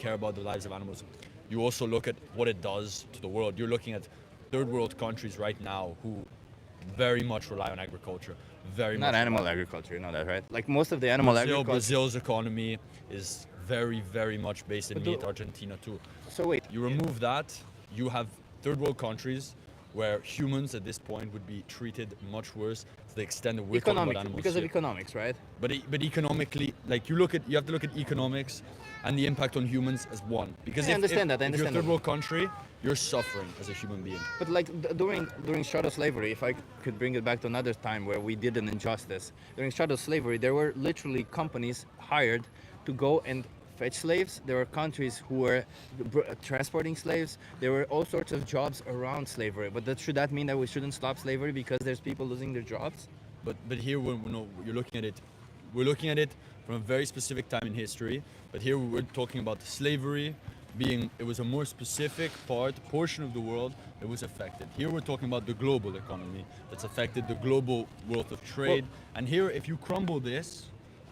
care about the lives of animals, you also look at what it does to the world. You're looking at third world countries right now who very much rely on agriculture. Not animal agriculture, you know that, right? Like most of the animal agriculture. Brazil's economy is very, very much based in But meat. Argentina too. So wait. You remove that, you have third world countries where humans at this point would be treated much worse to the extent that we're talking about animals because of here. economics, right? But economically, like you have to look at economics and the impact on humans as one. Because I understand that. I if you're a understand third that. world country, you're suffering as a human being. But like during chattel slavery, if I could bring it back to another time where we did an injustice, during chattel slavery, there were literally companies hired to go and fetch slaves. There were countries who were transporting slaves. There were all sorts of jobs around slavery. But should that mean that we shouldn't stop slavery because there's people losing their jobs? But here, you're looking at it, we're looking at it from a very specific time in history. But here we're talking about slavery being, it was a more specific portion of the world that was affected. Here we're talking about the global economy that's affected the global world of trade. And here, if you crumble this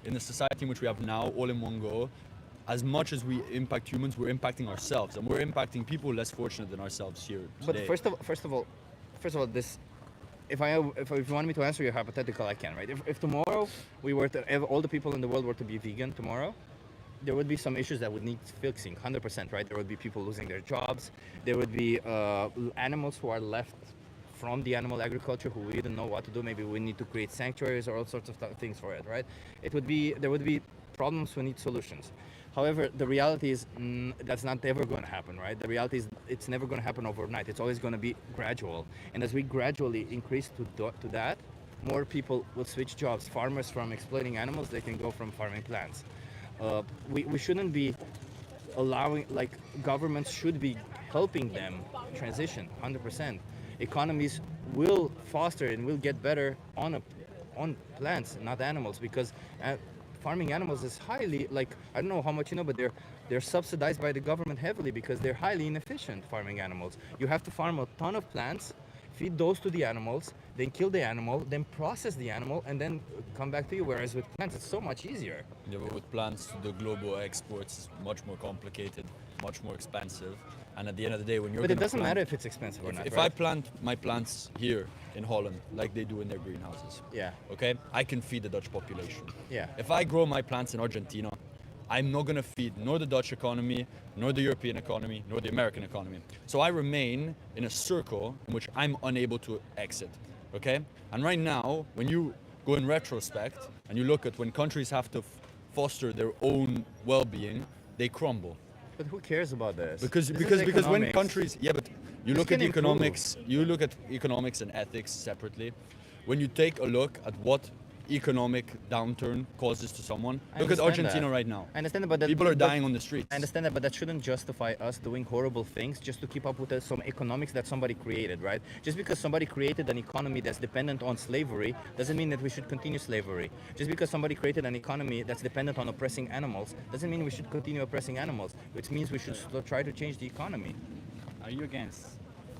in the society in which we have now, all in one go, as much as we impact humans, we're impacting ourselves, and we're impacting people less fortunate than ourselves here today. But first of all, this. If you want me to answer your hypothetical, I can, right? If tomorrow all the people in the world were to be vegan tomorrow, there would be some issues that would need fixing, 100%, right? There would be people losing their jobs. There would be animals who are left from the animal agriculture who we didn't know what to do. Maybe we need to create sanctuaries or all sorts of things for it, right? There would be problems. We need solutions. However, the reality is that's not ever going to happen, right? The reality is it's never going to happen overnight. It's always going to be gradual. And as we gradually increase to that, more people will switch jobs. Farmers from exploiting animals, they can go from farming plants. We shouldn't be allowing, like, governments should be helping them transition 100%. Economies will foster and will get better on plants, not animals, because farming animals is highly, like, I don't know how much you know, but they're they're subsidized by the government heavily because they're highly inefficient farming animals. You have to farm a ton of plants, feed those to the animals, then kill the animal, then process the animal, and then come back to you. Whereas with plants, it's so much easier. Yeah, but with plants, the global exports is much more complicated, much more expensive. And at the end of the day, when you're But it gonna doesn't plant- matter if it's expensive or not, If right? I plant my plants here in Holland, like they do in their greenhouses, Yeah. okay, I can feed the Dutch population. Yeah. If I grow my plants in Argentina, I'm not gonna feed nor the Dutch economy, nor the European economy, nor the American economy. So I remain in a circle in which I'm unable to exit, okay? And right now, when you go in retrospect and you look at when countries have to foster their own well-being, they crumble. But who cares about this? Because This is when economics. countries, yeah, but you This look at can improve. economics and ethics separately. When you take a look at what economic downturn causes to someone, I look at understand Argentina that. right now. I understand that, but that, People are but- dying on the streets. I understand that, but that shouldn't justify us doing horrible things just to keep up with some economics that somebody created, right? Just because somebody created an economy that's dependent on slavery doesn't mean that we should continue slavery. Just because somebody created an economy that's dependent on oppressing animals doesn't mean we should continue oppressing animals. Which means we should try to change the economy. Are you against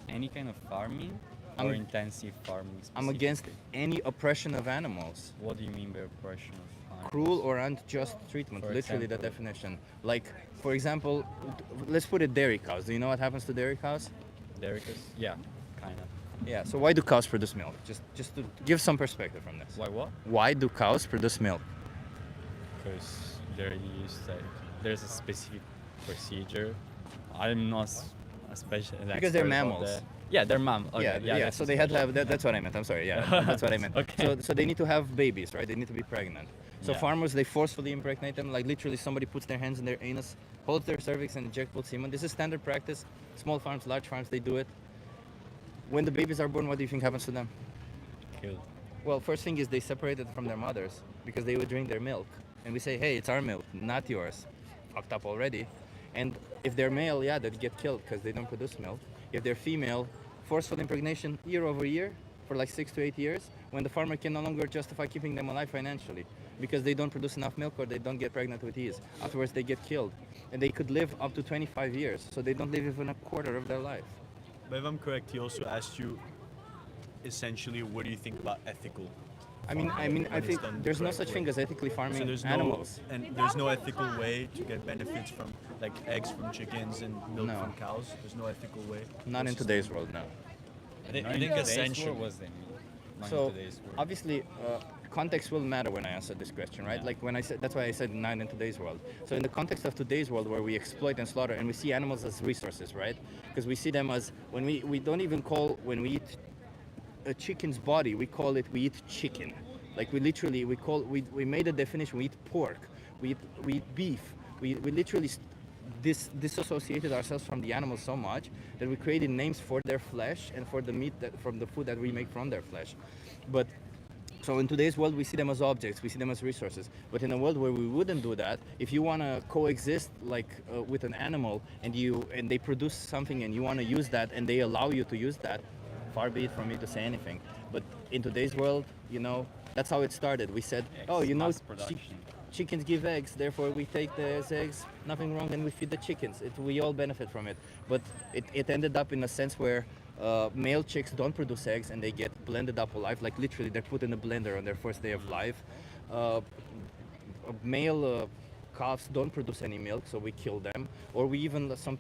any kind of farming I'm- or intensive farming? I'm against any oppression of animals. What do you mean by oppression of animals? Cruel or unjust treatment, For literally the example? definition. Like, for example, let's put it dairy cows. Do you know what happens to dairy cows? Dairy cows? Yeah, kind of. Yeah, so why do cows produce milk? Just to give some perspective from this. Why what? Why do cows produce milk? Because they're used, there's a specific procedure. I'm not a special. Because they're mammals. Yeah, they're mammals. Okay, yeah. that's So a they had to special- have. That's what I meant. I'm sorry. Yeah, that's what I meant. Okay. So they need to have babies, right? They need to be pregnant. So Yeah. farmers, they forcefully impregnate them. Like literally, somebody puts their hands in their anus, holds their cervix, and inject both semen. This is standard practice. Small farms, large farms, they do it. When the babies are born, what do you think happens to them? Killed. Well, first thing is they separate it from their mothers because they would drink their milk. And we say, hey, it's our milk, not yours. Fucked up already. And if they're male, yeah, they get killed because they don't produce milk. If they're female, forceful impregnation year over year for like 6 to 8 years, when the farmer can no longer justify keeping them alive financially because they don't produce enough milk or they don't get pregnant with ease. Afterwards, they get killed. And they could live up to 25 years, so they don't live even a quarter of their life. But if I'm correct, he also asked you essentially what do you think about ethical? I mean, farming I when it's think done the there's no correct such way? thing as ethically farming So there's animals. No, and there's no ethical way to get benefits from like eggs from chickens and milk No. from cows. There's no ethical way. Not in today's world, no. I think Not in today's essentially. world, was they mean? Not in So today's world. obviously, context will matter when I answer this question, right? Like when I said, that's why I said not in today's world. So in the context of today's world, where we exploit and slaughter, and we see animals as resources, right? Because we see them as when we don't even call when we eat a chicken's body, we eat chicken. Like we literally we made a definition. We eat pork, we eat beef. We literally disassociated ourselves from the animals so much that we created names for their flesh and for the meat from the food that we make from their flesh. But so in today's world, we see them as objects, we see them as resources. But in a world where we wouldn't do that, if you want to coexist like with an animal and they produce something and you want to use that and they allow you to use that, far be it from me to say anything. But in today's world, that's how it started. We said, mass production. chickens give eggs, therefore we take those eggs, nothing wrong, and we feed the chickens. We all benefit from it. But it ended up in a sense where male chicks don't produce eggs and they get blended up alive, like literally they're put in a blender on their first day of life. Male calves don't produce any milk, so we kill them, or we even some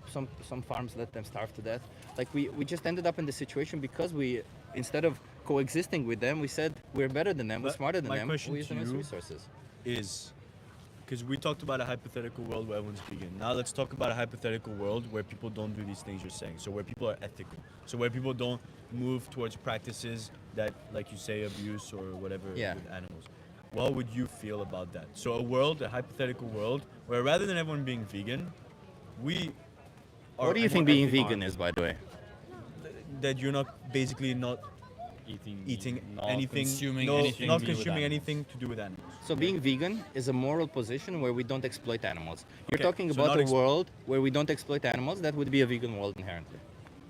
farms let them starve to death. Like we just ended up in the situation because we, instead of coexisting with them, we said we're better than them, we're smarter than my them, question we use to them as you resources. Is because we talked about a hypothetical world where everyone's vegan. Now let's talk about a hypothetical world where people don't do these things you're saying. So where people are ethical. So where people don't move towards practices that, like you say, abuse or whatever with animals. What would you feel about that? So a hypothetical world, where rather than everyone being vegan, we are. What do you think being vegan is, by the way? That you're basically not eating anything, not consuming anything to do with animals. So being vegan is a moral position where we don't exploit animals. You're Okay, talking so about not a world where we don't exploit animals. That would be a vegan world inherently.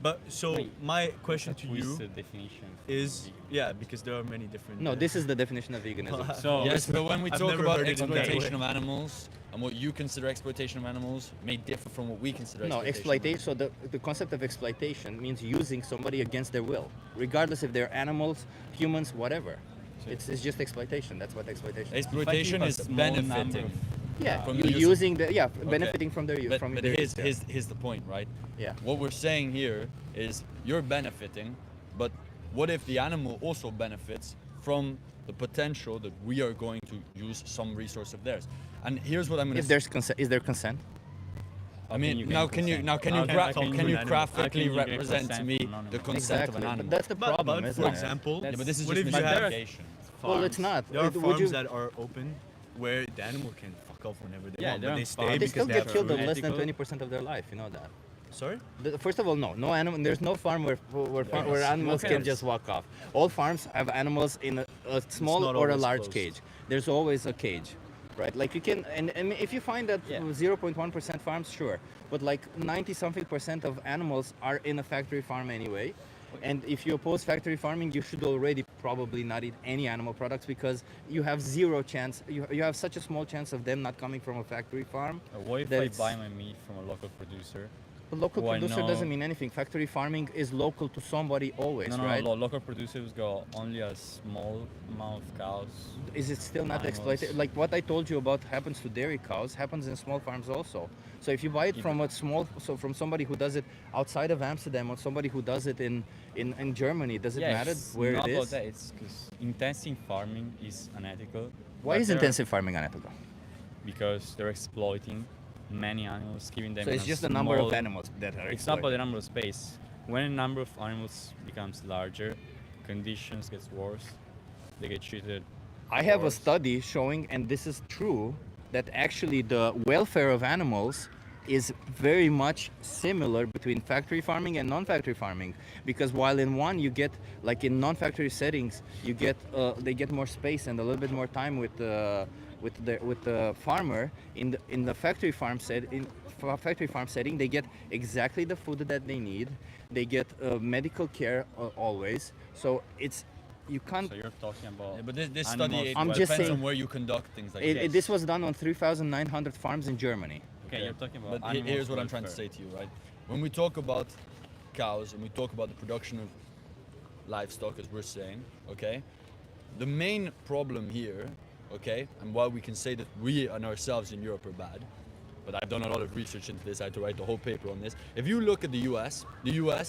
But so Wait, my question that's to a you twisted definition. is, yeah, because there are many different. No, this is the definition of veganism. So yes, but when we I've talk never about heard it in that exploitation way. of animals and what you consider exploitation of animals may differ from what we consider No, exploitation. exploitation. So the concept of exploitation means using somebody against their will, regardless if they're animals, humans, whatever. It's just exploitation. That's what exploitation is. Exploitation is benefiting. Yeah, from you the use of- using the Okay. benefiting from their But, from but their here's, use, yeah. here's the point, right? Yeah. What we're saying here is you're benefiting, but what if the animal also benefits from the potential that we are going to use some resource of theirs? And here's what I'm going to If there's consent, is there consent? I mean, can you graphically represent to me the consent of an Exactly, animal? but that's the problem, But isn't for it? example, Yeah, but this is what just if you have misidentification. Well, it's not. There are Would farms you- that are open where the animal can fuck off whenever they Yeah, want, there but are they stay farms. They because still they get have killed in food. less than 20% of their life. You know that. Sorry? First of all, no animal. There's no farm where animals Okay. can just walk off. All farms have animals in a small not or a always large closed. cage. There's always a cage, right? Like you can, and if you find that 0.1% farms, sure, but like 90-something% of animals are in a factory farm anyway. And if you oppose factory farming, you should already probably not eat any animal products because you have zero chance. You have such a small chance of them not coming from a factory farm. What if that I it's- buy my meat from a local producer? A local who I producer know- doesn't mean anything. Factory farming is local to somebody always, No, right? local producers got only a small amount of cows. Is it still not animals. exploited? Like what I told you about happens to dairy cows, happens in small farms also. So if you buy it from from somebody who does it outside of Amsterdam or somebody who does it in Germany, does it matter it's where not it about is? that. It's because intensive farming is unethical. Why but is there are- intensive farming unethical? Because they're exploiting many animals, giving them. So it's a just the number of small- animals that are It's not about exploited. the number of space. When a number of animals becomes larger, conditions gets worse. They get treated. I have a worse. study showing, and this is true, that actually the welfare of animals is very much similar between factory farming and non-factory farming. Because while in one you get, like in non-factory settings, you get they get more space and a little bit more time with the farmer. In the factory farm setting, they get exactly the food that they need. They get medical care always. So it's you can't. So you're talking about. Yeah, but this animals study I'm depends just saying- on where you conduct things like This this. was done on 3,900 farms in Germany. Okay, you're talking about. But here's animals what I'm trying to say welfare. to you, right? When we talk about cows and we talk about the production of livestock, as we're saying, okay, the main problem here, okay, and why we can say that we and ourselves in Europe are bad, but I've done a lot of research into this. I had to write the whole paper on this. If you look at the US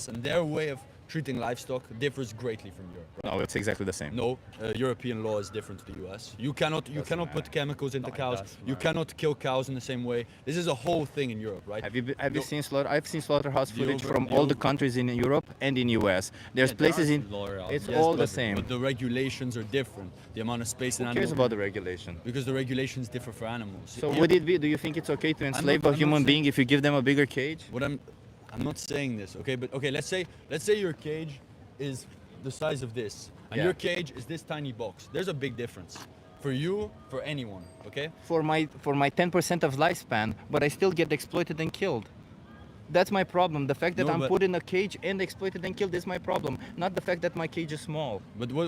and their way of treating livestock differs greatly from Europe. Right? No, it's exactly the same. No, European law is different to the US. You cannot put chemicals into cows. does You matter. cannot kill cows in the same way. This is a whole thing in Europe, right? Have you seen slaughter? I've seen slaughterhouse The footage over- from the all the over- countries in Europe and in US. There's Yeah, there places are in. slaughterhouses. It's Yes, all the but- same. But the regulations are different. The amount of space Who an cares animal. about the regulation? Because the regulations differ for animals. So Yeah. would it be? Do you think it's okay to enslave I'm a not human saying- being if you give them a bigger cage? What I'm not saying this, okay? But okay, let's say your cage is the size of this, and Yeah. your cage is this tiny box. There's a big difference. For you, for anyone, okay? For my 10% of lifespan, but I still get exploited and killed. That's my problem. The fact that No, I'm but- put in a cage and exploited and killed is my problem, not the fact that my cage is small. But what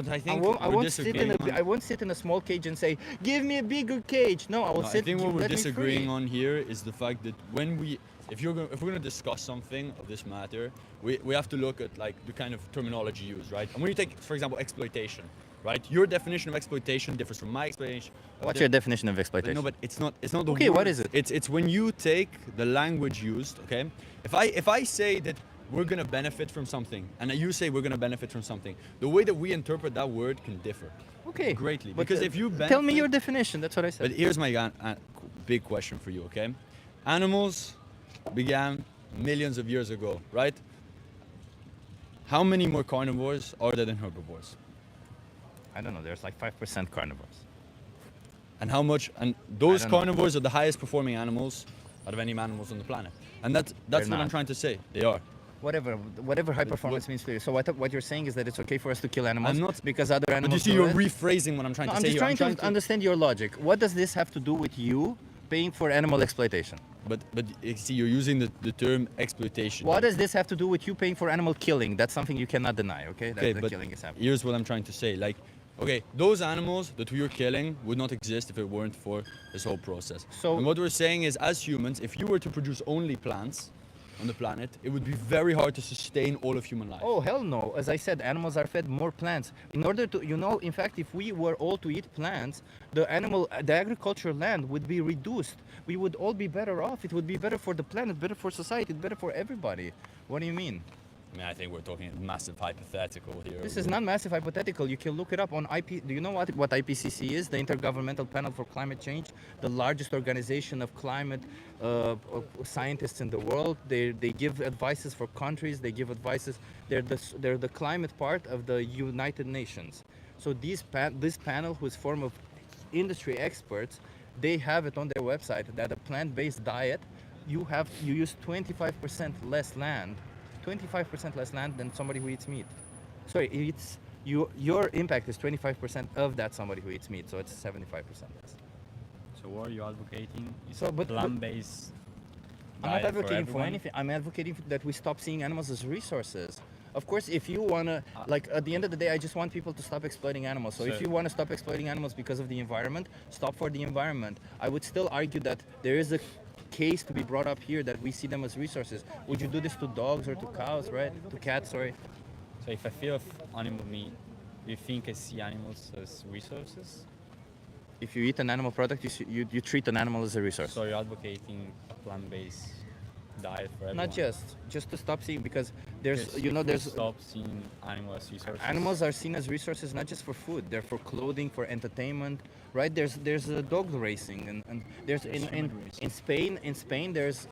I think I we're won't sit in disagreeing on- I won't sit in a small cage and say, "Give me a bigger cage." No, I will No, sit. I think what we're let me disagreeing free. on here is the fact that if we're going to discuss something of this matter, we have to look at like the kind of terminology used, right? And when you take, for example, exploitation, right? Your definition of exploitation differs from my explanation. What's your definition of But exploitation? no, but it's not the Okay, what word. is it? It's when you take the language used, okay? If I say that we're gonna benefit from something, and you say we're gonna benefit from something, the way that we interpret that word can differ. Okay, Greatly. but, Because if you tell me benefit- your definition. That's what I said. But here's my big question for you, okay? Animals began millions of years ago, right? How many more carnivores are there than herbivores? I don't know. There's like 5% carnivores. And how much? And those don't know. carnivores are the highest performing animals out of any animals on the planet. And that's They're what I'm not. trying to say. They are. Whatever high performance means for you. So what you're saying is that it's okay for us to kill animals I'm not because other animals. But you see, do you're it? rephrasing what I'm trying No, to I'm say just here. trying to understand your logic. What does this have to do with you paying for animal exploitation. But you see, you're using the term exploitation. What does this have to do with you paying for animal killing? That's something you cannot deny, okay? That the but killing is happening. here's what I'm trying to say. Like, okay, those animals that we are killing would not exist if it weren't for this whole process. So, and what we're saying is, as humans, if you were to produce only plants on the planet, it would be very hard to sustain all of human life. oh, hell no. As I said, animals are fed more plants. In order to, in fact, if we were all to eat plants, the agricultural land would be reduced. We would all be better off. It would be better for the planet, better for society, better for everybody. What do you mean? I mean, I think we're talking massive hypothetical here. This is not massive hypothetical. You can look it up on IP. Do you know what IPCC is? The Intergovernmental Panel for Climate Change, the largest organization of climate scientists in the world. They give advices for countries. They give advices. They're the climate part of the United Nations. So this panel, who is formed of industry experts, they have it on their website that a plant-based diet, you use 25% less land. 25% less land than somebody who eats meat. Sorry, your impact is 25% of that somebody who eats meat, so it's 75% less. So what are you advocating? Is but plant-based I'm not diet advocating for everyone? anything. I'm advocating that we stop seeing animals as resources. Of course, if you wanna, like, at the end of the day, I just want people to stop exploiting animals. So if you want to stop exploiting animals because of the environment, stop for the environment. I would still argue that there is a case to be brought up here that we see them as resources. Would you do this to dogs or to cows, right? To cats, sorry. So if I feel of animal meat, do you think I see animals as resources? If you eat an animal product, you treat an animal as a resource. So you're advocating a plant-based diet for everyone? Not just to stop seeing, because there's stop seeing animals as resources. Animals are seen as resources not just for food, they're for clothing, for entertainment, right? There's dog racing and there's in Spain there's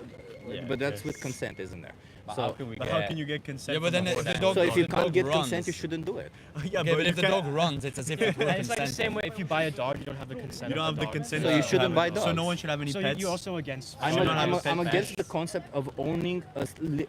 but that's with consent, isn't there? But So how can you get consent? Yeah, but then from the a dog. so if you the can't dog get runs. consent, you shouldn't do it. Yeah, but if the dog runs, it's as if it were And it's like the consenting. same way if you buy a dog, you don't have the consent. You don't of have the dog. consent. So you shouldn't buy So dogs. no one should have any So pets. you're also against. I'm against the concept of owning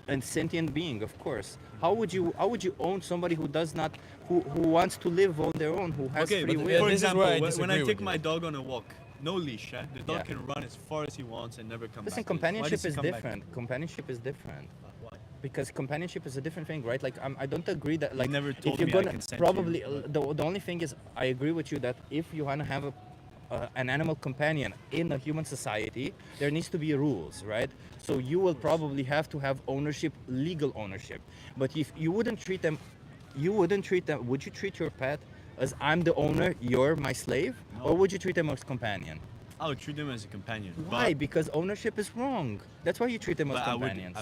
a sentient being, of course. How would you own somebody who does not, who wants to live on their own, who has Okay, free but will? for this is example, where I when I disagree take with my you. dog on a walk, no leash, the dog Yeah. can run as far as he wants and never come Listen, back. companionship is different. Companionship is different. Why? Because companionship is a different thing, right? Like I don't agree that like never if told you're me I gonna consent to probably you. the only thing is I agree with you that if you wanna have an animal companion in a human society, there needs to be rules, right? So you will probably have to have ownership, legal ownership. But if you wouldn't treat them, would you treat your pet as I'm the owner, you're my slave? No. Or would you treat them as companion? I would treat them as a companion. Why? Because ownership is wrong. That's why you treat them as But companions.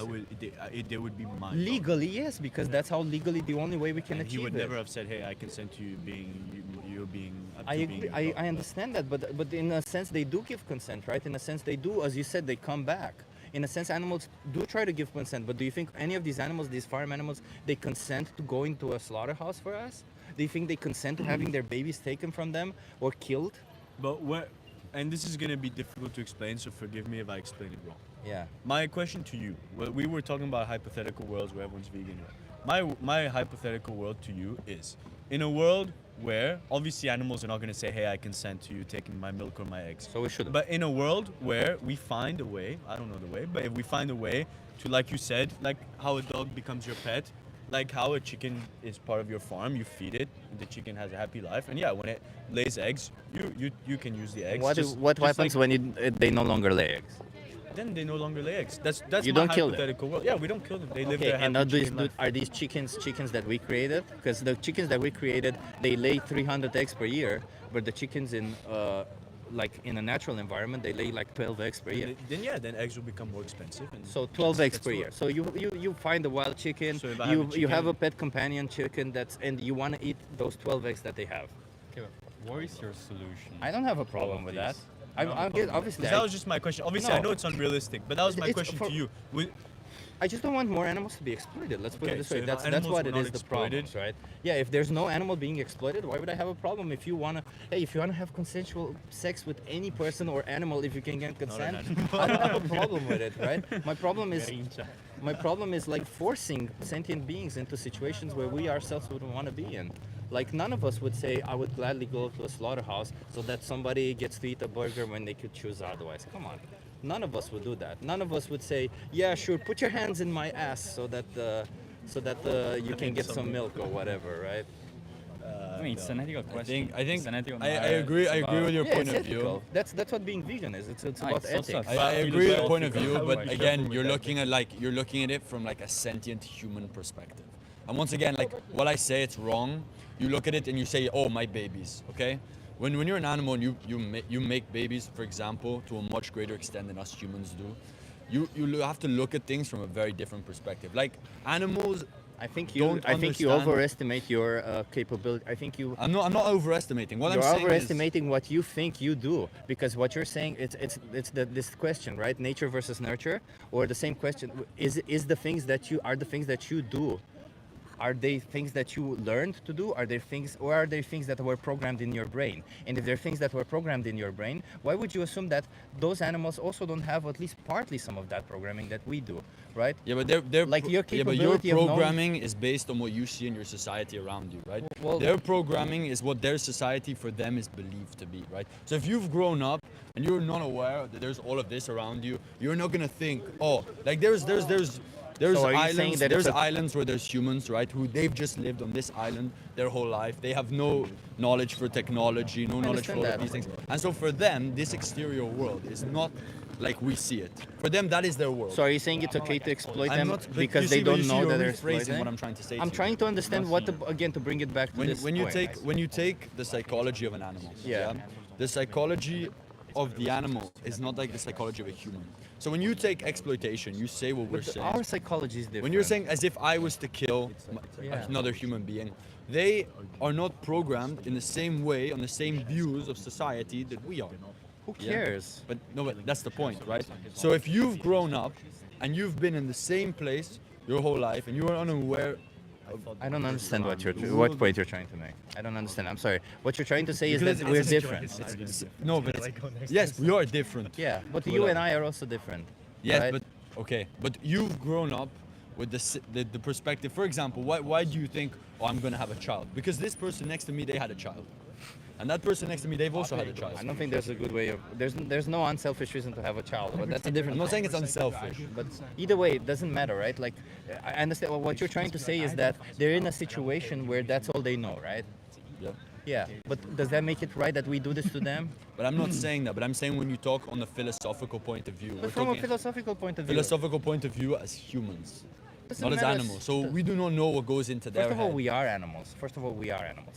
they would be mine. Legally, yes, because that's how legally the only way we can And achieve he would it. never have said, "Hey, I consent to you being you being." Up I to agree. being I understand that, but in a sense they do give consent, right? In a sense they do, as you said, they come back. In a sense, animals do try to give consent, but do you think any of these animals, these farm animals, they consent to going to a slaughterhouse for us? Do you think they consent to having their babies taken from them or killed? But what? And this is gonna be difficult to explain, so forgive me if I explain it wrong. Yeah. My question to you, well, we were talking about hypothetical worlds where everyone's vegan. My hypothetical world to you is, in a world where obviously animals are not going to say, hey, I consent to you taking my milk or my eggs. So we shouldn't. But in a world where we find a way, I don't know the way, but if we find a way to, like you said, like how a dog becomes your pet, like how a chicken is part of your farm, you feed it, the chicken has a happy life, and yeah, when it lays eggs, you can use the eggs. What happens when they no longer lay eggs? Then they no longer lay eggs. That's You my don't kill them. hypothetical world. Yeah, we don't kill them. They live Okay, their and happy now chicken life. are these chickens that we created? Because the chickens that we created, they lay 300 eggs per year, but the chickens in like in a natural environment, they lay like 12 eggs per year. Then eggs will become more expensive. And So 12 eggs that's per what- year. So you find a wild chicken, So if I have a you have chicken- a pet companion chicken and you want to eat those 12 eggs that they have. Okay, but what is your solution? I don't have a to all problem of with this? that. Obviously. That was just my question. Obviously, I No. know it's unrealistic, but that was my It's question for- to you. I just don't want more animals to be exploited. Let's put it Okay, this so way. if That's animals what were it not is. The problem, exploited- right? Yeah. If there's no animal being exploited, why would I have a problem? If you wanna have consensual sex with any person or animal, if you can get consent, I don't have a problem with it, right? My problem is like forcing sentient beings into situations where we ourselves wouldn't want to be in. Like none of us would say, I would gladly go to a slaughterhouse so that somebody gets to eat a burger when they could choose otherwise. Come on. None of us would do that. None of us would say, yeah, sure, put your hands in my ass so that you can get some milk or whatever, right? I mean, it's an ethical question. I think It's an ethical I matter. agree. I It's agree with your Yeah, point it's of ethical. view. That's what being vegan is. It's about it's also ethics. a I agree with your point of view, philosophical but again, you're looking at it from like a sentient human perspective. And once again, like while I say it's wrong, you look at it and you say, oh, my babies, okay? When you're an animal and you make babies, for example, to a much greater extent than us humans do, you have to look at things from a very different perspective. Like animals. I think you overestimate your capability. I think you. I'm not overestimating. What I'm You're saying overestimating what you think you do, because what you're saying it's this question, right? Nature versus nurture, or the same question is the things that you do. Are they things that you learned to do? Are they things that were programmed in your brain? And if they're things that were programmed in your brain, why would you assume that those animals also don't have at least partly some of that programming that we do, right? Yeah, but they're like your capability your of knowing- programming is based on what you see in your society around you, right? Well- their programming is what their society for them is believed to be, right? So if you've grown up and you're not aware that there's all of this around you, you're not gonna think, oh, like there's So are you saying islands. that There's it's a- islands where there's humans, right? Who they've just lived on this island their whole life. They have no knowledge for technology, no knowledge for all understand of these that. things. And so for them, this exterior world is not like we see it. For them, that is their world. So are you saying it's okay to exploit I'm them not- but because you they see- but don't you see know you're that they're rephrasing exploiting? what I'm trying to say I'm to trying you. to understand again, to bring it back to when, this when you point. take when you take the psychology of an animal, Yeah. the psychology of the animal is not like the psychology of a human. So when you take exploitation, you say what we're But saying. our psychology is different. When you're saying as if I was to kill Yeah. another human being, they are not programmed in the same way, on the same views of society that we are. Who Yeah? cares? But no, but that's the point, right? So if you've grown up and you've been in the same place your whole life and you are unaware. I don't understand what point you're trying to make. I don't understand. I'm sorry. What you're trying to say is Because that we're different. No, but yes, we are different. Yeah, but you and I are also different. Yes, right? but okay, but you've grown up with the perspective. For example, why do you think, oh, I'm gonna have a child? Because this person next to me, they had a child, and that person next to me, they've also had a child. I don't think there's a good way of. There's no unselfish reason to have a child, but that's a different. I'm not saying it's unselfish, but either way, it doesn't matter, right? Like, I understand what you're trying to say is that they're in a situation where that's all they know, right? Yeah. Yeah, but does that make it right that we do this to them? But I'm not saying that. But I'm saying when you talk on a philosophical point of view, But from a philosophical point of view. philosophical point of view as humans, Doesn't not as matter animals. So we do not know what goes into their First of all, head. we are animals.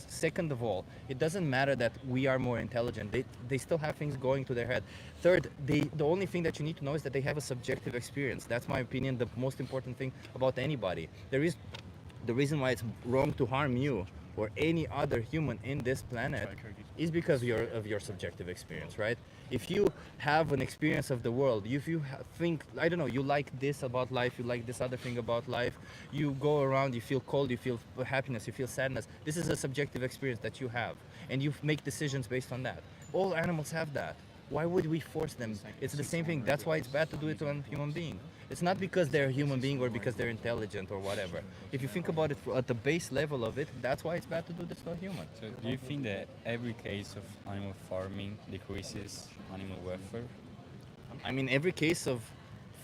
Second of all, it doesn't matter that we are more intelligent. They still have things going to their head. Third, the only thing that you need to know is that they have a subjective experience. That's my opinion, the most important thing about anybody. The reason why it's wrong to harm you or any other human in this planet is because of your subjective experience, right? If you have an experience of the world, if you think, I don't know, you like this about life, you like this other thing about life, you go around, you feel cold, you feel happiness, you feel sadness. This is a subjective experience that you have, and you make decisions based on that. All animals have that. Why would we force them? It's the same thing. That's why it's bad to do it to a human being. It's not because they're a human being or because they're intelligent or whatever. If you think about it at the base level of it, that's why it's bad to do this to a human. So do you think that every case of animal farming decreases animal welfare? I mean, every case of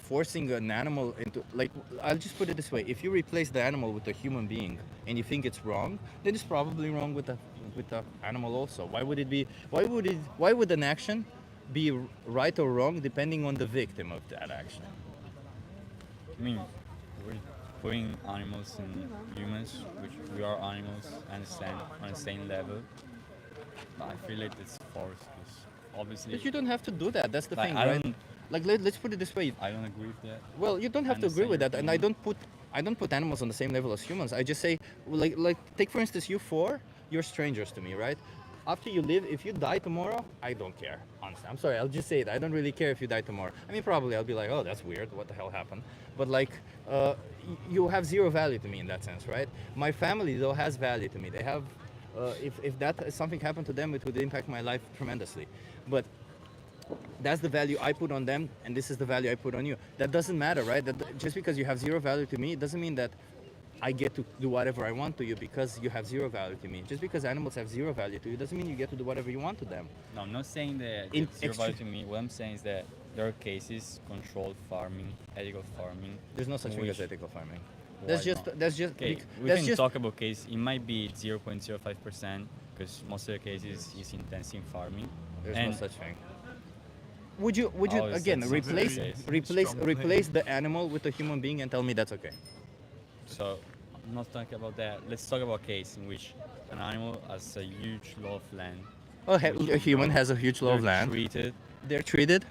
forcing an animal into, like, I'll just put it this way: if you replace the animal with a human being and you think it's wrong, then it's probably wrong with the animal also. Why would it be? Why would an action be right or wrong depending on the victim of that action? I mean, we're putting animals and humans, which we are animals, understand on the same level. But I feel like it's forced because obviously. But you don't have to do that. That's the Like, thing, I right? don't- Like, let's put it this way. I don't agree with that. Well, you don't have to agree with that, and I don't put animals on the same level as humans. I just say, like take for instance, you four, you're strangers to me, right? After you live, if you die tomorrow, I don't care. Honestly, I'm sorry. I'll just say it. I don't really care if you die tomorrow. I mean, probably I'll be like, oh, that's weird. What the hell happened? But like, you have zero value to me in that sense, right? My family though has value to me. They have, if something happened to them, it would impact my life tremendously. But that's the value I put on them, and this is the value I put on you. That doesn't matter, right? That just because you have zero value to me, it doesn't mean that I get to do whatever I want to you because you have zero value to me. Just because animals have zero value to you doesn't mean you get to do whatever you want to them. No, I'm not saying that In it's zero value to me. What I'm saying is that there are cases, controlled farming, ethical farming. There's no such in thing as which- ethical farming. Why That's just not? that's just Okay, we that's can just talk about case. It might be 0.05% because most of the cases is intensive farming. there's and no such thing. Would you Oh, is again that replace something? replace the animal with a human being and tell me that's okay? So I'm not talking about that. Let's talk about a case in which an animal has a huge lot of land. Oh, which a human has a huge lot of they're land. Treated. They're treated.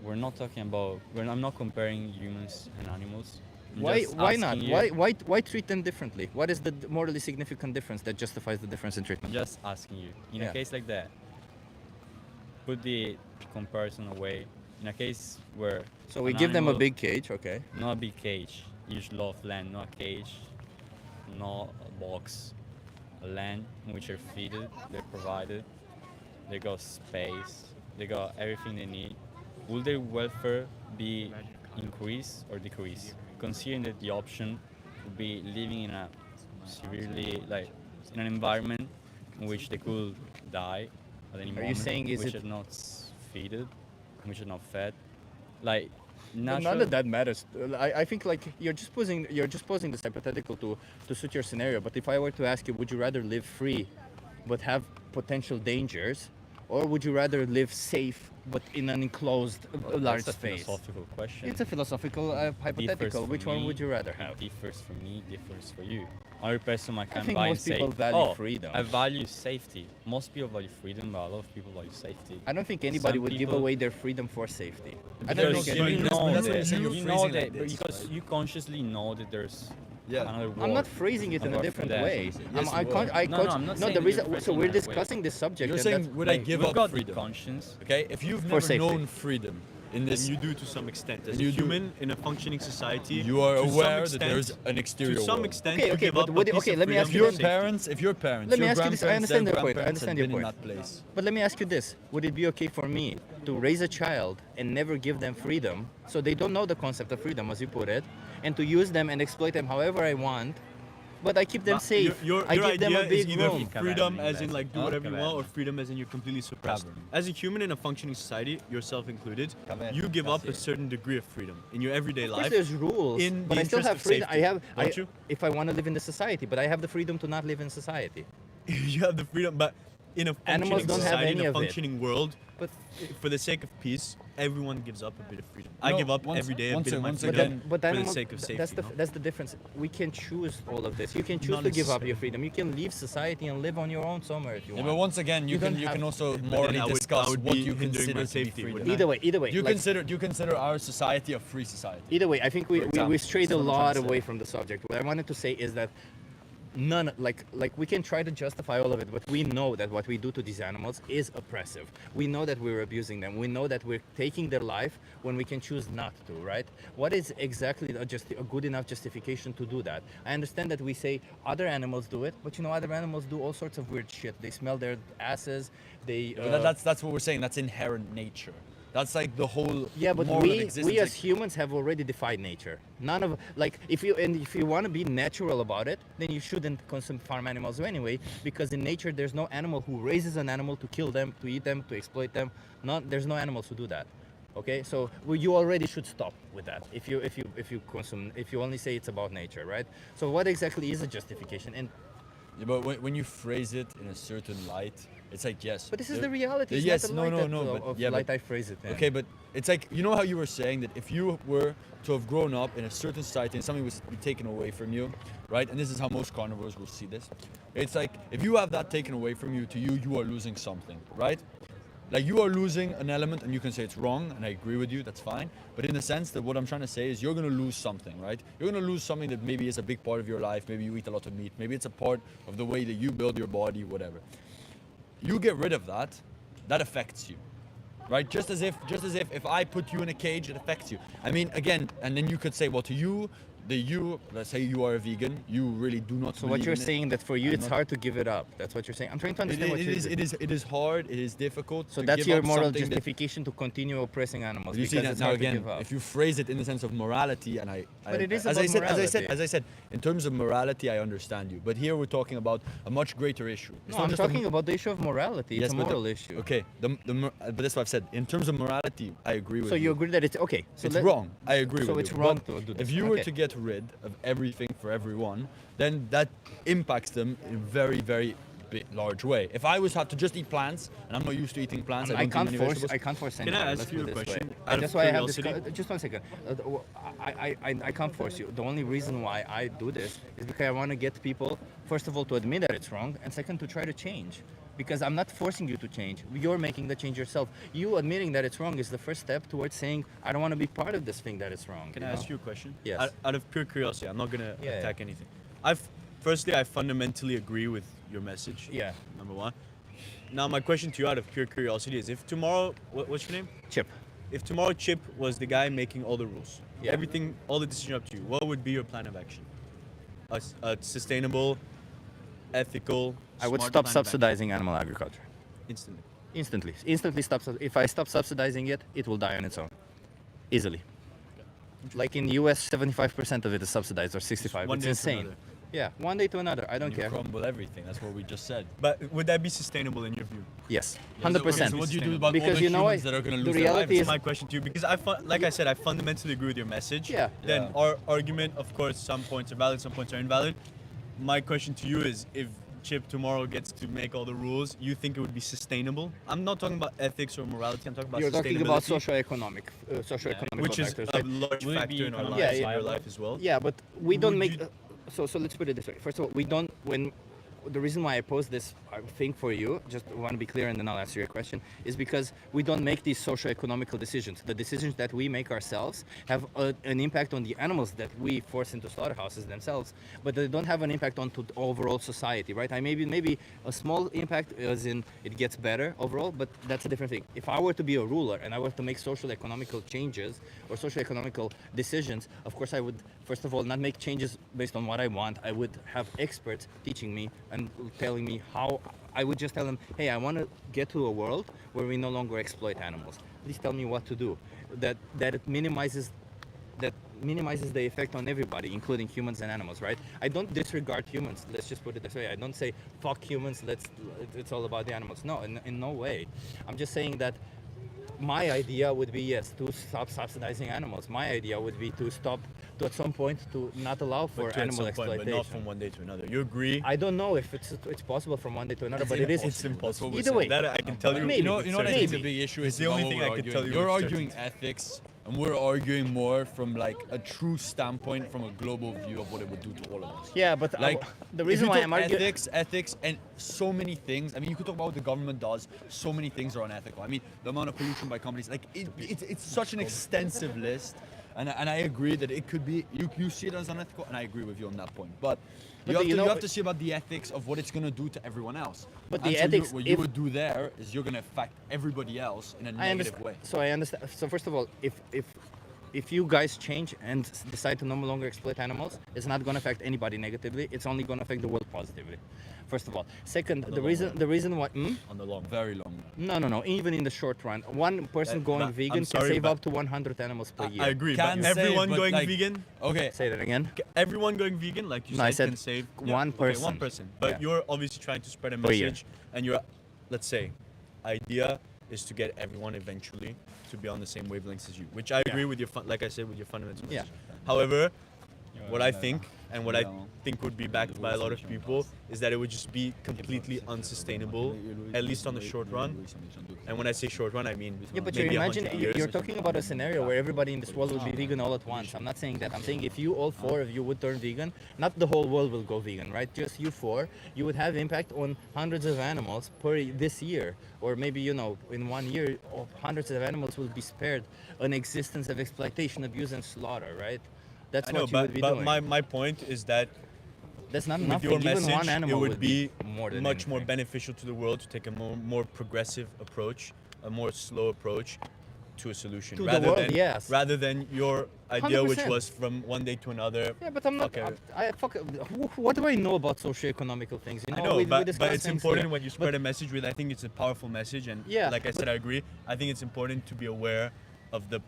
We're not talking about. I'm not comparing humans and animals. I'm Why just why not? asking you- Why treat them differently? What is the morally significant difference that justifies the difference in treatment? I'm just asking you. In Yeah. a case like that, put the comparison away. In a case where So we an give them a animal- big cage, okay? Not a big cage. Huge lot of land, not a cage, not a box. A land in which they're feeded, they're provided, they got space, they got everything they need. Will their welfare be increased or decreased? Considering that the option would be living in a severely in an environment in which they could die at any Are you moment, saying is which it- are not feeded, which are not fed. Like But none of that matters. I think like you're just posing this hypothetical to suit your scenario. But if I were to ask you, would you rather live free, but have potential dangers, or would you rather live safe but in an enclosed large That's a space? philosophical question. It's a philosophical hypothetical. Differs for Which one me, would you rather have? Differs for me, differs for you. Other person might come think by and most say, people value "Oh, freedom." I value safety." Most people value freedom, but a lot of people value safety. I don't think anybody Some would give people- away their freedom for safety. I don't Because think you anybody- know That's what that, you're saying, you you're know phrasing that, like this, because you consciously know that there's another world. I'm not phrasing it in a apart different from that. way. Yes, I you can't. are. I No, can't. no, I'm not no, saying the that reason. you're So we're phrasing it that way. discussing this subject. You're and saying, that's- would I Like, give we've up got the freedom? conscience. Okay, if you've For never safety. known freedom in this, And you do to some extent. As And a you do- human in a functioning society, you are to some aware that extent- there's an exterior To some world. extent, Okay, you okay, give but up a would- piece okay, of let me freedom ask for you Your this. safety. parents, if your parents, Let me your ask you this. I grandparents, understand their your point. I grandparents understand have your been in point. that place. But let me ask you this: would it be okay for me to raise a child and never give them freedom, so they don't know the concept of freedom, as you put it, and to use them and exploit them however I want? But I keep them But safe. Your I give idea them a is big either room. freedom as in like do Huh? whatever you want, or freedom as in you're completely suppressed. As a human in a functioning society, yourself included, you give up a certain degree of freedom in your everyday Of course, life. there's rules, in but the I still interest have of freedom. safety, don't you? If I want to live in the society, but I have the freedom to not live in society. You have the freedom, but in a Animals functioning don't have society, any in a of it. functioning world, but for the sake of peace, everyone gives up a bit of freedom. I No, give up once- every day a once bit of my once freedom again- But for the animals, sake of safety. that's the difference. We can choose all of this. You can choose Not to give up necessarily. your freedom. You can leave society and live on your own somewhere if you Yeah, want. but once again, you don't can have- also then morally I would discuss what be you hindering consider my to be safety, freedom. wouldn't I? Either way, You like- consider our society a free society. Either way, I think we example. strayed a That's what I'm lot trying to away say. from the subject. What I wanted to say is that none like we can try to justify all of it, but we know that what we do to these animals is oppressive. We know that we're abusing them. We know that we're taking their life when we can choose not to, right? What is exactly a good enough justification to do that? I understand that we say other animals do it, but other animals do all sorts of weird shit. They smell their asses. They But that's what we're saying. That's inherent nature. That's like the whole yeah, but moral of we existence. as Like, humans have already defied nature. None of like if you want to be natural about it, then you shouldn't consume farm animals anyway, because in nature there's no animal who raises an animal to kill them, to eat them, to exploit them. There's no animals who do that. Okay, so you already should stop with that if you only say it's about nature, right? So what exactly is the justification? And yeah, but when you phrase it in a certain light, it's like yes. But this is there- the reality. It's Yes, not the no, light no, that- no. of But yeah, light but, I phrase it in. Okay, but it's like you know how you were saying that if you were to have grown up in a certain society and something was to be taken away from you, right? And this is how most carnivores will see this. It's like if you have that taken away from you, to you are losing something, right? Like you are losing an element, and you can say it's wrong, and I agree with you. That's fine. But in the sense that what I'm trying to say is you're going to lose something, right? You're going to lose something that maybe is a big part of your life. Maybe you eat a lot of meat. Maybe it's a part of the way that you build your body, whatever. You get rid of that, that affects you, right? Just as if I put you in a cage, it affects you. I mean, again, and then you could say, well, to you, let's say you are a vegan, you really do not. So what believe you're in it. saying that for you I'm it's not- hard to give it up. That's what you're saying. I'm trying to understand what you're saying. It is hard. It is difficult. So to that's give your up moral something that- justification to continue oppressing animals. You see because that it's now hard to again. give up. If you phrase it in the sense of morality, and But it is as about I said, morality. as I said, in terms of morality, I understand you. But here we're talking about a much greater issue. It's No, not I'm just a- talking about the issue of morality. It's Yes, a but moral issue. Okay, but that's what I've said. In terms of morality, I agree with So you. you agree that it's okay. So it's let- wrong. I agree so with it's you. wrong But to do if this. you were Okay. to get rid of everything for everyone, then that impacts them in a very, very large way. If I was to just eat plants, and I'm not used to eating plants, I don't can't eat many force. vegetables. I can't force Can I anybody. ask Let's you put a it this question? way. Out of That's why I have this. curiosity? Just one second. I can't force you. The only reason why I do this is because I want to get people, first of all, to admit that it's wrong, and second, to try to change. Because I'm not forcing you to change. You're making the change yourself. You admitting that it's wrong is the first step towards saying, I don't want to be part of this thing that is wrong. Can I ask you a question? Yes. Out of pure curiosity, I'm not gonna Yeah, attack anything. Firstly, I fundamentally agree with your message. Yeah. Number one. Now, my question to you, out of pure curiosity, is: if tomorrow, what's your name? Chip. If tomorrow Chip was the guy making all the rules, Yeah. everything, all the decisions up to you, what would be your plan of action? A sustainable, ethical. I would smart stop plan of action. subsidizing animal agriculture. Instantly. Instantly stop. If I stop subsidizing it, it will die on its own. Easily. Like in the US, 75% of it is subsidized, or 65. One It's day to insane. another. Yeah, one day to another. I don't You care. crumble everything. That's what we just said. But would that be sustainable in your view? Yes, Okay, 100%. so what do you do about all because the you know humans what? that are going to The lose their reality lives? is My question to you, because like I said, I fundamentally agree with your message. Yeah. Then Yeah. our argument, of course, some points are valid, some points are invalid. My question to you is: if Chip tomorrow gets to make all the rules, you think it would be sustainable? I'm not talking about ethics or morality. I'm talking about You're talking about sustainability, socio-economic, which is factors, a right? large Will it factor be in our economically lives, in your viable? life as well. Yeah, but we don't Would make. you- So let's put it this way. First of all, we don't. When the reason why I pose this thing for you, just want to be clear, and then I'll answer your question, is because we don't make these socio-economical decisions. The decisions that we make ourselves have an impact on the animals that we force into slaughterhouses themselves, but they don't have an impact on to the overall society, right? Maybe a small impact, as in it gets better overall, but that's a different thing. If I were to be a ruler and I were to make social-economical changes or socio-economical decisions, of course I would, first of all, not make changes based on what I want. I would have experts teaching me and telling me how. I would just tell them, hey, I want to get to a world where we no longer exploit animals. Please tell me what to do. That it minimizes the effect on everybody, including humans and animals, right? I don't disregard humans. Let's just put it this way. I don't say fuck humans. It's all about the animals. No, in no way. I'm just saying that my idea would be, yes, to stop subsidizing animals. My idea would be to stop, to at some point, to not allow for But to at animal some point, exploitation. but not from one day to another. You agree? I don't know if it's possible from one day to another, but it is. It's impossible. Either way. That I can tell you. Maybe. You know what I think the Maybe. big issue It's is? the about only what thing we're I can arguing. tell you You're with arguing certainty. ethics, and we're arguing more from like a true standpoint, from a global view of what it would do to all of us. Yeah, but Like the reason if why you I'm talk arguing. ethics, and so many things. I mean, you could talk about what the government does. So many things are unethical. I mean, the amount of pollution by companies, like it's such an extensive list. And I agree that it could be, you see it as unethical, and I agree with you on that point. But you have to see about the ethics of what it's going to do to everyone else. But And the so ethics, what you would do there is you're going to affect everybody else in a I negative understand. way. So I understand. So first of all, if you guys change and decide to no longer exploit animals, it's not going to affect anybody negatively. It's only going to affect the world positively. First of all. Second, the reason why. On the long, very long run. No. Even in the short run, one person going I'm vegan can sorry, save but- up to 100 animals per year. I agree. Can But save, everyone but going like- vegan. Okay. Say that again. Everyone going vegan, like you No, I said, said can save one okay, person. one person. But Yeah. you're obviously trying to spread a Per year. message, and your, let's say, idea is to get everyone eventually to be on the same wavelengths as you, which I agree with your, like I said, with your fundamental Yeah. message. However, what I think and what I think would be backed by a lot of people is that it would just be completely unsustainable, at least on the short run. And when I say short run, I mean Yeah, but maybe you 100 imagine years. you're talking about a scenario where everybody in this world will be vegan all at once. I'm not saying that. I'm saying if you all four of you would turn vegan, not the whole world will go vegan, right? Just you four, you would have impact on hundreds of animals this year, or maybe in 1 year, hundreds of animals will be spared an existence of exploitation, abuse, and slaughter, right? That's I know, what you would be doing. my point is that That's not with nothing. your Even message, one animal it would be more than much more anything. beneficial to the world to take a more progressive approach, a more slow approach, to a solution To the world, yes. rather than your idea, which 100%. was from one day to another. Yeah, but I'm not. Okay. What do I know about socio-economical things? You know, I know, we but discuss it's things important here. when you spread a message with. I think it's a powerful message, and Yeah, like I said, I agree. I think it's important to be aware of the.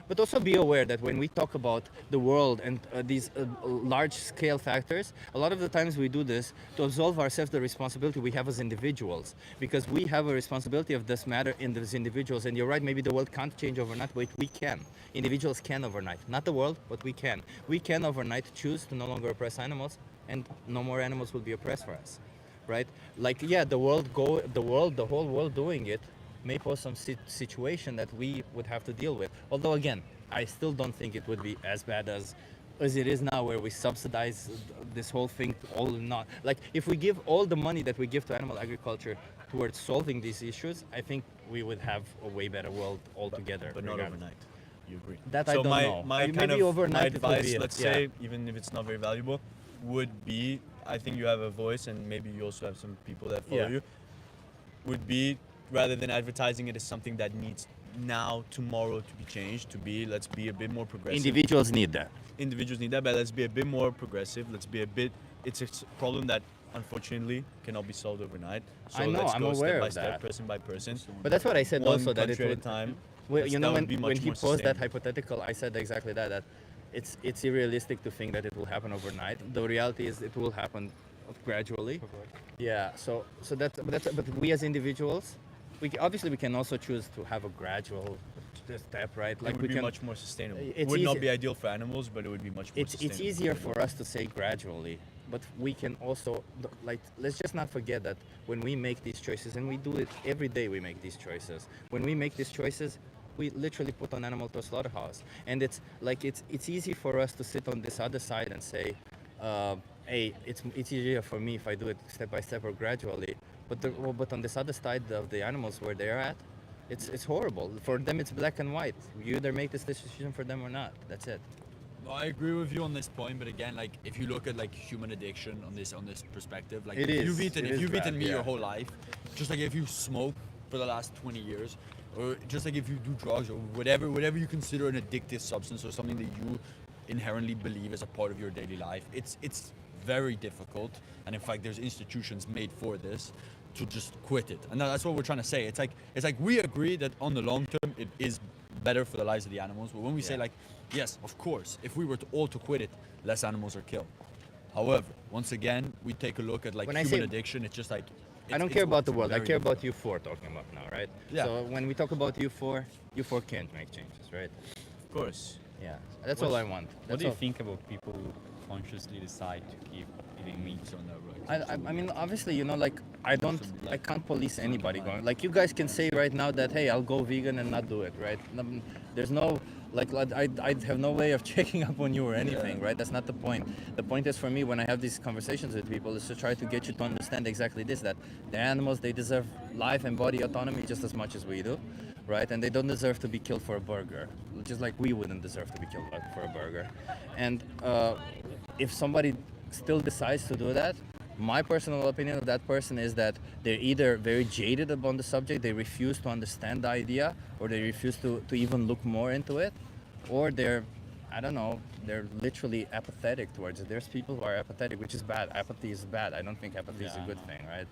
But also be aware that when we talk about the world and these large-scale factors, a lot of the times we do this to absolve ourselves the responsibility we have as individuals, because we have a responsibility of this matter in those individuals. And you're right, maybe the world can't change overnight, but we can. Individuals can overnight, not the world, but we can. We can overnight choose to no longer oppress animals, and no more animals will be oppressed for us, right? Like, yeah, the whole world doing it may pose some situation that we would have to deal with. Although again, I still don't think it would be as bad as it is now, where we subsidize this whole thing all not. Like, if we give all the money that we give to animal agriculture towards solving these issues, I think we would have a way better world altogether. But not regardless. overnight. You agree? That so I don't my, know. My Maybe kind of overnight my it would advice, be, let's yeah. say, even if it's not very valuable, would be, I think you have a voice, and maybe you also have some people that follow Yeah. you, would be, rather than advertising it as something that needs now, tomorrow to be changed, to be, let's be a bit more progressive. Individuals need that. Individuals need that, but let's be a bit more progressive. Let's be a bit, it's a problem that unfortunately cannot be solved overnight. So I know, let's I'm go aware step by of step, that. person by person. But that's what I said One also, that it country would, at a time. Well, you know, that would be when much he more posed that sustainable. hypothetical, I said exactly that it's realistic to think that it will happen overnight. The reality is it will happen gradually. Yeah. So but we as individuals, obviously we can also choose to have a gradual step, right? Like, it would we be can, much more sustainable. It it's would not easy- be ideal for animals, but it would be much more sustainable. It's easier for us to say gradually, but we can also, like, let's just not forget that when we make these choices, and we do it every day, we make these choices. When we make these choices, we literally put an animal to a slaughterhouse, and it's easy for us to sit on this other side and say, hey, it's easier for me if I do it step by step or gradually. But on this other side of the animals where they're at, it's horrible. For them, it's black and white. You either make this decision for them or not. That's it. I agree with you on this point, but again, like, if you look at like human addiction on this perspective, like, It if is. you've eaten It if is you've bad, eaten meat yeah. your whole life, just like if you smoke for the last 20 years, or just like if you do drugs or whatever you consider an addictive substance or something that you inherently believe is a part of your daily life, it's very difficult. And in fact, there's institutions made for this to just quit it, and that's what we're trying to say. It's like we agree that on the long term it is better for the lives of the animals, but when we say, like, yes, of course, if we were to all to quit it, less animals are killed. However, once again, we take a look at like When I human say- addiction. It's just like I don't care about the world. I care about you four talking about now, right? Yeah. So when we talk about you four can't make changes, right? Of course. Yeah. That's all I want. What That's do you all. think about people who consciously decide to keep eating meat on that road? I mean, obviously, you know, like, I can't police anybody going. Like, you guys can say right now that, hey, I'll go vegan and not do it, right? There's no, like, I have no way of checking up on you or anything, right? That's not the point. The point is, for me, when I have these conversations with people, is to try to get you to understand exactly this, that the animals, they deserve life and body autonomy just as much as we do, right? And they don't deserve to be killed for a burger, just like we wouldn't deserve to be killed for a burger. And if somebody still decides to do that, my personal opinion of that person is that they're either very jaded about the subject, they refuse to understand the idea, or they refuse to even look more into it, or they're, I don't know, they're literally apathetic towards it. There's people who are apathetic, which is bad. Apathy is bad. I don't think apathy is a good thing, right?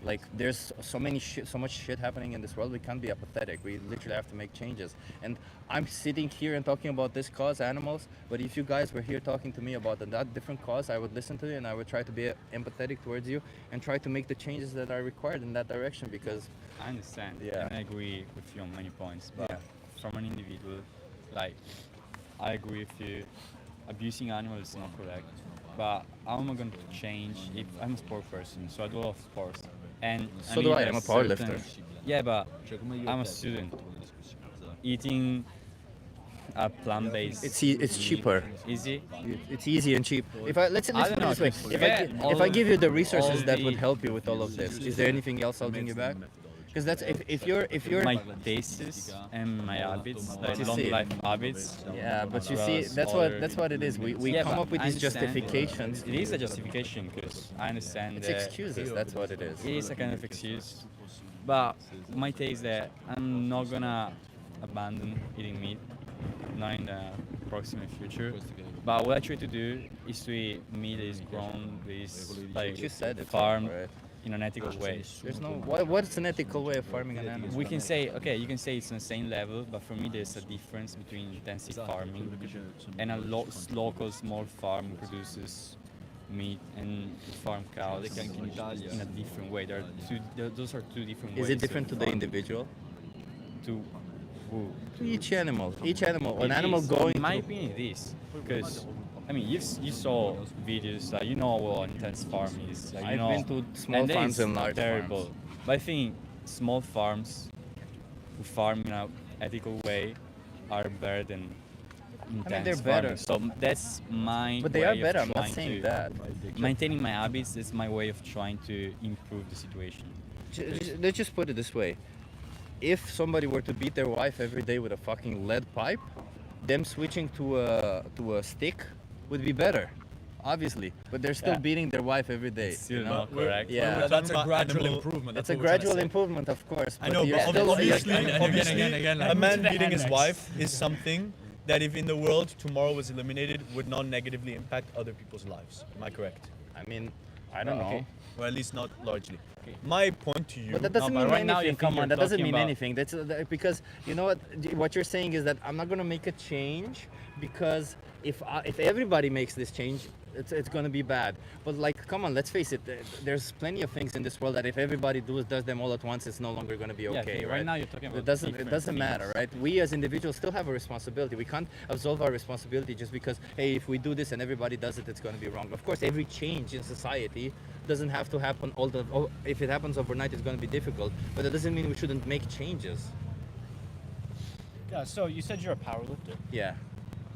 Like, there's so much shit happening in this world. We can't be apathetic. We literally have to make changes. And I'm sitting here and talking about this cause, animals, but if you guys were here talking to me about that different cause, I would listen to you and I would try to be empathetic towards you and try to make the changes that are required in that direction, because I understand. Yeah. And I agree with you on many points, but Yeah. from an individual, like, I agree with you. Abusing animals is not correct, but how am I going to change if I'm a sport person? So I do a lot of sports, and So do I, I'm a powerlifter. Yeah, but I'm a student. Eating a plant-based. It's cheaper. Easy. It's easy and cheap. Let's I don't know, this way. forget If I give you the resources all that would the- help you with all of this, is there anything else holding you back? Because that's if you're my tastes and my habits, like You long see. life habits. Yeah, but you as well see, as that's what it is. We Yeah, come but up with I these understand. justifications. It is a justification because I understand. It's that excuses. That's what it is. It is a kind of excuse, but my take is that I'm not gonna abandon eating meat, not in the proximate future. But what I try to do is to eat meat that is grown, that is like You said it, farmed right? in an ethical way. There's no. What's an ethical way of farming an animal? We can say, okay, you can say it's on the same level, but for me there's a difference between intensive farming and a local small farm who produces meat and farm cows in a different way. Those are two different ways. Is it different to of the farming. individual? To who? To each animal. Each animal. An It animal is. going. In my to- opinion, it is because I mean you saw videos that you know what intense farming is. Like, you I've know, been to small and that farms is and large terrible. farms. But I think small farms who farm in an ethical way are better than intense they're better. farming. So that's my. But they way are of better, I'm not trying saying to- that. Maintaining my habits is my way of trying to improve the situation. Let's just put it this way. If somebody were to beat their wife every day with a fucking lead pipe, them switching to a stick would be better, obviously. But they're still Yeah. beating their wife every day. It's still you know? not correct. Yeah, We're That's talking a about gradual animal- improvement. it's a gradual improvement, of course. I know, you're but still- obviously, and again, a man beating his wife is something that if in the world tomorrow was eliminated would not negatively impact other people's lives. Am I correct? I mean, I don't know. Or at least not largely. My point to you. But that doesn't but mean right now you anything. think Come on, you're that doesn't talking mean about- anything. That's because you know what? What you're saying is that I'm not gonna make a change because if everybody makes this change, it's gonna be bad. But like, come on, let's face it. There's plenty of things in this world that if everybody does them all at once, it's no longer gonna be Yeah, okay. okay, right now you're talking about It different doesn't matter, things. right? We as individuals still have a responsibility. We can't absolve our responsibility just because hey, if we do this and everybody does it, it's gonna be wrong. Of course, every change in society doesn't have to happen if it happens overnight, it's gonna be difficult. But that doesn't mean we shouldn't make changes. Yeah, so you said you're a powerlifter. Yeah.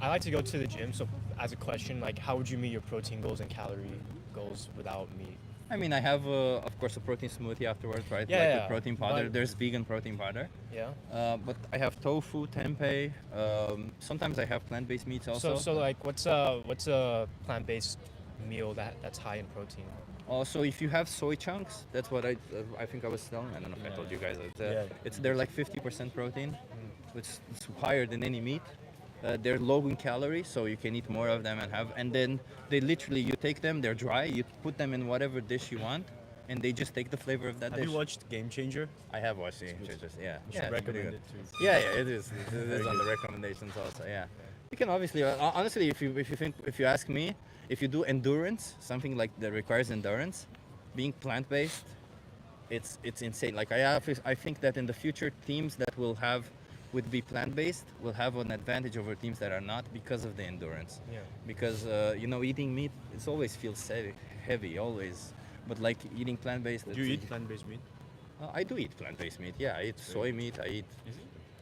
I like to go to the gym, so as a question, like how would you meet your protein goals and calorie goals without meat? I mean, I have, of course, a protein smoothie afterwards, right? Yeah, like yeah, with protein powder. but- There's vegan protein powder. Yeah. But I have tofu, tempeh. Sometimes I have plant-based meats also. So like what's a plant-based meal that's high in protein? Also, if you have soy chunks, that's what I think I was telling. I don't know if I told you guys. They're like 50% protein, which is higher than any meat. They're low in calories, so you can eat more of them and then they literally, you take them, they're dry, you put them in whatever dish you want, and they just take the flavor of that Have dish. you watched Game Changer? I have watched Game Changers, yeah. You should Yeah, recommend pretty good. it too. Yeah, it is. It is on the recommendations also, yeah. You can obviously, honestly, if you ask me, if you do endurance, something like that requires endurance, being plant-based, it's insane. Like I think that in the future, teams that would be plant-based will have an advantage over teams that are not because of the endurance. Yeah. Because eating meat, it always feels heavy, always. But like eating plant-based. Do you eat plant-based meat? I do eat plant-based meat. Yeah, I eat soy meat. I eat.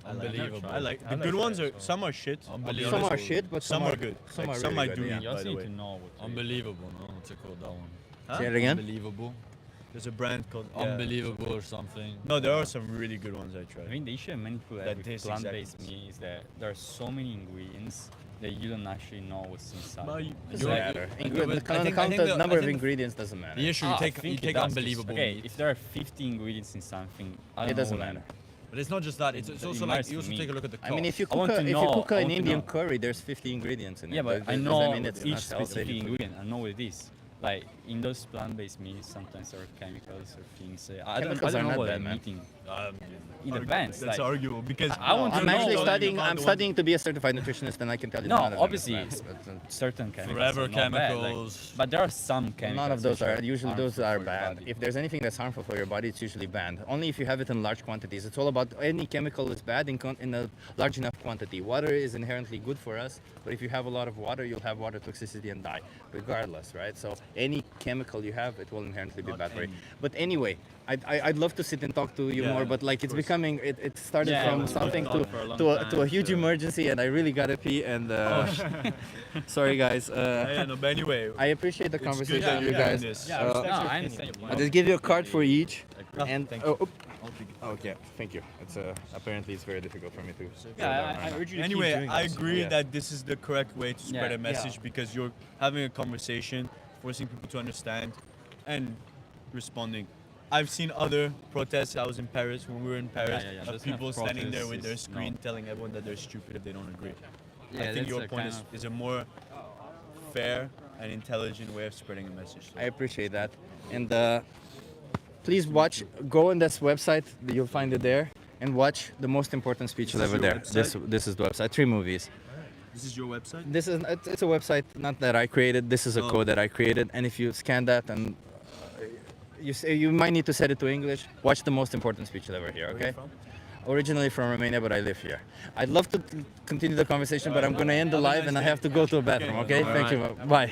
Unbelievable. I like the good ones are some are shit. Some are shit, but some are good. Some Like, are some really I good, do yeah. eat, You by also the need way. to know what to eat. Unbelievable, no? What's it called, that one? Huh? Say it again. Unbelievable. There's a brand called Unbelievable or something. No, there are some really good ones I tried. I mean, the issue many people That have with tastes plant-based exactly meat is that there are so many ingredients that you don't actually know what's inside. But Doesn't matter. I think The the- number I of think ingredients doesn't matter. The issue, I you take think it take does, 'cause, unbelievable Okay, meat. if there are 50 ingredients in something, I don't It doesn't know then. matter. But it's not just that. It's It also like matters you to also me. take a look at the cost. I mean, if you I want cook, to if you know- cook I an want to Indian know. curry, there's 50 ingredients in it. Yeah, but I Does know that mean it's each not healthy? specific ingredient. I know what it is. Like in those plant-based meats, sometimes there are chemicals or things. I Chemicals don't are know not what bad, I'm man. eating. It depends. That's like, arguable because I want to I'm know. actually the studying. one- I'm the one- studying to be a certified nutritionist, and I can tell you No, none of them is obviously, bad, but, certain chemicals. Forever are not bad, like, chemicals. but there are some chemicals. none of those which are. Usually, those harmful are for your bad. body. If there's anything that's harmful for your body, it's usually banned. Only if you have it in large quantities. It's all about any chemical is bad in a large enough quantity. Water is inherently good for us, but if you have a lot of water, you'll have water toxicity and die, regardless, right? So any chemical you have, it will inherently be bad for you. But anyway, I'd love to sit and talk to you Yeah, more, but like it's becoming, it started Yeah, from we've something talked for a long to a time, huge so- emergency, and I really gotta pee. And sorry guys. Yeah, no, but anyway, I appreciate the it's good conversation that with you're you doing guys. this. Yeah, I respect your opinion. I'll just give you a card for each. Oh, And thank you. okay, thank you. It's apparently it's very difficult for me to. Yeah, I urge you to keep Anyway, doing I this. agree Yeah. that this is the correct way to spread Yeah. a message because you're having a conversation, forcing people to understand, and responding I've seen other protests. I was in Paris when we were in Paris. yeah. Of Those kind of people standing there protests with their is- screen no. telling everyone that they're stupid if they don't agree. Yeah, I think that's your a point kind is a more fair and intelligent way of spreading a message. I appreciate that. And please watch, go on this website, you'll find it there, and watch the most important speeches This is ever your there. website? This is the website, 3 movies. This is your website? This is it's a website not that I created. This is a Oh. code that I created, and if you scan that and you might need to set it to English. Watch the most important speech ever here. Where are Okay. you from? Originally from Romania, but I live here. I'd love to continue the conversation, but I'm going to end the live and I have to go to a bathroom. Okay. Thank you. Bye.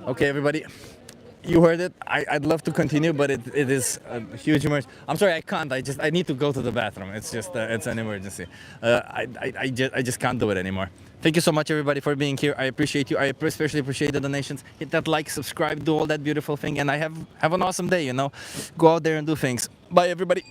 Okay, everybody. You heard it. I'd love to continue, but it is a huge emergency. I'm sorry, I can't. I need to go to the bathroom. It's just it's an emergency. I just can't do it anymore. Thank you so much, everybody, for being here. I appreciate you. I especially appreciate the donations. Hit that like, subscribe, do all that beautiful thing, and have an awesome day. Go out there and do things. Bye, everybody.